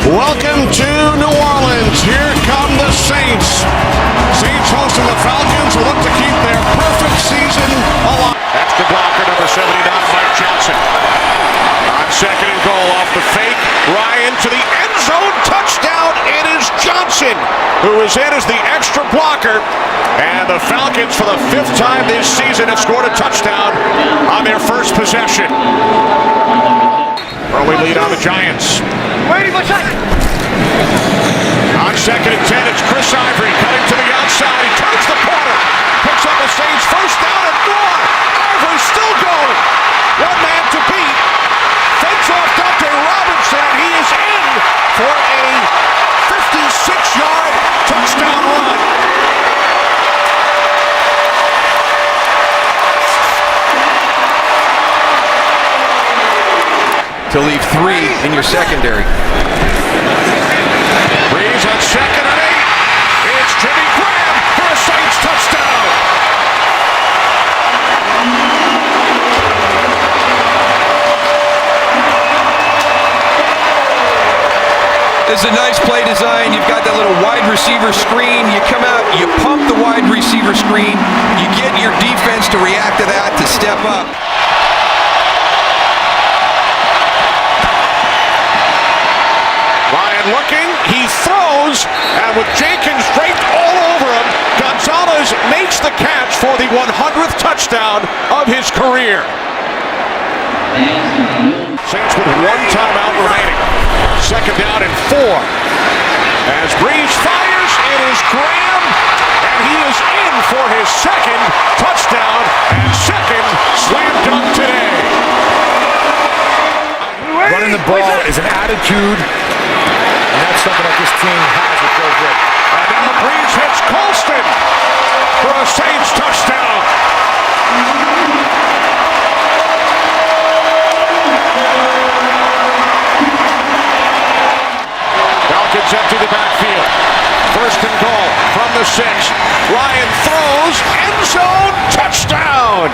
Welcome to New Orleans. Here come the Saints. Saints hosting the Falcons will look to keep their perfect season alive. That's the blocker, number 79, Mike Johnson. On second and goal off the fake. Ryan to the end zone. Touchdown. It is Johnson who is in as the extra blocker. And the Falcons, for the 5th time this season, have scored a touchdown on their first possession. Early lead on the Giants. On second and 10, it's Chris Ivory cutting to the outside. He turns the corner. Picks up the Saints first down and more. Ivory still going. One man to beat. Fakes off Dante Robinson. He is in for a 56-yard touchdown run. To leave 3 in your secondary. Breeze on second and 8. It's Jimmy Graham for a Saints touchdown. This is a nice play design. You've got that little wide receiver screen. You come out, you pump the wide receiver screen. You get your defense to react to that, to step up. looking, he throws, and with Jenkins draped all over him, Gonzalez makes the catch for the 100th touchdown of his career. Saints with one timeout remaining. Second down and 4. As Breeze fires, it is Graham, and he is in for his second touchdown and second slam dunk today. Running the ball is an attitude, and that's something that this team has with Joe Brick. And now Breeze hits Colston for a Saints touchdown. Falcons empty the backfield. First and goal from the 6. Ryan throws, end zone, touchdown.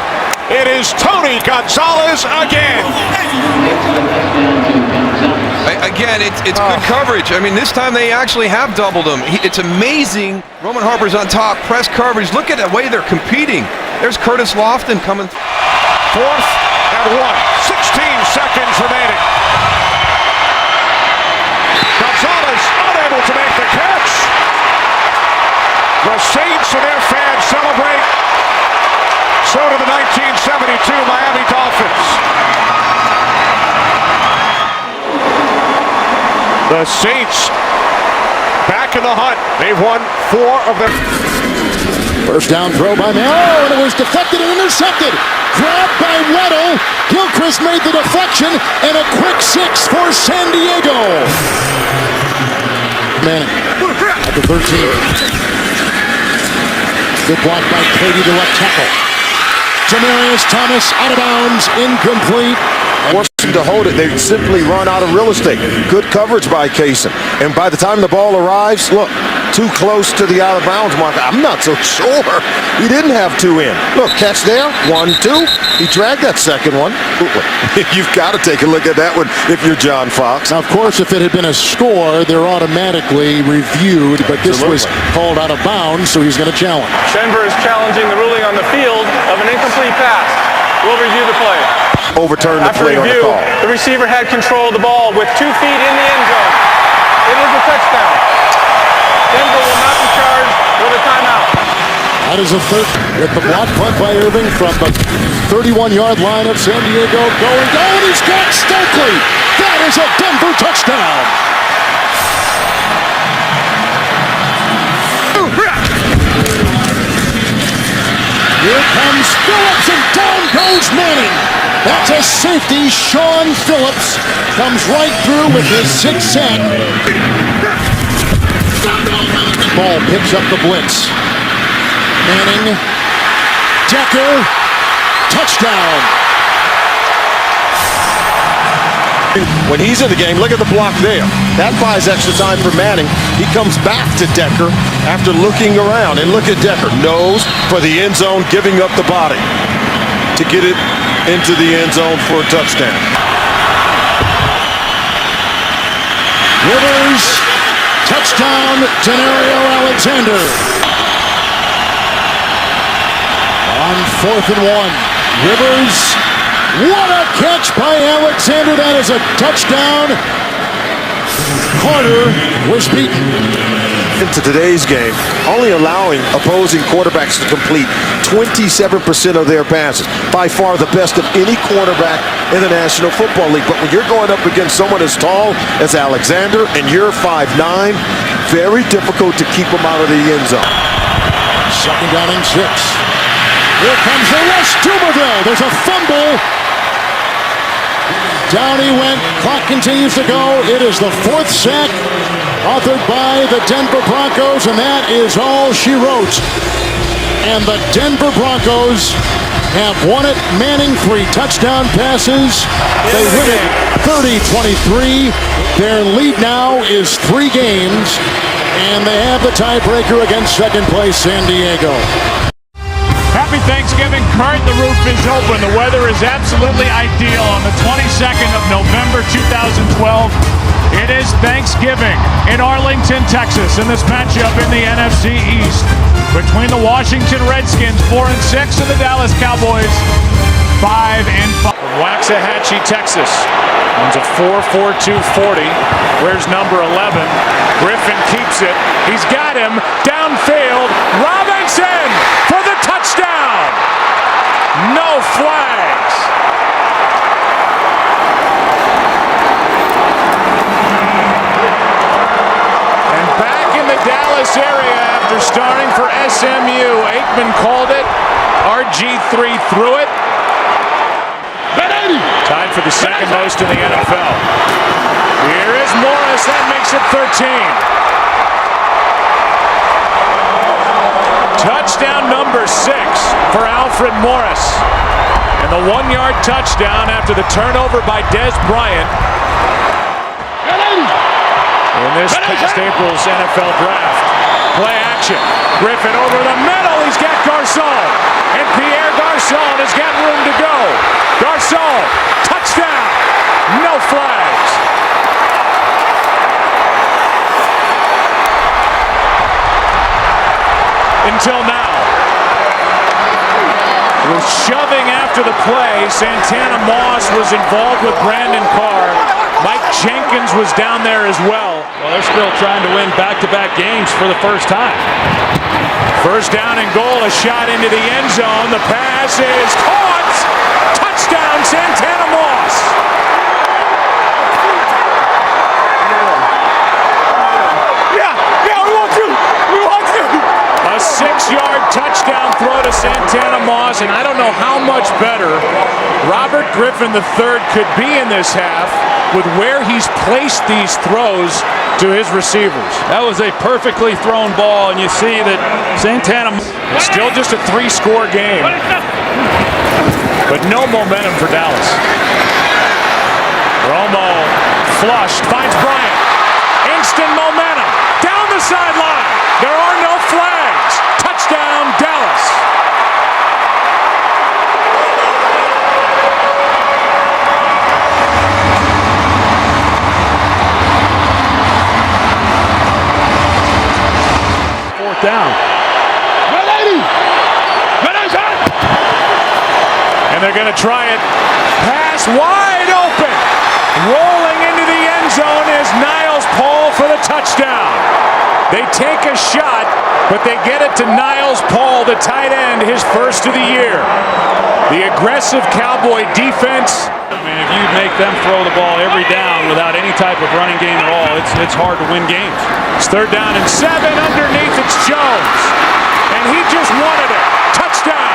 It is Tony Gonzalez again. Again, it's good coverage. I mean, this time they actually have doubled him. It's amazing. Roman Harper's on top, press coverage. Look at the way they're competing. There's Curtis Lofton coming. 4th and 1. 16 seconds remaining. Gonzalez unable to make the catch. The Saints and their fans celebrate. So do the 1972 Miami Dolphins. The Saints back in the hunt. They've won 4 of them. First down throw by Mayo, and it was deflected and intercepted. Grabbed by Weddle. Gilchrist made the deflection, and a quick 6 for San Diego. Manning at the 13. Good block by Cady, the left tackle. Demarius Thomas out of bounds, incomplete. Forced him to hold it, they simply run out of real estate. Good coverage by Kaysen. And by the time the ball arrives, look, too close to the out of bounds mark. I'm not so sure. He didn't have 2 in. Look, catch there, 1, 2. He dragged that second one. You've got to take a look at that one if you're John Fox. Now, of course, if it had been a score, they're automatically reviewed, but this was called out of bounds, so he's going to challenge. Denver is challenging the ruling on the field of an incomplete pass. We'll review the play. Overturn the After play on the review, call. the receiver had control of the ball with 2 feet in the end zone. It is a touchdown. Denver will not be charged with a timeout. That is a third with the block punt by Irving from the 31-yard line of San Diego. Going down, he's got Stokely. That is a Denver touchdown. Here comes Phillips, and down goes Manning. That's a safety. Sean Phillips comes right through with his 6th sack. Ball picks up the blitz. Manning, Decker, touchdown. When he's in the game, look at the block there. That buys extra time for Manning. He comes back to Decker after looking around. And look at Decker. Nose for the end zone, giving up the body to get it into the end zone for a touchdown. Rivers, touchdown, Denario Alexander. On 4th and 1, Rivers. What a catch by Alexander. That is a touchdown. Carter was beaten. Into today's game, only allowing opposing quarterbacks to complete 27% of their passes. By far the best of any quarterback in the National Football League. But when you're going up against someone as tall as Alexander and you're 5'9", very difficult to keep him out of the end zone. Second down and 6. Here comes the rush. Dumerville. There's a fumble. Down he went. Clock continues to go. It is the 4th sack authored by the Denver Broncos, and that is all she wrote. And the Denver Broncos have won it. Manning 3 touchdown passes. They win it 30-23. Their lead now is 3 games, and they have the tiebreaker against second place San Diego. Happy Thanksgiving, Kurt. The roof is open. The weather is absolutely ideal on the 22nd of November 2012. It is Thanksgiving in Arlington, Texas, in this matchup in the NFC East between the Washington Redskins, 4-6, and the Dallas Cowboys, 5 and 5. From Waxahachie, Texas. Runs a 4.42.40. Where's number 11? Griffin keeps it. He's got him. Downfield. Robinson for the touchdown. No flags. And back in the Dallas area after starting for SMU. Aikman called it. RG3 threw it. Tied for the second most in the NFL. Here is Morris. That makes it 13. Touchdown number 6 for Alfred Morris. And the 1-yard touchdown after the turnover by Des Bryant. In this past April's NFL draft. Play action. Griffin over the middle. He's got Garcon. And Pierre Garcon has got room to go. Garcon, touchdown. No flags. Until now. With shoving after the play, Santana Moss was involved with Brandon Carr. Mike Jenkins was down there as well. Well, they're still trying to win back-to-back games for the first time. First down and goal, a shot into the end zone. The pass is caught. Touchdown, Santana Moss. Yeah, we want to. A 6-yard touchdown throw to Santana Moss, and I don't know how much better Robert Griffin III could be in this half with where he's placed these throws to his receivers. That was a perfectly thrown ball, and you see that Santana... It's still just a 3-score game, but no momentum for Dallas. Romo flushed, finds Bryant. Instant momentum, down the sideline. There are no flags. Touchdown, Dallas. Fourth down. And they're going to try it. Pass wide open. Rolling into the end zone is Niles Paul for the touchdown. They take a shot, but they get it to Niles Paul, the tight end, his first of the year. The aggressive Cowboy defense. I mean, if you make them throw the ball every down without any type of running game at all, it's hard to win games. It's 3rd down and 7. Underneath, it's Jones. And he just wanted it. Touchdown.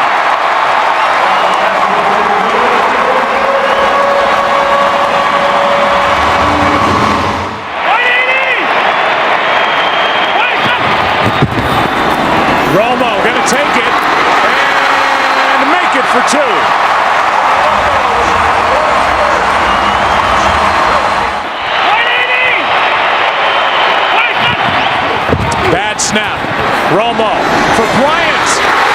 Romo going to take it and make it for 2. Bad snap. Romo for Bryant.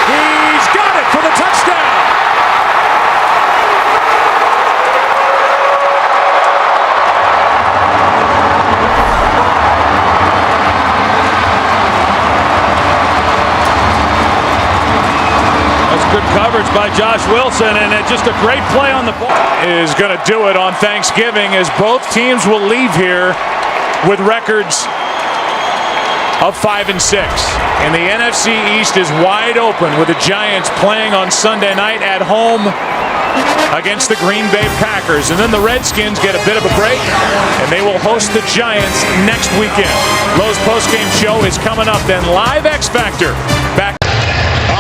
He's got it for the touchdown. Good coverage by Josh Wilson, and just a great play on the ball. Is going to do it on Thanksgiving as both teams will leave here with records of 5 and 6. And the NFC East is wide open with the Giants playing on Sunday night at home against the Green Bay Packers. And then the Redskins get a bit of a break, and they will host the Giants next weekend. Lowe's postgame show is coming up, then live X Factor back.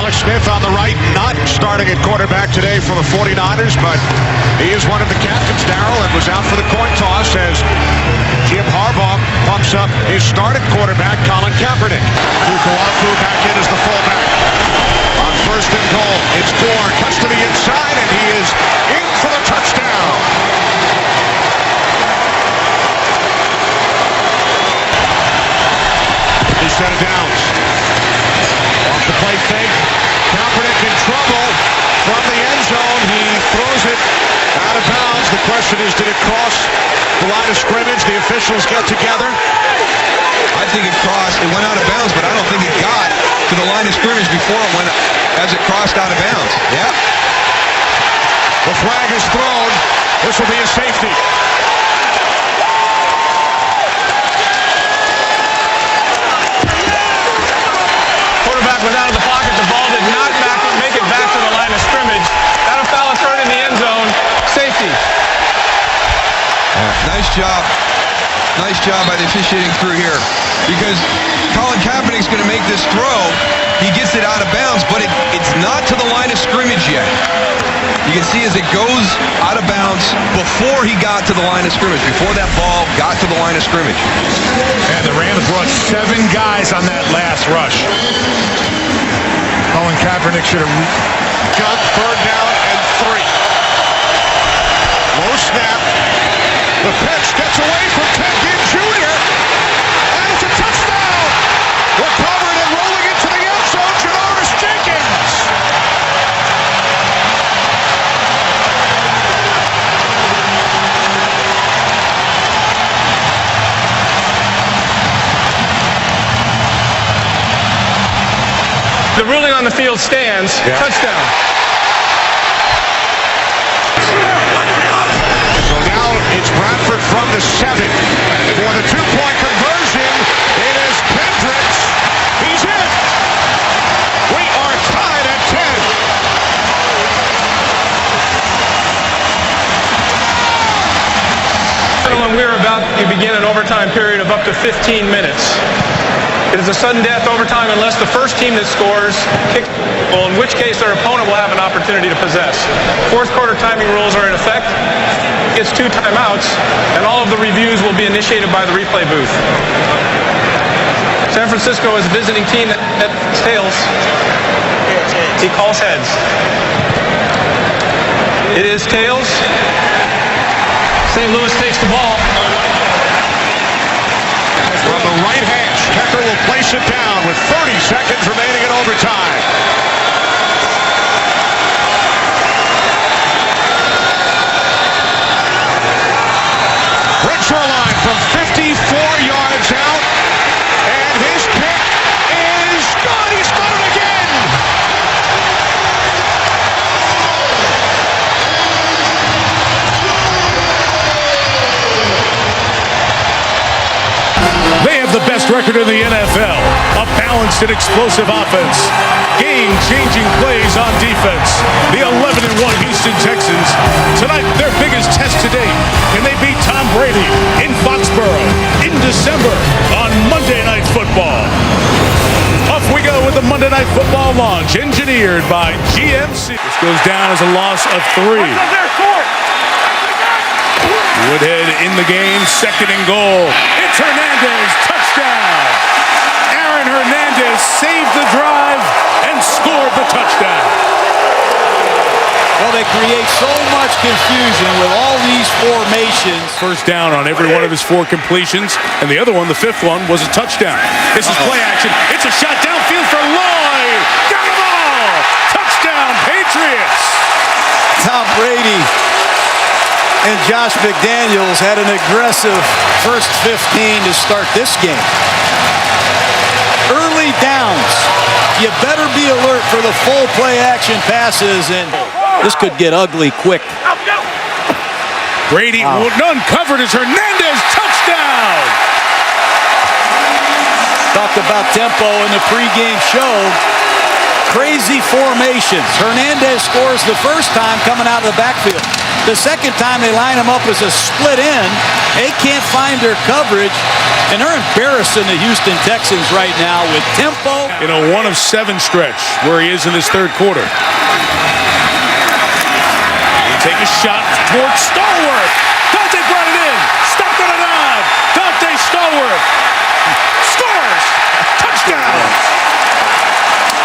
Alex Smith on the right, not starting at quarterback today for the 49ers, but he is one of the captains, Darrell, and was out for the coin toss as Jim Harbaugh pumps up his starting quarterback, Colin Kaepernick. Tukuafu back in as the fullback. On 1st and goal, it's Gore, cuts to the inside, and he is in for the touchdown. He's set of downs. Off the play fake. Kaepernick in trouble from the end zone. He throws it out of bounds. The question is, did it cross the line of scrimmage? The officials get together. I think it crossed. It went out of bounds, but I don't think it got to the line of scrimmage before it went as it crossed out of bounds. Yeah. The flag is thrown. This will be a safety. Quarterback was out of the pocket. The ball did not make it back to the line of scrimmage. Got a foul turn in the end zone. Safety. Nice job. Nice job by the officiating crew here. Because Colin Kaepernick's going to make this throw. He gets it out of bounds, but it's not to the line of scrimmage yet. You can see as it goes out of bounds before he got to the line of scrimmage, before that ball got to the line of scrimmage. And the Rams brought 7 guys on that last rush. Colin Kaepernick should have got 3rd down and 3. Low snap. The pitch gets away from Ted Ginn Jr. And it's a touchdown. Recovered and rolling into the end zone, Janoris Jenkins. The ruling on the field stands. Yeah. Touchdown. So now it's Bradford from the 7. For the 2-point conversion, it is Kendricks. He's in. We are tied at 10. Gentlemen, we're about to begin an overtime period of up to 15 minutes. It is a sudden death overtime unless the first team that scores kicks, well, in which case their opponent will have an opportunity to possess. 4th quarter timing rules are in effect. Gets 2 timeouts, and all of the reviews will be initiated by the replay booth. San Francisco is a visiting team at tails. He calls heads. It is tails. St. Louis takes the ball. From the right hash, Tucker will place it down with 30 seconds remaining in overtime. Renshaw line from 54 yards out, and his pick is gone. He's got it again. They have the best record in the NFL. A balanced and explosive offense. Game-changing plays on defense. The 11-1 Houston Texans. Tonight, their biggest test to date. Can they beat Tom Brady in Foxborough in December on Monday Night Football? Off we go with the Monday Night Football launch, engineered by GMC. This goes down as a loss of 3. Woodhead in the game, 2nd and goal. It's Hernandez, touchdown. Aaron Hernandez saved the drive and scored the touchdown. Well, they create so much confusion with all these formations. First down on every one of his 4 completions, and the other one, the 5th one, was a touchdown. This is play action. It's a shot downfield for Lloyd. Got them all. Touchdown, Patriots. Tom Brady and Josh McDaniels had an aggressive first 15 to start this game. Early downs. You better be alert for the full play action passes, and this could get ugly quick. Brady uncovered as Hernandez, touchdown. Talked about tempo in the pregame show. Crazy formations. Hernandez scores the first time coming out of the backfield. The second time they line him up as a split end. They can't find their coverage, and they're embarrassing the Houston Texans right now with tempo. In a 1 of 7 stretch where he is in this 3rd quarter. Take a shot towards Stallworth. Dante brought it in. Stopped on a dive. Dante Stallworth scores. Touchdown.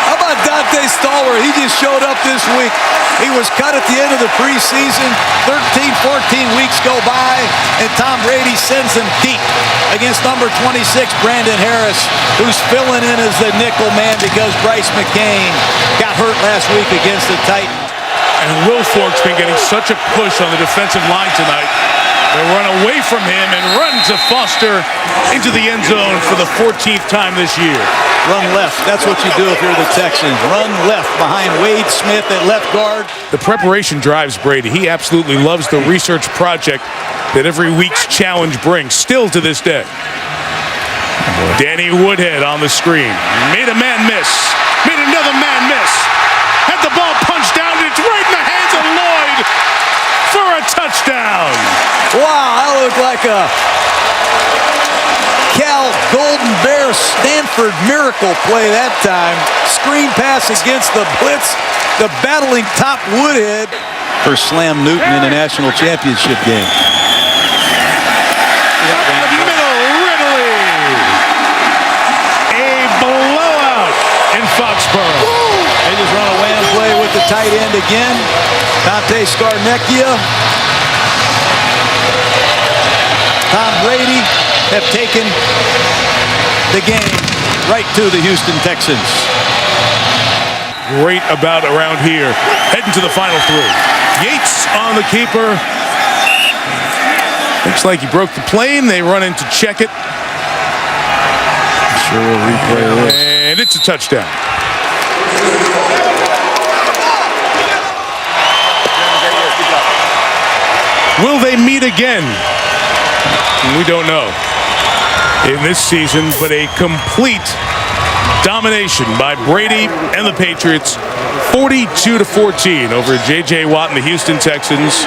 How about Dante Stallworth? He just showed up this week. He was cut at the end of the preseason. 13, 14 weeks go by, and Tom Brady sends him deep against number 26, Brandon Harris, who's filling in as the nickel man because Bryce McCain got hurt last week against the Titans. And Wilfork's been getting such a push on the defensive line tonight. They run away from him and run to Foster into the end zone for the 14th time this year. Run left. That's what you do if you're the Texans. Run left behind Wade Smith at left guard. The preparation drives Brady. He absolutely loves the research project that every week's challenge brings, still to this day. Danny Woodhead on the screen. Made a man miss. Made another man miss. Had the ball punched down. It's right in the hands of Lloyd for a touchdown. Wow, that looked like a Cal Golden Bear Stanford miracle play that time. Screen pass against the blitz. The battling top Woodhead for Slam Newton in a national championship game. In Foxborough. They just run a wham play with the tight end again. Dante Scarnecchia. Tom Brady have taken the game right to the Houston Texans. Great about around here. Heading to the final three. Yates on the keeper. Looks like he broke the plane. They run in to check it. Sure will replay this. And it's a touchdown. Will they meet again? We don't know in this season, but a complete domination by Brady and the Patriots, 42-14 over J.J. Watt and the Houston Texans,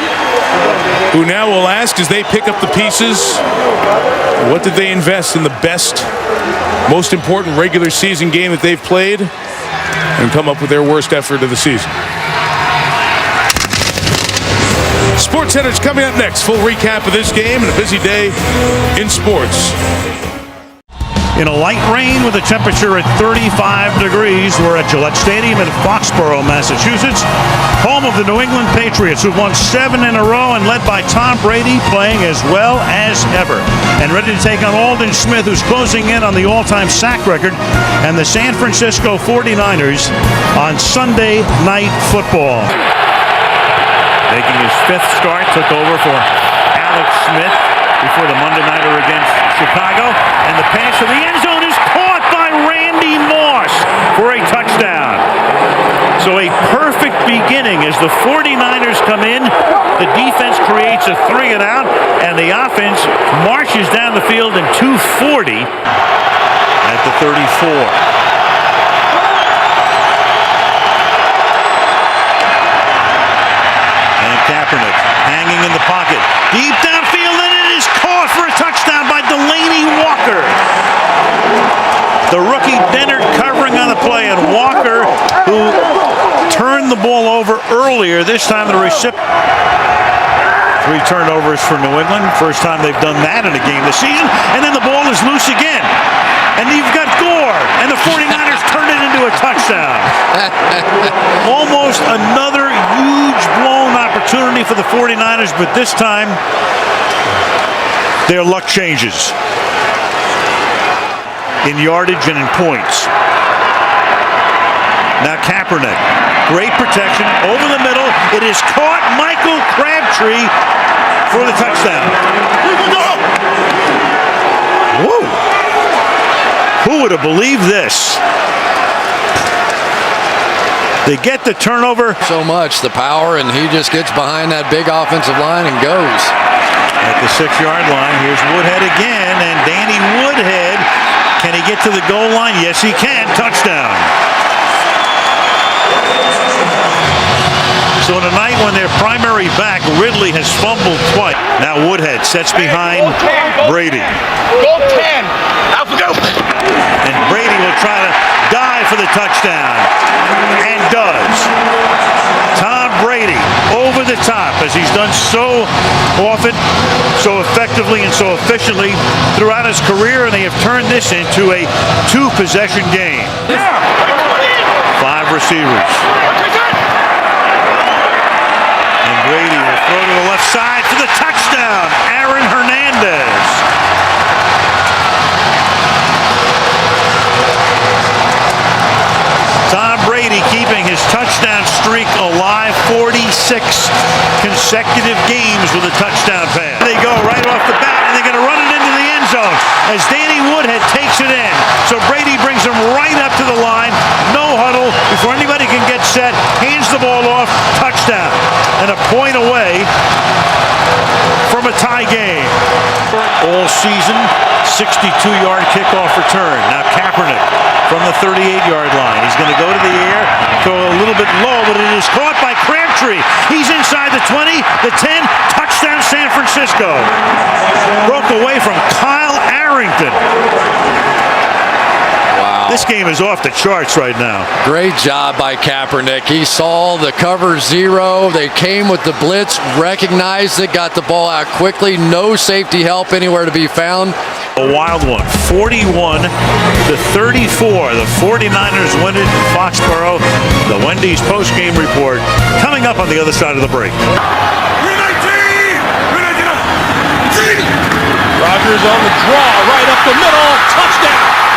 who now will ask as they pick up the pieces, what did they invest in the best, most important regular season game that they've played and come up with their worst effort of the season. SportsCenter's coming up next. Full recap of this game and a busy day in sports. In a light rain with a temperature at 35 degrees, we're at Gillette Stadium in Foxborough, Massachusetts, home of the New England Patriots, who've won 7 in a row and led by Tom Brady, playing as well as ever. And ready to take on Aldon Smith, who's closing in on the all-time sack record, and the San Francisco 49ers on Sunday Night Football. Making his 5th start, took over for Alex Smith before the Monday Nighter against Chicago. And the pass to the end zone is caught by Randy Moss for a touchdown. So a perfect beginning as the 49ers come in. The defense creates a 3-and-out, and the offense marches down the field in 2:40 at the 34. Kaepernick hanging in the pocket. Deep downfield, and it is caught for a touchdown by Delaney Walker. The rookie Dennard covering on the play, and Walker, who turned the ball over earlier, this time the recipient. 3 turnovers for New England. First time they've done that in a game this season. And then the ball is loose again. And you've got Gore, and the 49ers turn it into a touchdown. Almost another huge blown opportunity for the 49ers, but this time their luck changes in yardage and in points. Now Kaepernick, great protection over the middle. It is caught. Michael Crabtree for the touchdown. Whoa! Who would have believed this? They get the turnover. So much, the power, and he just gets behind that big offensive line and goes. At the 6-yard line, here's Woodhead again, and Danny Woodhead, can he get to the goal line? Yes, he can. Touchdown. So in a night when their primary back, Ridley, has fumbled twice. Now Woodhead sets behind Brady. Go 10. Alpha go. And Brady will try to dive for the touchdown. And does. Tom Brady over the top, as he's done so often, so effectively, and so efficiently throughout his career, and they have turned this into a 2-possession game. 5 receivers. And Brady will throw to the left side for the touchdown. Aaron Hernandez. Tom Brady keeping his touchdown streak alive. 46 consecutive games with a touchdown pass. They go right off the bat, and they're going to run it into the end zone as Danny Woodhead takes it in. So Brady brings him right up to the line. No huddle before anybody can get set. Hands the ball off. Touchdown. And a point away from a tie game. All season, 62-yard kickoff return. Now Kaepernick from the 38-yard line. He's going to go to the air, throw a little bit low, but it is caught by Crabtree. He's inside the 20, the 10, touchdown San Francisco. Broke away from Kyle Arrington. This game is off the charts right now. Great job by Kaepernick. He saw the cover zero. They came with the blitz, recognized it, got the ball out quickly. No safety help anywhere to be found. A wild one, 41-34. The 49ers win it in Foxborough. The Wendy's post-game report coming up on the other side of the break. Rodgers on the draw, right up the middle, touchdown.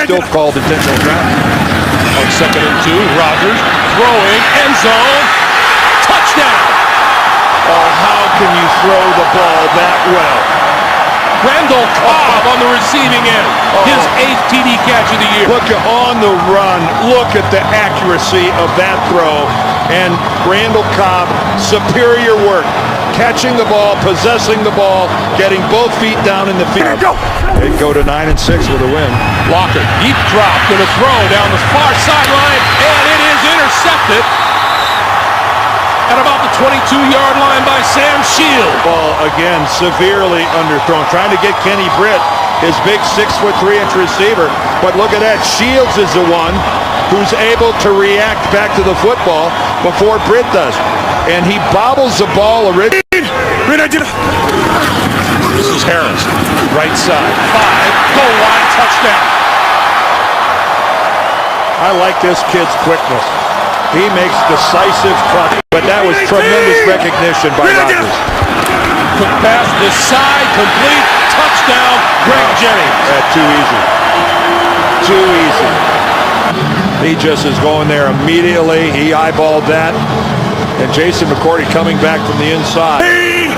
Still called intentional drafting. On 2nd and 2, Rodgers throwing, end zone, touchdown. Oh, how can you throw the ball that well? Randall Cobb on the receiving end. His 8th TD catch of the year. Look on the run. Look at the accuracy of that throw. And Randall Cobb, superior work. Catching the ball, possessing the ball, getting both feet down in the field. They go to 9-6 with a win. Locker, deep drop, going to throw down the far sideline, and it is intercepted at about the 22-yard line by Sam Shields. Ball again severely underthrown, trying to get Kenny Britt, his big 6'3" receiver. But look at that, Shields is the one who's able to react back to the football before Britt does. And he bobbles the ball originally. This is Harris, right side, 5, goal line, touchdown. I like this kid's quickness. He makes decisive cuts, but that was tremendous recognition by Rodgers. Quick pass, this side, complete, touchdown, Greg Jennings. Too easy. Too easy. He just is going there immediately. He eyeballed that. And Jason McCourty coming back from the inside. Quick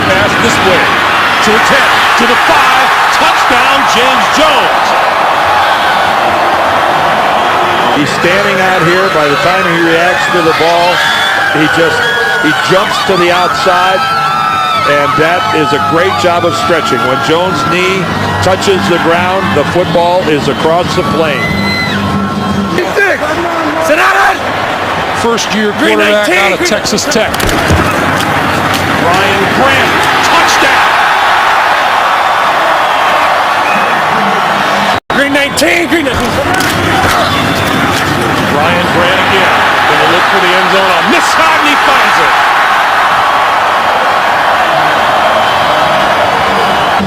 pass this way. To the 10, to the 5, touchdown, James Jones. He's standing out here. By the time he reacts to the ball, he jumps to the outside. And that is a great job of stretching. When Jones' knee touches the ground, the football is across the plane. First-year quarterback out of Texas Tech. Ryan Grant, touchdown. Green 19, Green 19. Ryan Grant again. Going to look for the end zone on this side, and he finds it.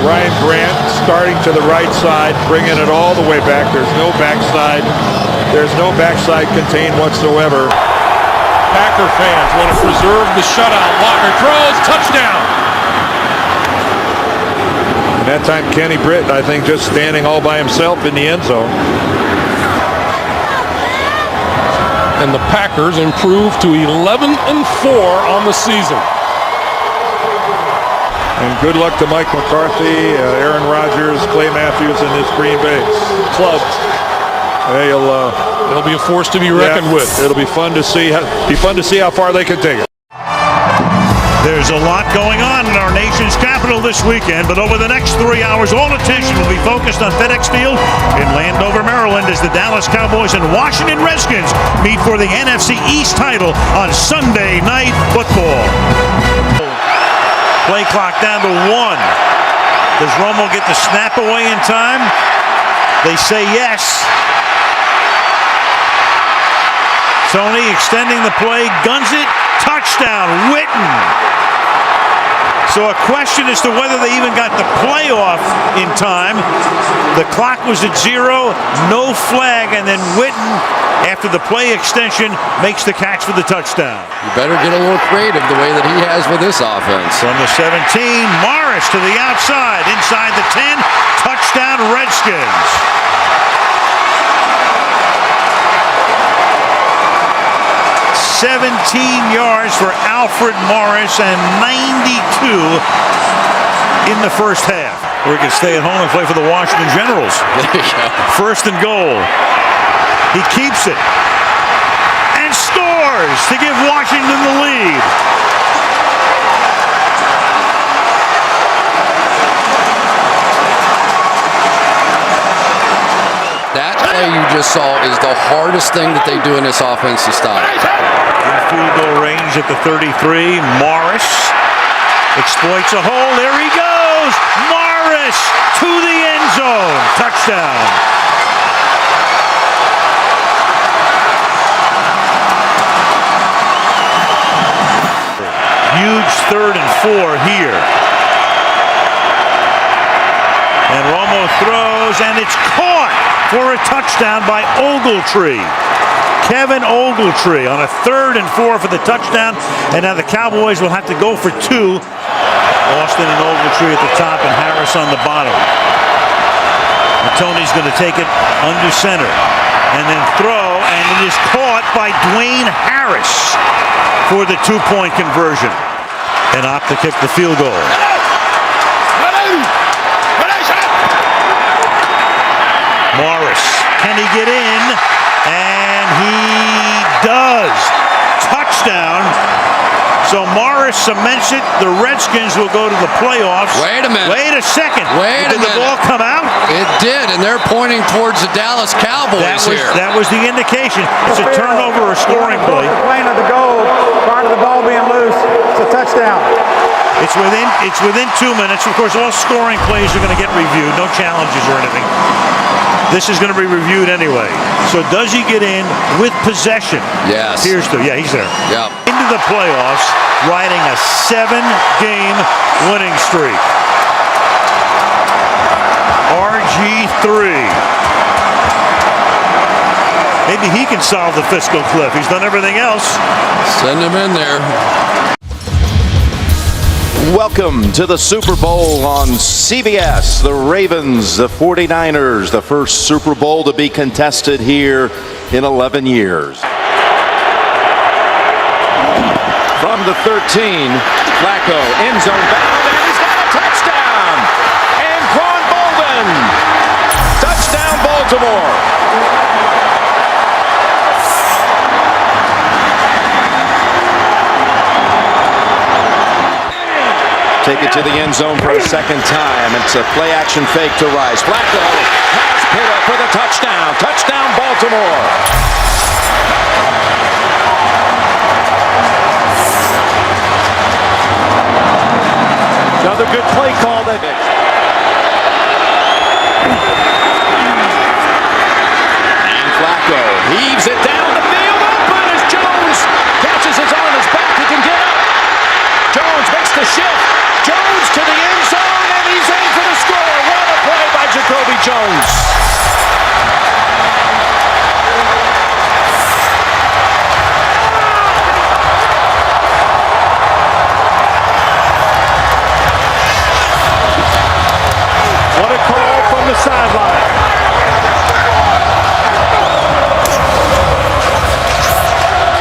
Ryan Grant starting to the right side, bringing it all the way back. There's no backside. There's no backside contained whatsoever. Packer fans want to preserve the shutout. Locker throws, touchdown. And that time Kenny Britt, I think, just standing all by himself in the end zone. And the Packers improve to 11-4 on the season. And good luck to Mike McCarthy, Aaron Rodgers, Clay Matthews, and his Green Bay club. It'll be a force to be reckoned with. It'll be fun to see. How far they can take it. There's a lot going on in our nation's capital this weekend, but over the next 3 hours, all attention will be focused on FedEx Field in Landover, Maryland, as the Dallas Cowboys and Washington Redskins meet for the NFC East title on Sunday Night Football. Play clock down to 1. Does Romo get the snap away in time? They say yes. Tony extending the play, guns it, touchdown, Witten. So a question as to whether they even got the play off in time. The clock was at 0, no flag, and then Witten, after the play extension, makes the catch for the touchdown. You better get a little creative the way that he has with this offense. From the 17, Morris to the outside, inside the 10, touchdown Redskins. 17 yards for Alfred Morris and 92 in the first half. Or he can stay at home and play for the Washington Generals. First and goal. He keeps it and scores to give Washington the lead. That play you just saw is the hardest thing that they do in this offense to stop. In field goal range at the 33. Morris exploits a hole. There he goes. Morris to the end zone. Touchdown. Huge 3rd and 4 here. And Romo throws, and it's caught for a touchdown by Ogletree. Kevin Ogletree on a 3rd and 4 for the touchdown. And now the Cowboys will have to go for 2. Austin and Ogletree at the top and Harris on the bottom. And Tony's going to take it under center. And then throw, and it is caught by Dwayne Harris for the 2-point conversion. And opt to kick the field goal. Morris, can he get in? And he does. Touchdown. So Morris cements it. The Redskins will go to the playoffs. Wait a minute. Wait a second. Wait a minute. Did the ball come out? It did, and they're pointing towards the Dallas Cowboys here. That was the indication. It's a turnover or scoring play. Playing at the goal prior to the ball being loose. It's a touchdown. It's within 2 minutes. Of course, all scoring plays are going to get reviewed. No challenges or anything. This is going to be reviewed anyway. So does he get in with possession? Yes. Here's the, yeah, he's there. Yep. Into the playoffs, riding a 7-game winning streak. RG3. Maybe he can solve the fiscal cliff. He's done everything else. Send him in there. Welcome to the Super Bowl on CBS. The Ravens, the 49ers, the first Super Bowl to be contested here in 11 years. From the 13, Flacco, end zone bound, and he's got a touchdown! And Quan Bolden! Touchdown, Baltimore! Take it to the end zone for a second time. It's a play-action fake to Rice. Flacco has Pitta for the touchdown. Touchdown, Baltimore. Another good play call. And Flacco heaves it down the field. Open as Jones catches his on his back. He can get up. Jones makes the shift. Jones to the end zone, and he's in for the score. What a play by Jacoby Jones. What a call from the sideline.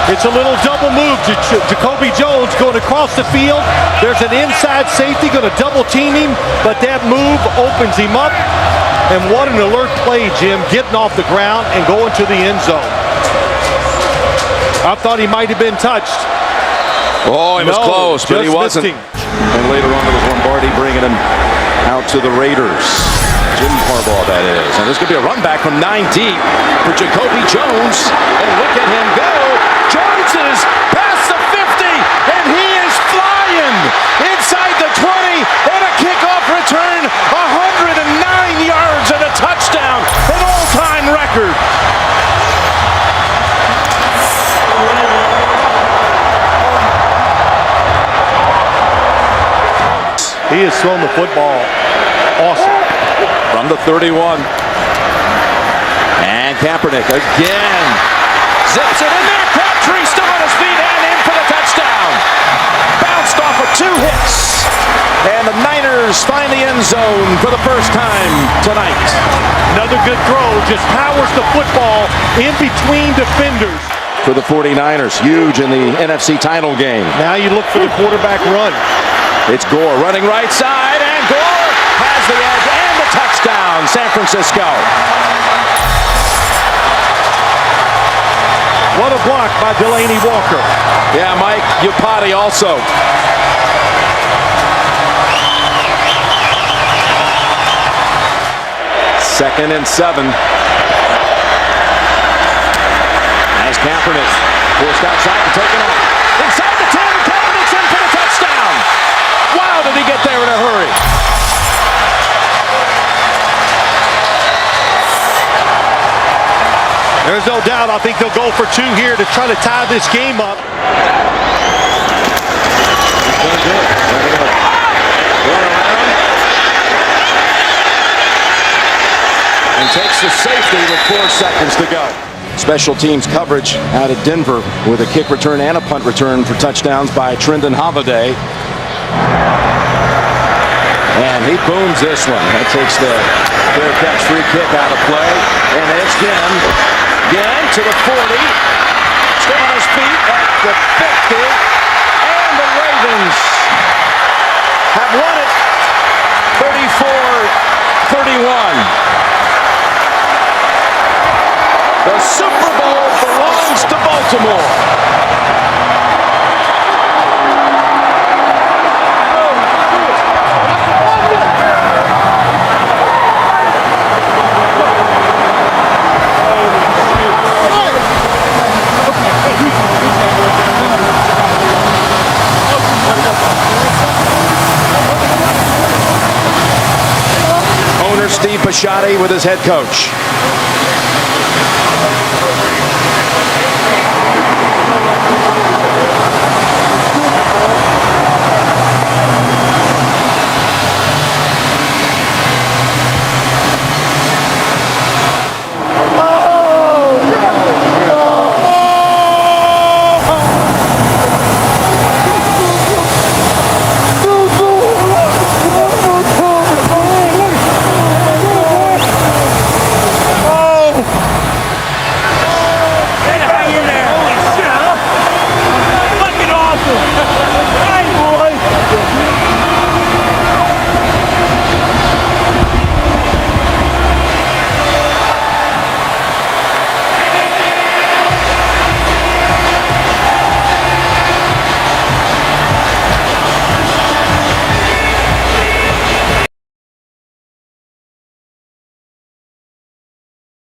It's a little double move to Jacoby Jones going across the field. There's an inside safety going to double team him, but that move opens him up. And what an alert play, Jim, getting off the ground and going to the end zone. I thought he might have been touched. Oh, he was close, but he wasn't. And later on, it was Lombardi bringing him out to the Raiders. Jim Harbaugh, that is. And there's going to be a run back from 9 deep for Jacoby Jones. And look at him go. Jones is past the 50, and he is flying inside the 20, and a kickoff return, 109 yards and a touchdown, an all-time record. He has thrown the football awesome. From the 31. And Kaepernick again. Zips it in there. Crabtree still on his feet and in for the touchdown. Bounced off of 2 hits. And the Niners find the end zone for the first time tonight. Another good throw. Just powers the football in between defenders. for the 49ers. Huge in the NFC title game. Now you look for the quarterback run. It's Gore running right side, and Gore has the edge and the touchdown, San Francisco. What a block by Delaney Walker. Yeah, Mike Iupati also. Second and 7. As Kaepernick forced outside and taken off. Inside the 10, Kaepernick's in for the touchdown. Wow, did he get there in a hurry. There's no doubt. I think they'll go for 2 here to try to tie this game up. And takes the safety with 4 seconds to go. Special teams coverage out of Denver with a kick return and a punt return for touchdowns by Trendon Holiday. And he booms this one. That takes the fair catch free kick out of play. And it's again to the 40. Still on his feet at the 50. And the Ravens have won it 34-31. The Super Bowl belongs to Baltimore. Owner Steve Bisciotti with his head coach.